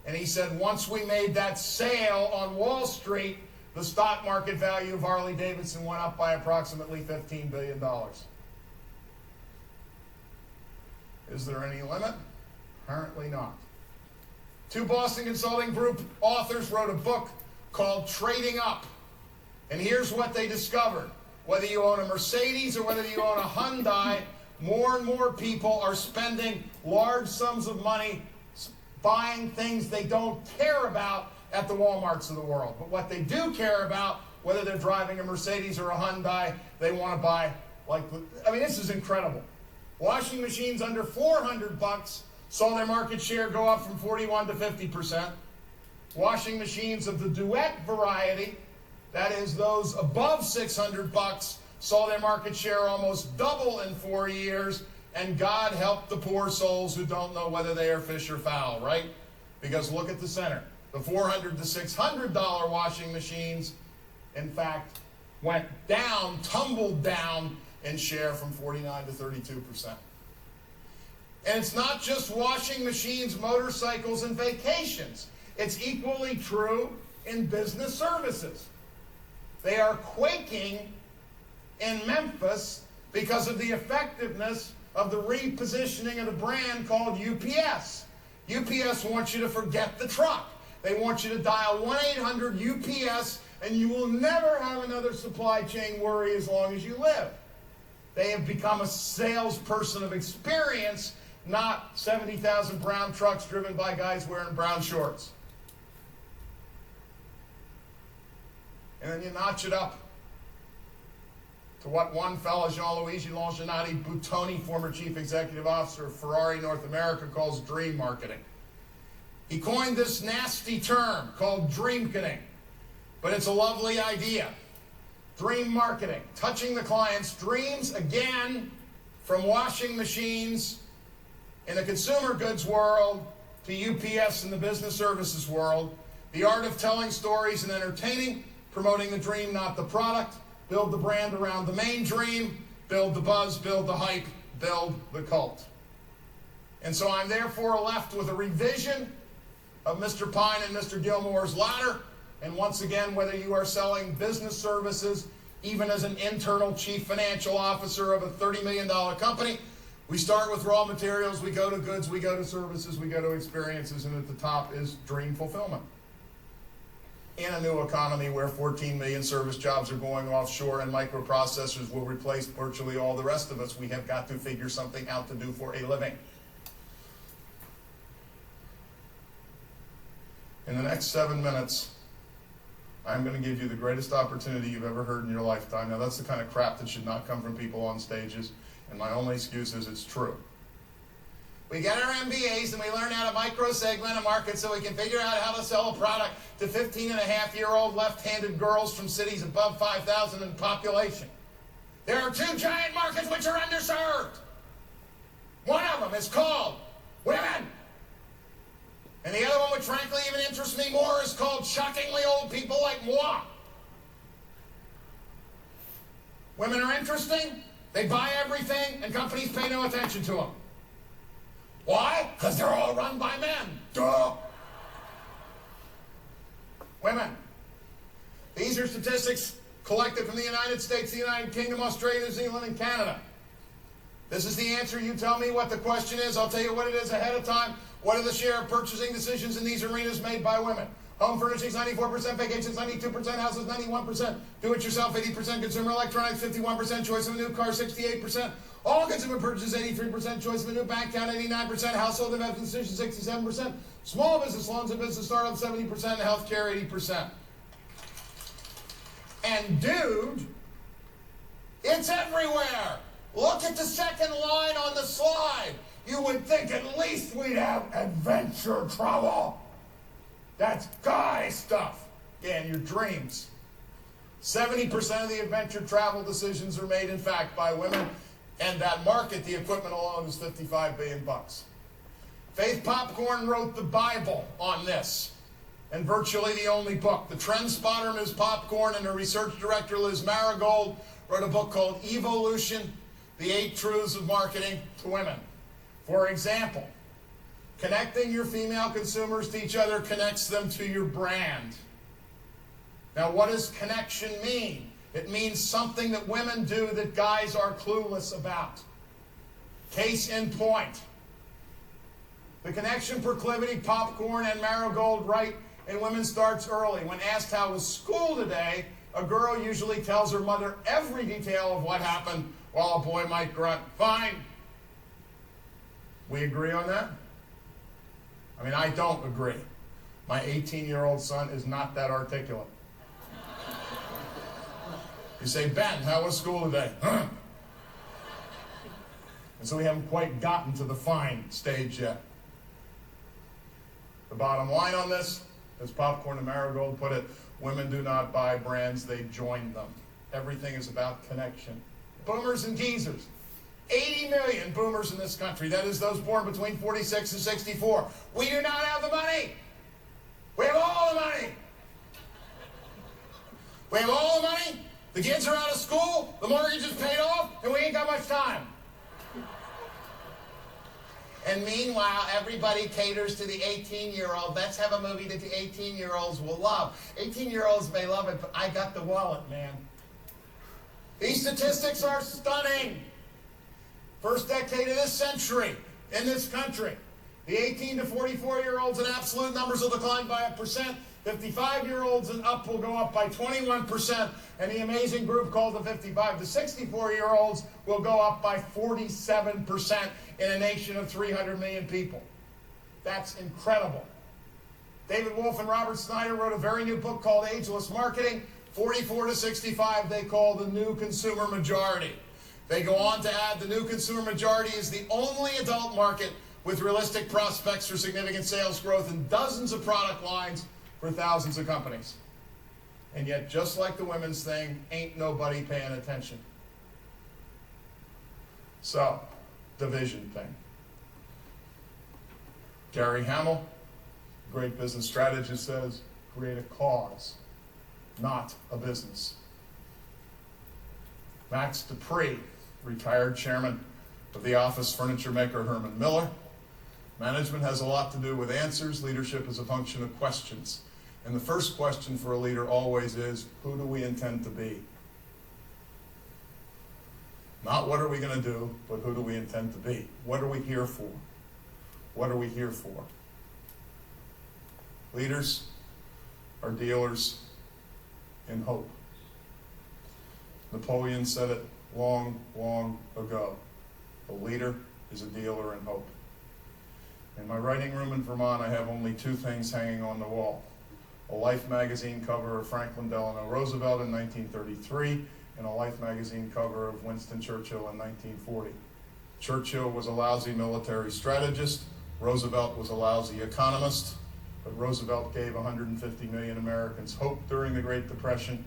And he said, once we made that sale on Wall Street, the stock market value of Harley Davidson went up by approximately $15 billion. Is there any limit? Apparently not. 2 Boston Consulting Group authors wrote a book called Trading Up. And here's what they discovered. Whether you own a Mercedes or whether you own a Hyundai, more and more people are spending large sums of money buying things they don't care about at the Walmarts of the world. But what they do care about, whether they're driving a Mercedes or a Hyundai, they want to buy, this is incredible. Washing machines under $400 saw their market share go up from 41 to 50%. Washing machines of the Duet variety, that is those above $600, saw their market share almost double in 4 years. And God help the poor souls who don't know whether they are fish or fowl, right? Because look at the center. The $400 to $600 washing machines, in fact, went down, tumbled down in share from 49 to 32%. And it's not just washing machines, motorcycles, and vacations. It's equally true in business services. They are quaking in Memphis because of the effectiveness of the repositioning of the brand called UPS. UPS wants you to forget the truck. They want you to dial 1-800-UPS, and you will never have another supply chain worry as long as you live. They have become a salesperson of experience, not 70,000 brown trucks driven by guys wearing brown shorts. And then you notch it up to what one fellow, Jean-Luigi Longinati Buttoni, former chief executive officer of Ferrari North America, calls dream marketing. He coined this nasty term called dreamketing, but it's a lovely idea. Dream marketing, touching the client's dreams, again, from washing machines in the consumer goods world to UPS in the business services world. The art of telling stories and entertaining, promoting the dream, not the product. Build the brand around the main dream, build the buzz, build the hype, build the cult. And so I'm therefore left with a revision of Mr. Pine and Mr. Gilmore's ladder. And once again, whether you are selling business services, even as an internal chief financial officer of a $30 million company, we start with raw materials, we go to goods, we go to services, we go to experiences, and at the top is dream fulfillment. In a new economy where 14 million service jobs are going offshore and microprocessors will replace virtually all the rest of us, we have got to figure something out to do for a living. In the next 7 minutes, I'm going to give you the greatest opportunity you've ever heard in your lifetime. Now, that's the kind of crap that should not come from people on stages, and my only excuse is it's true. We get our MBAs and we learn how to micro-segment a market so we can figure out how to sell a product to 15-and-a-half-year-old left-handed girls from cities above 5,000 in population. There are 2 giant markets which are underserved. One of them is called women. And the other one, which frankly even interests me more, is called shockingly old people like moi. Women are interesting. They buy everything, and companies pay no attention to them. Why? Because they're all run by men. Duh. Women. These are statistics collected from the United States, the United Kingdom, Australia, New Zealand, and Canada. This is the answer. You tell me what the question is. I'll tell you what it is ahead of time. What are the share of purchasing decisions in these arenas made by women? Home furnishings, 94%, vacations, 92%, houses, 91%, do-it-yourself, 80%, consumer electronics, 51%, choice of a new car, 68%, all consumer purchases, 83%, choice of a new bank account, 89%, household investment decisions, 67%, small business loans and business startups, 70%, and healthcare, 80%. And dude, it's everywhere. Look at the second line on the slide. You would think at least we'd have adventure travel. That's guy stuff. Yeah, in your dreams. 70% of the adventure travel decisions are made, in fact, by women. And that market, the equipment alone, is $55 billion. Faith Popcorn wrote the Bible on this. And virtually the only book. The trend spotter, Ms. Popcorn, and her research director, Liz Marigold, wrote a book called Evolution, The 8 Truths of Marketing to Women. For example, connecting your female consumers to each other connects them to your brand. Now, what does connection mean? It means something that women do that guys are clueless about. Case in point. The connection proclivity, Popcorn, and Marigold write in Women starts early. When asked how was school today, a girl usually tells her mother every detail of what happened, while a boy might grunt, fine. We agree on that? I mean, I don't agree. My 18-year-old son is not that articulate. You say, Ben, how was school today? Huh? And so we haven't quite gotten to the fine stage yet. The bottom line on this, as Popcorn and Marigold put it, women do not buy brands, they join them. Everything is about connection. Boomers and geezers. 80 million boomers in this country. That is those born between 46 and 64. We do not have the money. We have all the money. We have all the money. The kids are out of school. The mortgage is paid off. And we ain't got much time. And meanwhile, everybody caters to the 18-year-old. Let's have a movie that the 18-year-olds will love. 18-year-olds may love it, but I got the wallet, man. These statistics are stunning. First decade of this century in this country. The 18 to 44-year-olds in absolute numbers will decline by 1%. 55-year-olds and up will go up by 21%. And the amazing group called the 55 to 64-year-olds will go up by 47% in a nation of 300 million people. That's incredible. David Wolf and Robert Snyder wrote a very new book called Ageless Marketing. 44 to 65 they call the new consumer majority. They go on to add the new consumer majority is the only adult market with realistic prospects for significant sales growth in dozens of product lines for thousands of companies. And yet, just like the women's thing, ain't nobody paying attention. So, the vision thing. Gary Hamel, great business strategist, says, create a cause, not a business. Max Dupree, retired chairman of the office furniture maker Herman Miller. Management has a lot to do with answers. Leadership is a function of questions. And the first question for a leader always is, who do we intend to be? Not what are we going to do, but who do we intend to be? What are we here for? What are we here for? Leaders are dealers in hope. Napoleon said it long, long ago. A leader is a dealer in hope. In my writing room in Vermont, I have only 2 things hanging on the wall. A Life magazine cover of Franklin Delano Roosevelt in 1933, and a Life magazine cover of Winston Churchill in 1940. Churchill was a lousy military strategist. Roosevelt was a lousy economist. But Roosevelt gave 150 million Americans hope during the Great Depression.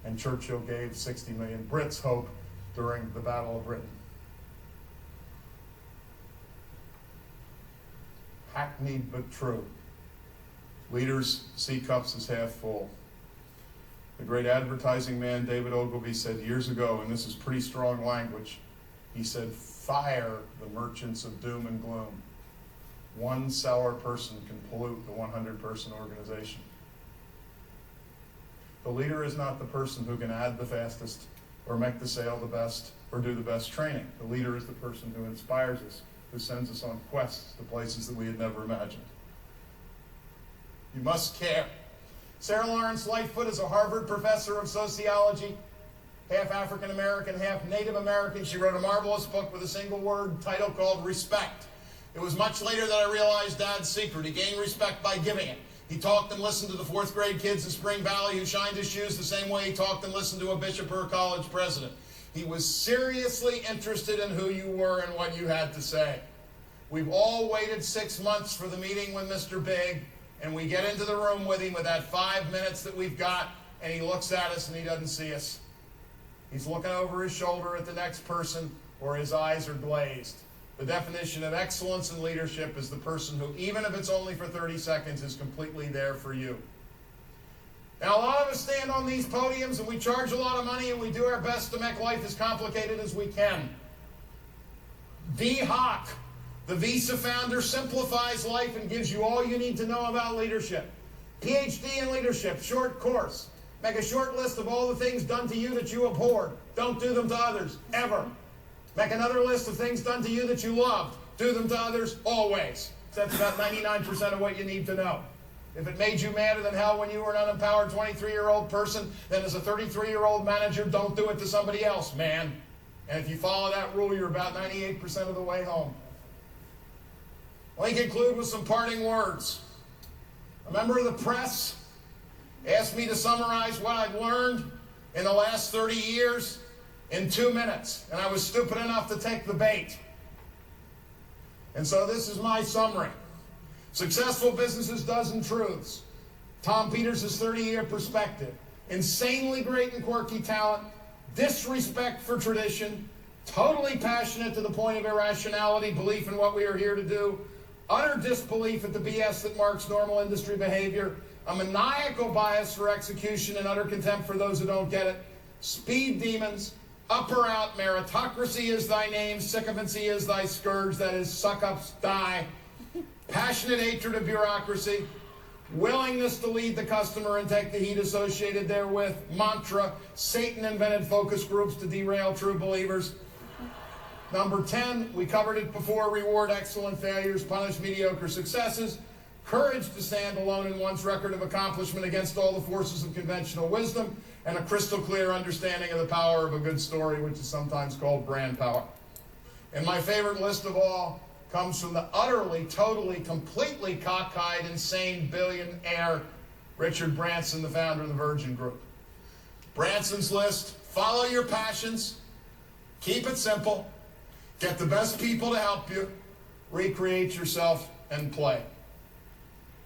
And Churchill gave 60 million Brits hope during the Battle of Britain. Hackneyed but true. Leaders see cups as half full. The great advertising man David Ogilvy said years ago, and this is pretty strong language, he said, fire the merchants of doom and gloom. One sour person can pollute the 100-person organization. The leader is not the person who can add the fastest or make the sale the best or do the best training. The leader is the person who inspires us, who sends us on quests to places that we had never imagined. You must care. Sarah Lawrence Lightfoot is a Harvard professor of sociology, half African American, half Native American. She wrote a marvelous book with a single word title called Respect. It was much later that I realized Dad's secret. He gained respect by giving it. He talked and listened to the fourth grade kids in Spring Valley who shined his shoes the same way he talked and listened to a bishop or a college president. He was seriously interested in who you were and what you had to say. We've all waited 6 months for the meeting with Mr. Big, and we get into the room with him with that 5 minutes that we've got, and he looks at us and he doesn't see us. He's looking over his shoulder at the next person, or his eyes are glazed. The definition of excellence in leadership is the person who, even if it's only for 30 seconds, is completely there for you. Now, a lot of us stand on these podiums and we charge a lot of money and we do our best to make life as complicated as we can. Dee Hock, the Visa founder, simplifies life and gives you all you need to know about leadership. PhD in leadership, short course. Make a short list of all the things done to you that you abhorred. Don't do them to others, ever. Make another list of things done to you that you loved. Do them to others, always. That's about 99% of what you need to know. If it made you madder than hell when you were an unempowered 23-year-old person, then as a 33-year-old manager, don't do it to somebody else, man. And if you follow that rule, you're about 98% of the way home. Let me conclude with some parting words. A member of the press asked me to summarize what I've learned in the last 30 years in 2 minutes, and I was stupid enough to take the bait. And so this is my summary. Successful businesses, dozen truths. Tom Peters' 30-year perspective. Insanely great and quirky talent. Disrespect for tradition. Totally passionate to the point of irrationality, belief in what we are here to do. Utter disbelief at the BS that marks normal industry behavior. A maniacal bias for execution and utter contempt for those who don't get it. Speed demons. Up or out, meritocracy is thy name, sycophancy is thy scourge, that is, suck-ups die. Passionate hatred of bureaucracy, willingness to lead the customer and take the heat associated therewith, mantra, Satan invented focus groups to derail true believers. Number 10, we covered it before, reward excellent failures, punish mediocre successes, courage to stand alone in one's record of accomplishment against all the forces of conventional wisdom, and a crystal clear understanding of the power of a good story, which is sometimes called brand power. And my favorite list of all comes from the utterly, totally, completely cockeyed, insane billionaire Richard Branson, the founder of the Virgin Group. Branson's list: follow your passions, keep it simple, get the best people to help you, recreate yourself, and play.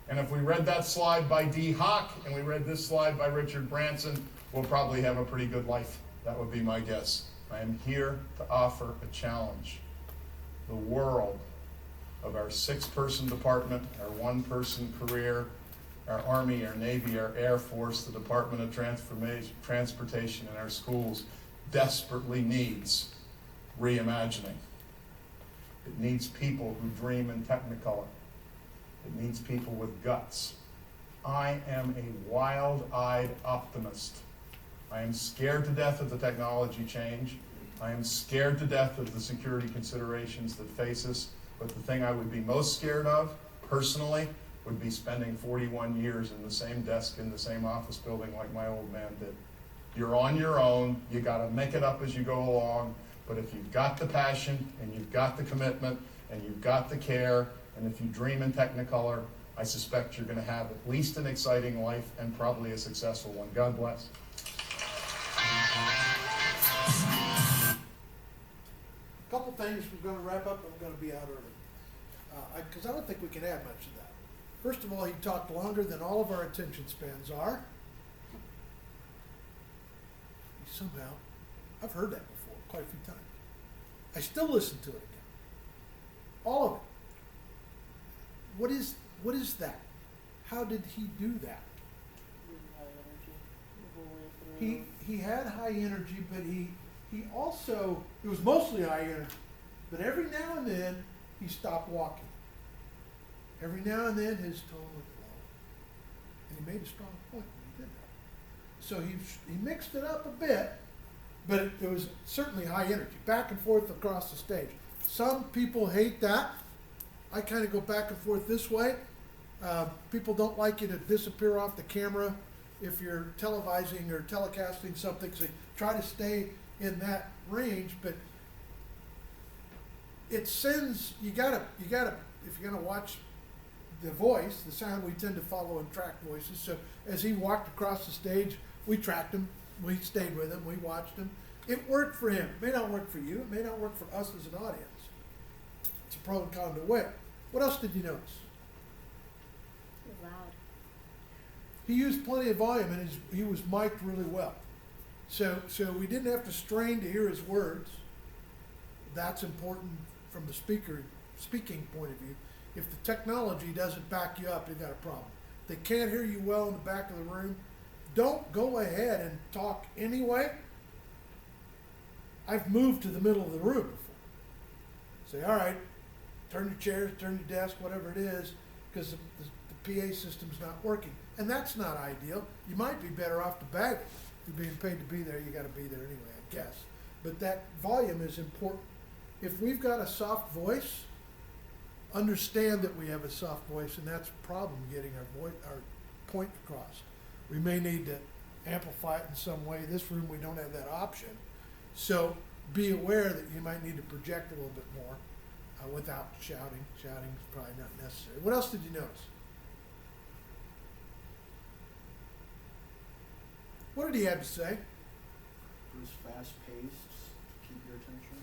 And if we read that slide by Dee Hock and we read this slide by Richard Branson, we'll probably have a pretty good life. That would be my guess. I am here to offer a challenge. The world of our 6-person department, our 1-person career, our Army, our Navy, our Air Force, the Department of Transportation, and our schools desperately needs reimagining. It needs people who dream in Technicolor. It needs people with guts. I am a wild-eyed optimist. I am scared to death of the technology change. I am scared to death of the security considerations that face us. But the thing I would be most scared of, personally, would be spending 41 years in the same desk in the same office building like my old man did. You're on your own. You got to make it up as you go along. But if you've got the passion and you've got the commitment and you've got the care, and if you dream in Technicolor, I suspect you're going to have at least an exciting life and probably a successful one. God bless. A couple things, we're going to wrap up and we're going to be out early. Because I don't think we can add much to that. First of all, he talked longer than all of our attention spans are. Somehow, I've heard that before quite a few times. I still listen to it again. All of it. What is that? How did he do that? Really high energy the whole way he had high energy, but he also, it was mostly high energy. But every now and then, he stopped walking. Every now and then, his tone would low. And he made a strong point when he did that. So he mixed it up a bit, but it was certainly high energy, back and forth across the stage. Some people hate that. I kind of go back and forth this way. People don't like you to disappear off the camera if you're televising or telecasting something, so try to stay in that range, but it sends, you gotta, if you're gonna watch the voice, the sound, we tend to follow and track voices, so as he walked across the stage, we tracked him, we stayed with him, we watched him. It worked for him. It may not work for you, it may not work for us as an audience. It's a pro and con to way. What else did you notice? It was loud. He used plenty of volume and he was mic'd really well. So we didn't have to strain to hear his words. That's important from the speaking point of view. If the technology doesn't back you up, you've got a problem. If they can't hear you well in the back of the room, don't go ahead and talk anyway. I've moved to the middle of the room before. Say, all right, turn your chairs, turn your desk, whatever it is, because the PA system's not working. And that's not ideal. You might be better off to bag it. If you're being paid to be there, you gotta be there anyway, I guess. But that volume is important. If we've got a soft voice, understand that we have a soft voice, and that's a problem getting our point across. We may need to amplify it in some way. This room, we don't have that option. So be aware that you might need to project a little bit more without shouting. Shouting is probably not necessary. What else did you notice? What did he have to say? It was fast-paced, keep your attention.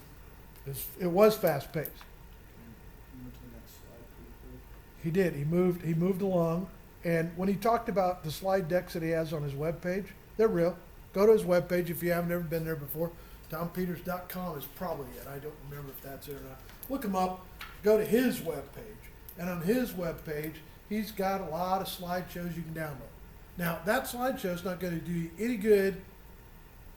It was fast-paced. Move to the next slide pretty quick. He did. He moved along. And when he talked about the slide decks that he has on his webpage, they're real. Go to his webpage if you haven't ever been there before. TomPeters.com is probably it. I don't remember if that's it or not. Look him up. Go to his webpage. And on his webpage, he's got a lot of slideshows you can download. Now, that slideshow is not going to do you any good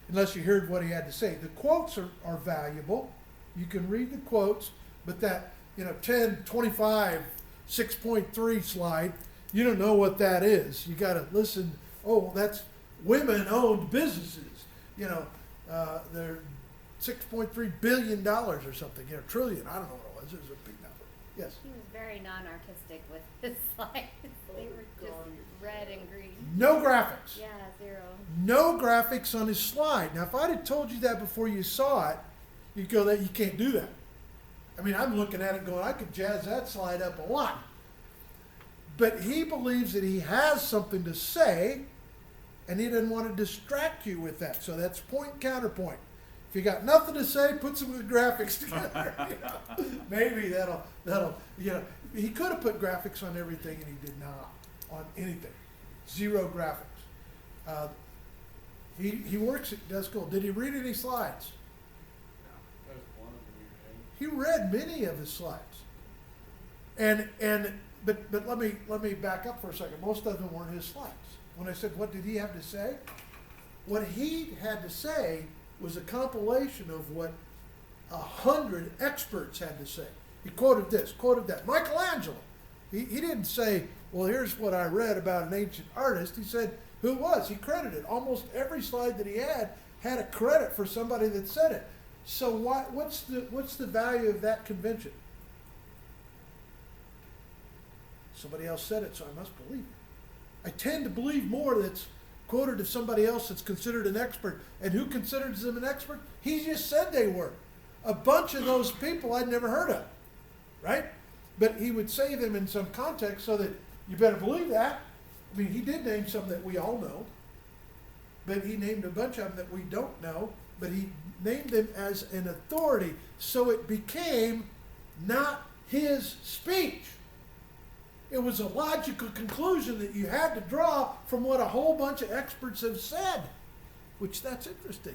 unless you heard what he had to say. The quotes are valuable. You can read the quotes, but that 10, 25, 6.3 slide, you don't know what that is. You got to listen. Oh, that's women-owned businesses. They're $6.3 billion or something. Trillion. I don't know what it was. It was a big number. Yes. He was very non-artistic with his slides. They were just red and green. No graphics. Yeah, zero. No graphics on his slide. Now, if I'd have told you that before you saw it, you'd go, that you can't do that. I mean, I'm looking at it going, I could jazz that slide up a lot. But he believes that he has something to say, and he doesn't want to distract you with that. So that's point counterpoint. If you got nothing to say, put some of the graphics together. Maybe that'll. He could have put graphics on everything, and he did not on anything. Zero graphics. He works at Desk Gold. Did he read any slides? That was one of them He read many of his slides. But let me back up for a second. Most of them weren't his slides. When I said, what did he have to say? What he had to say was a compilation of what 100 experts had to say. He quoted this, quoted that. Michelangelo. He didn't say, well, here's what I read about an ancient artist. He said who it was. He credited. Almost every slide that he had a credit for somebody that said it. So what's the value of that convention? Somebody else said it, so I must believe it. I tend to believe more that's quoted of somebody else that's considered an expert. And who considers them an expert? He just said they were. A bunch of those people I'd never heard of, right? But he would say them in some context so that you better believe that. I mean, he did name some that we all know, but he named a bunch of them that we don't know, but he named them as an authority. So it became not his speech. It was a logical conclusion that you had to draw from what a whole bunch of experts have said, which that's interesting.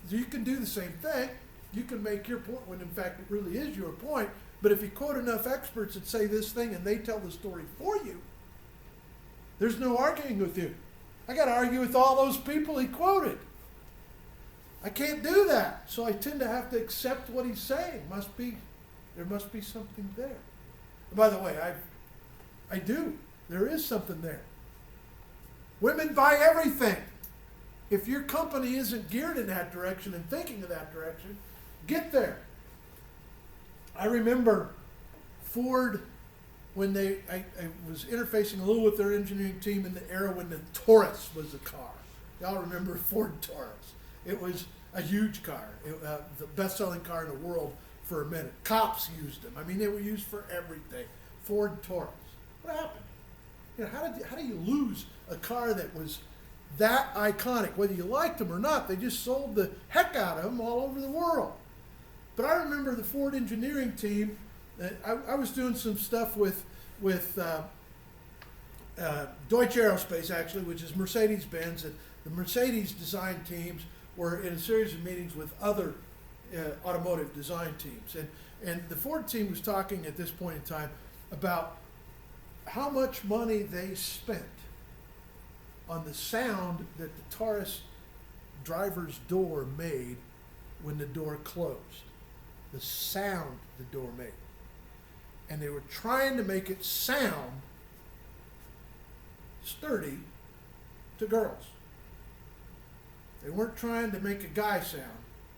You can do the same thing. You can make your point when in fact it really is your point, but if you quote enough experts that say this thing and they tell the story for you, there's no arguing with you. I got to argue with all those people he quoted. I can't do that, so I tend to have to accept what he's saying. There must be something there. And by the way, I do. There is something there. Women buy everything. If your company isn't geared in that direction and thinking in that direction, get there. I remember Ford, when I was interfacing a little with their engineering team in the era when the Taurus was a car. Y'all remember Ford Taurus? It was a huge car, the best-selling car in the world for a minute. Cops used them. I mean, they were used for everything. Ford Taurus. What happened? You know, how do you lose a car that was that iconic? Whether you liked them or not, they just sold the heck out of them all over the world. But I remember the Ford engineering team. I was doing some stuff with Deutsche Aerospace, actually, which is Mercedes-Benz, and the Mercedes design teams were in a series of meetings with other automotive design teams. And the Ford team was talking at this point in time about how much money they spent on the sound that the Taurus driver's door made when the door closed. The sound the door made. And they were trying to make it sound sturdy to girls. They weren't trying to make a guy sound.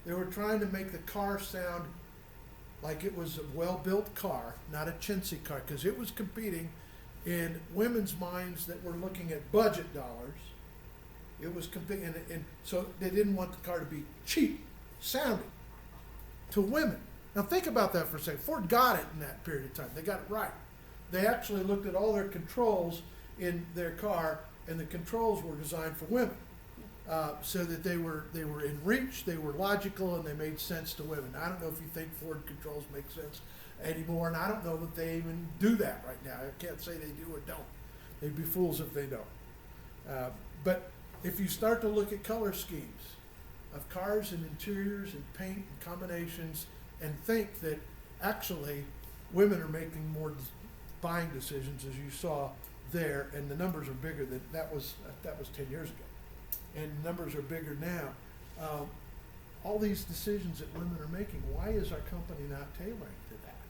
They were trying to make the car sound like it was a well-built car, not a chintzy car, because it was competing in women's minds that were looking at budget dollars. It was competing, and so they didn't want the car to be cheap sounding to women. Now think about that for a second. Ford got it in that period of time. They got it right. They actually looked at all their controls in their car, and the controls were designed for women, so that they were in reach, they were logical, and they made sense to women. I don't know if you think Ford controls make sense anymore, and I don't know that they even do that right now. I can't say they do or don't. They'd be fools if they don't. But if you start to look at color schemes of cars and interiors and paint and combinations, and think that actually women are making more buying decisions, as you saw there, and the numbers are bigger than that was 10 years ago, and numbers are bigger now. All these decisions that women are making, why is our company not tailoring to that?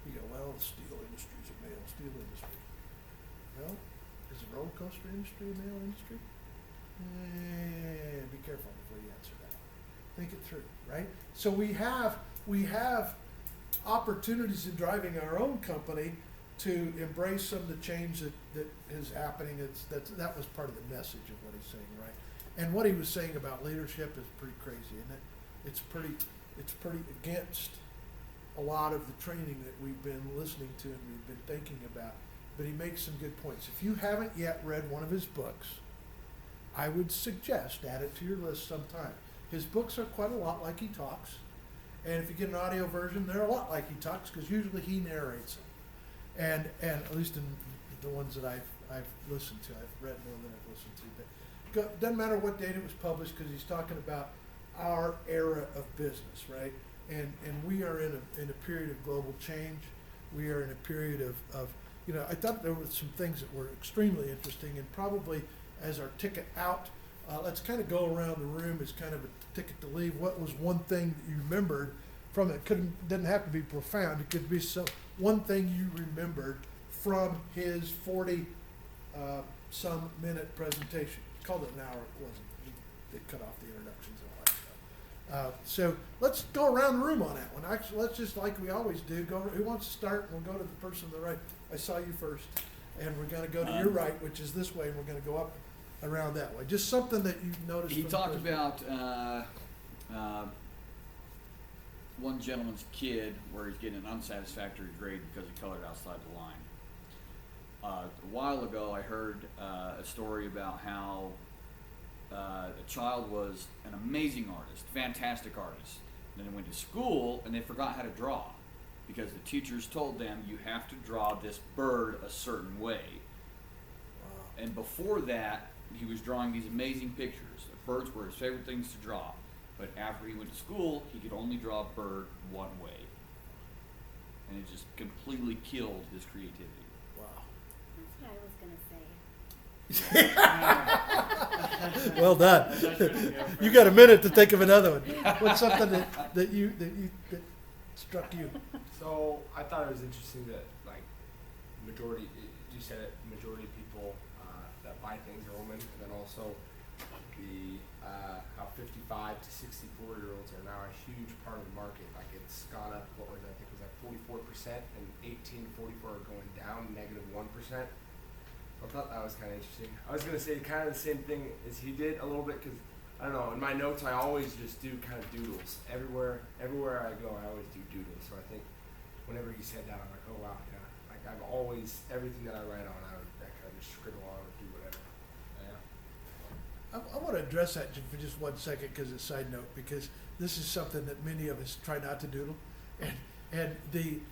You go, well, the steel industry is a male steel industry. Well, is the roller coaster industry a male industry? Be careful before you answer that. Think it through, right? So we have opportunities in driving our own company to embrace some of the change that is happening. That was part of the message of what he's saying, right? And what he was saying about leadership is pretty crazy, isn't it? It's pretty against a lot of the training that we've been listening to and we've been thinking about. But he makes some good points. If you haven't yet read one of his books, I would suggest add it to your list sometime. His books are quite a lot like he talks. And if you get an audio version, they're a lot like he talks, because usually he narrates them. And at least in the ones that I've listened to, I've read more than I've listened to. But doesn't matter what date it was published, because he's talking about our era of business, right? And we are in a period of global change. We are in a period of I thought there were some things that were extremely interesting, and probably as our ticket out, let's kind of go around the room as kind of a ticket to leave. What was one thing that you remembered from it? Doesn't have to be profound. It could be one thing you remembered from his 40 some minute presentation. He called it an hour. It wasn't. They cut off the introductions and all that stuff. So let's go around the room on that one. Actually, let's just, like we always do, go. Who wants to start? And we'll go to the person to the right. I saw you first, and we're going to go to your right, which is this way, and we're going to go up around that way. Just something that you noticed. He talked about one gentleman's kid where he's getting an unsatisfactory grade because he colored outside the line. A while ago, I heard a story about how a child was an amazing artist, fantastic artist. Then they went to school and they forgot how to draw because the teachers told them you have to draw this bird a certain way. And before that, he was drawing these amazing pictures. The birds were his favorite things to draw. But after he went to school, he could only draw a bird one way. And it just completely killed his creativity. Wow. That's what I was going to say. Well done. That's what I was trying to go for. You got a minute to think of another one. What's something that struck you? So I thought it was interesting that like majority, you said it, majority of people that buy things are women, and then also the how 55 to 64-year-olds are now a huge part of the market. Like it's gone up. What was it? I think it was like 44%, and 18 to 44 are going down, -1%. I thought that was kind of interesting. I was gonna say kind of the same thing as he did a little bit, because I don't know. In my notes, I always just do kind of doodles. Everywhere I go, I always do doodles. So I think whenever he said that, I'm like, oh wow, yeah. Like I've always, everything that I write on, I kind of just scribble on or do whatever. Yeah. I want to address that for just 1 second because it's a side note, because this is something that many of us try not to doodle, and the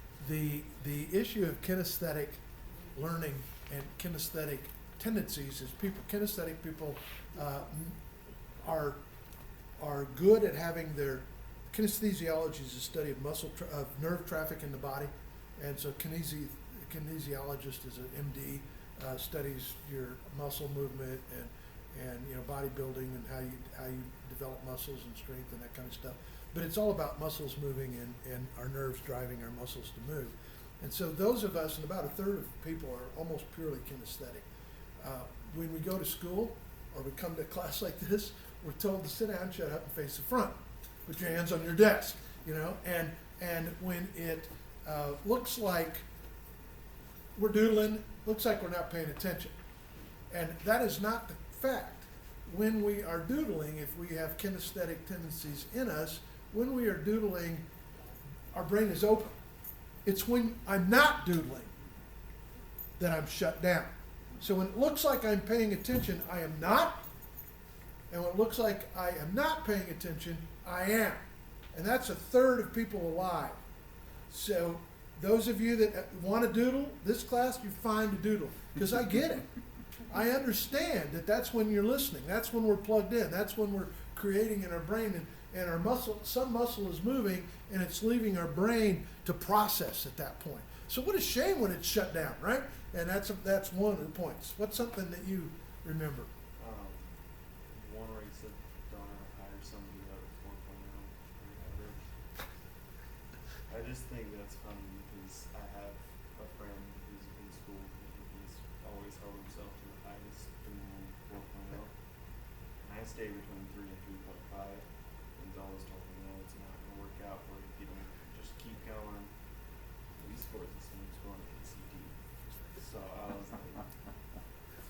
issue of kinesthetic learning and kinesthetic tendencies is kinesthetic people are good at having their kinesthesiology is a study of of nerve traffic in the body, and so kinesiologist is an MD, studies your muscle movement and bodybuilding and how you develop muscles and strength and that kind of stuff. But it's all about muscles moving and our nerves driving our muscles to move. And so those of us, and about a third of people, are almost purely kinesthetic. When we go to school or we come to a class like this, we're told to sit down, shut up, and face the front. Put your hands on your desk, and when it looks like we're doodling, looks like we're not paying attention. And that is not the fact. When we are doodling, if we have kinesthetic tendencies in us, when we are doodling, our brain is open. It's when I'm not doodling that I'm shut down. So when it looks like I'm paying attention, I am not. And when it looks like I am not paying attention, I am. And that's a third of people alive. So those of you that want to doodle, this class, you're fine to doodle. Because I get it. I understand that that's when you're listening. That's when we're plugged in. That's when we're creating in our brain. And our muscle, some muscle is moving, and it's leaving our brain to process at that point. So what a shame when it's shut down, right? And that's one of the points. What's something that you remember? One where he said, don't ever hire somebody that was 4.0 or average. I just think that's funny because I have a friend who's in school and he's always held himself to the highest demand 4.0. And I stay between 3 and 3.5. And he's always told me, no, it's not going to work out for you if you don't just keep going. He scores the same score on ACT. So I was like,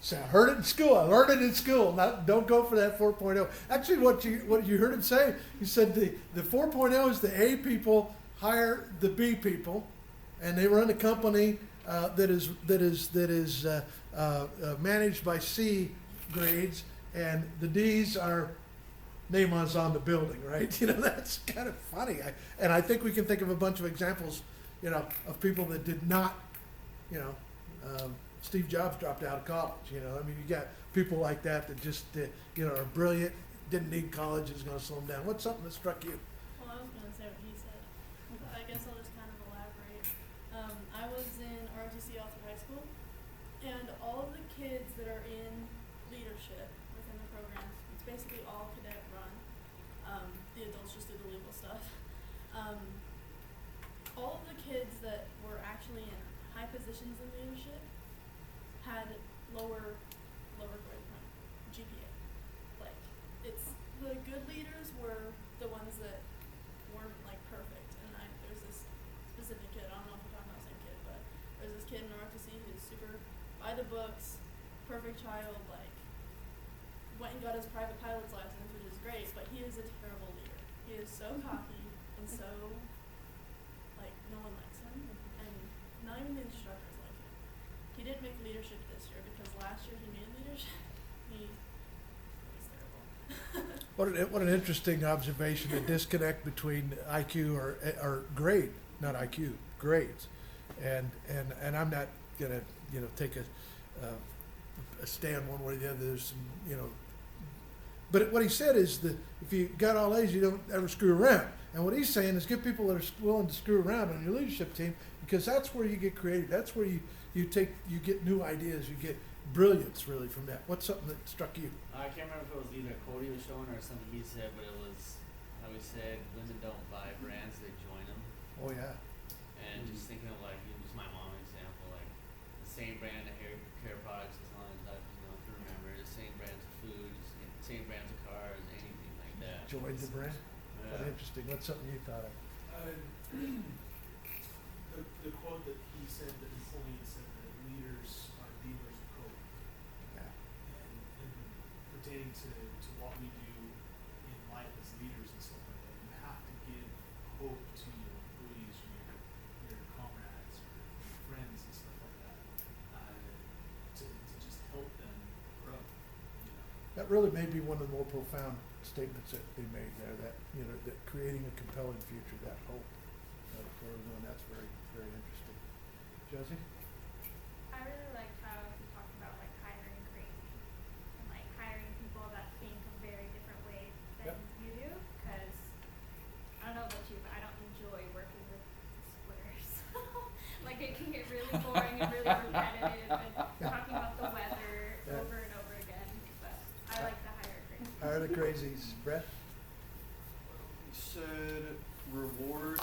So I heard it in school. I learned it in school. Don't go for that 4.0. Actually, what you heard him say, he said the 4.0 is the A people hire the B people, and they run a company that is managed by C grades, and the D's are name on the building, right? That's kind of funny. And I think we can think of a bunch of examples, of people that did not, Steve Jobs dropped out of college, you got people like that just, are brilliant, didn't need college, is going to slow them down. What's something that struck you? Well, I was going to say what he said. I guess I'll just kind of elaborate. I was in ROTC Alfred High School, and all of the kids that are in leadership within the program, it's basically all cadet run. The adults just do the legal stuff. All of the kids that were actually in high positions in leadership had lower grade point GPA. Like, it's the good leaders were the ones that weren't like perfect. And there's this specific kid, I don't know if we're talking about the same kid, but there's this kid in ROTC who's super by the books, perfect child, like went and got his private pilot's license, which is great, but he is a terrible leader. He is so cocky and so like no one likes him, and not even the instructors like him. He didn't make leadership this year because last year he made leadership. He's terrible. What an interesting observation, the disconnect between IQ or grade, not IQ, grades. And I'm not gonna, take a stand one way or the other. There's some, But what he said is that if you got all A's, you don't ever screw around. And what he's saying is get people that are willing to screw around on your leadership team, because that's where you get creative. That's where you get new ideas, you get brilliance really from that. What's something that struck you? I can't remember if it was either a quote he was showing or something he said, but it was how he said women don't buy brands, they join them. Oh yeah. And just thinking of like, use my mom example, like the same brand of hair care products, as long as I can remember, the same brands of food, same brands of cars, anything like that. Joined the brand? Yeah. Interesting. What's something you thought of? The quote that he said that Napoleon said that leaders are dealers of hope. Yeah. And pertaining to what we do in life as leaders and stuff like that, you have to give hope to your employees, your comrades, your friends and stuff like that, to just help them grow. That really may be one of the more profound statements that they made there, that, that creating a compelling future, that hope for everyone. That's very, very interesting. Josie? I really liked how he talked about like hiring crazy and like hiring people that think a very different way than you do. Because I don't know about you, but I don't enjoy working with splitters. Like it can get really boring and really repetitive and talking about the weather over and over again. But I like to hire crazy. Hire the crazies. Brett? You said reward,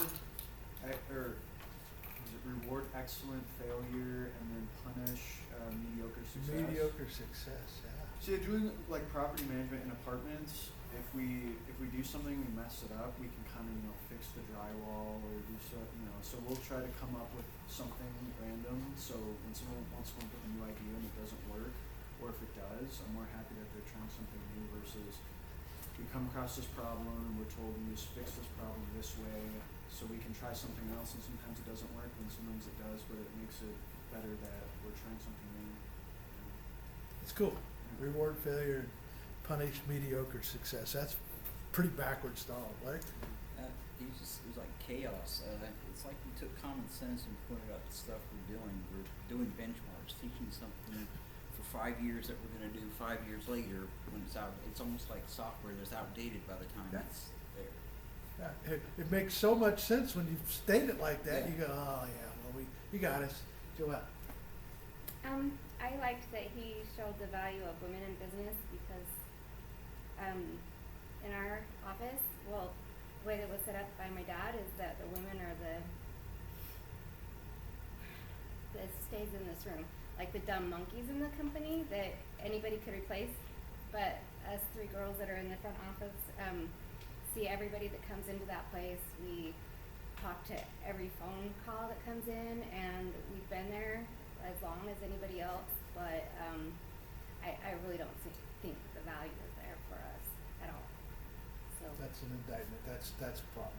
reward excellent failure and then punish mediocre success. Mediocre success, yeah. So doing like property management in apartments, if we do something, we mess it up, we can kind of fix the drywall or do so so we'll try to come up with something random. So when someone wants to come up with a new idea and it doesn't work, or if it does, I'm more happy that they're trying something new versus we come across this problem and we're told we just fix this problem this way. So we can try something else, and sometimes it doesn't work, and sometimes it does, but it makes it better that we're trying something new. It's cool. Reward failure, punish mediocre success. That's pretty backwards style, right? It was like chaos. It's like we took common sense and pointed out the stuff we're doing. We're doing benchmarks, teaching something for 5 years that we're going to do 5 years later when it's out. It's almost like software that's outdated by the time it's there. Yeah, it makes so much sense when you state it like that. You go, oh yeah, well you got us. Joelle. I liked that he showed the value of women in business because in our office, well, the way that was set up by my dad is that the women are that stays in this room, like the dumb monkeys in the company that anybody could replace, but us three girls that are in the front office see everybody that comes into that place. We talk to every phone call that comes in, and we've been there as long as anybody else, but I really don't think the value is there for us at all. So That's an indictment. That's a problem.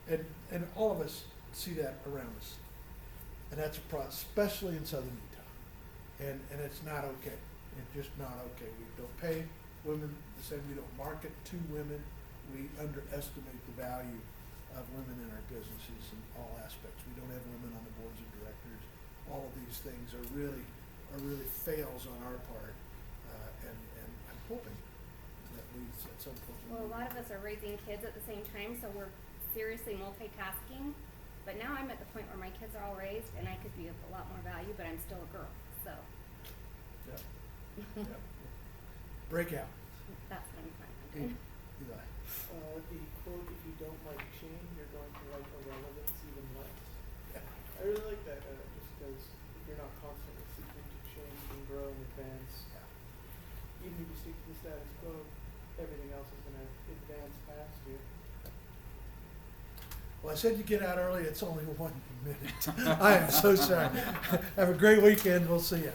And all of us see that around us, and that's a problem, especially in southern Utah. And it's not okay. It's just not okay. We don't pay women the same. We don't market to women. We underestimate the value of women in our businesses in all aspects. We don't have women on the boards of directors. All of these things are really fails on our part, and I'm hoping that we at some point. well, a lot of us are raising kids at the same time, so we're seriously multitasking. But now I'm at the point where my kids are all raised, and I could be of a lot more value, but I'm still a girl. So Yeah. Breakout. that's what I'm trying to do. Eli. The quote, if you don't like change, you're going to like irrelevance even less. Yeah. I really like that, just because if you're not constantly seeking to change and grow and advance, even if you stick to the status quo, everything else is going to advance past you. Well, I said you get out early. It's only 1 minute. I am so sorry. Have a great weekend. We'll see you.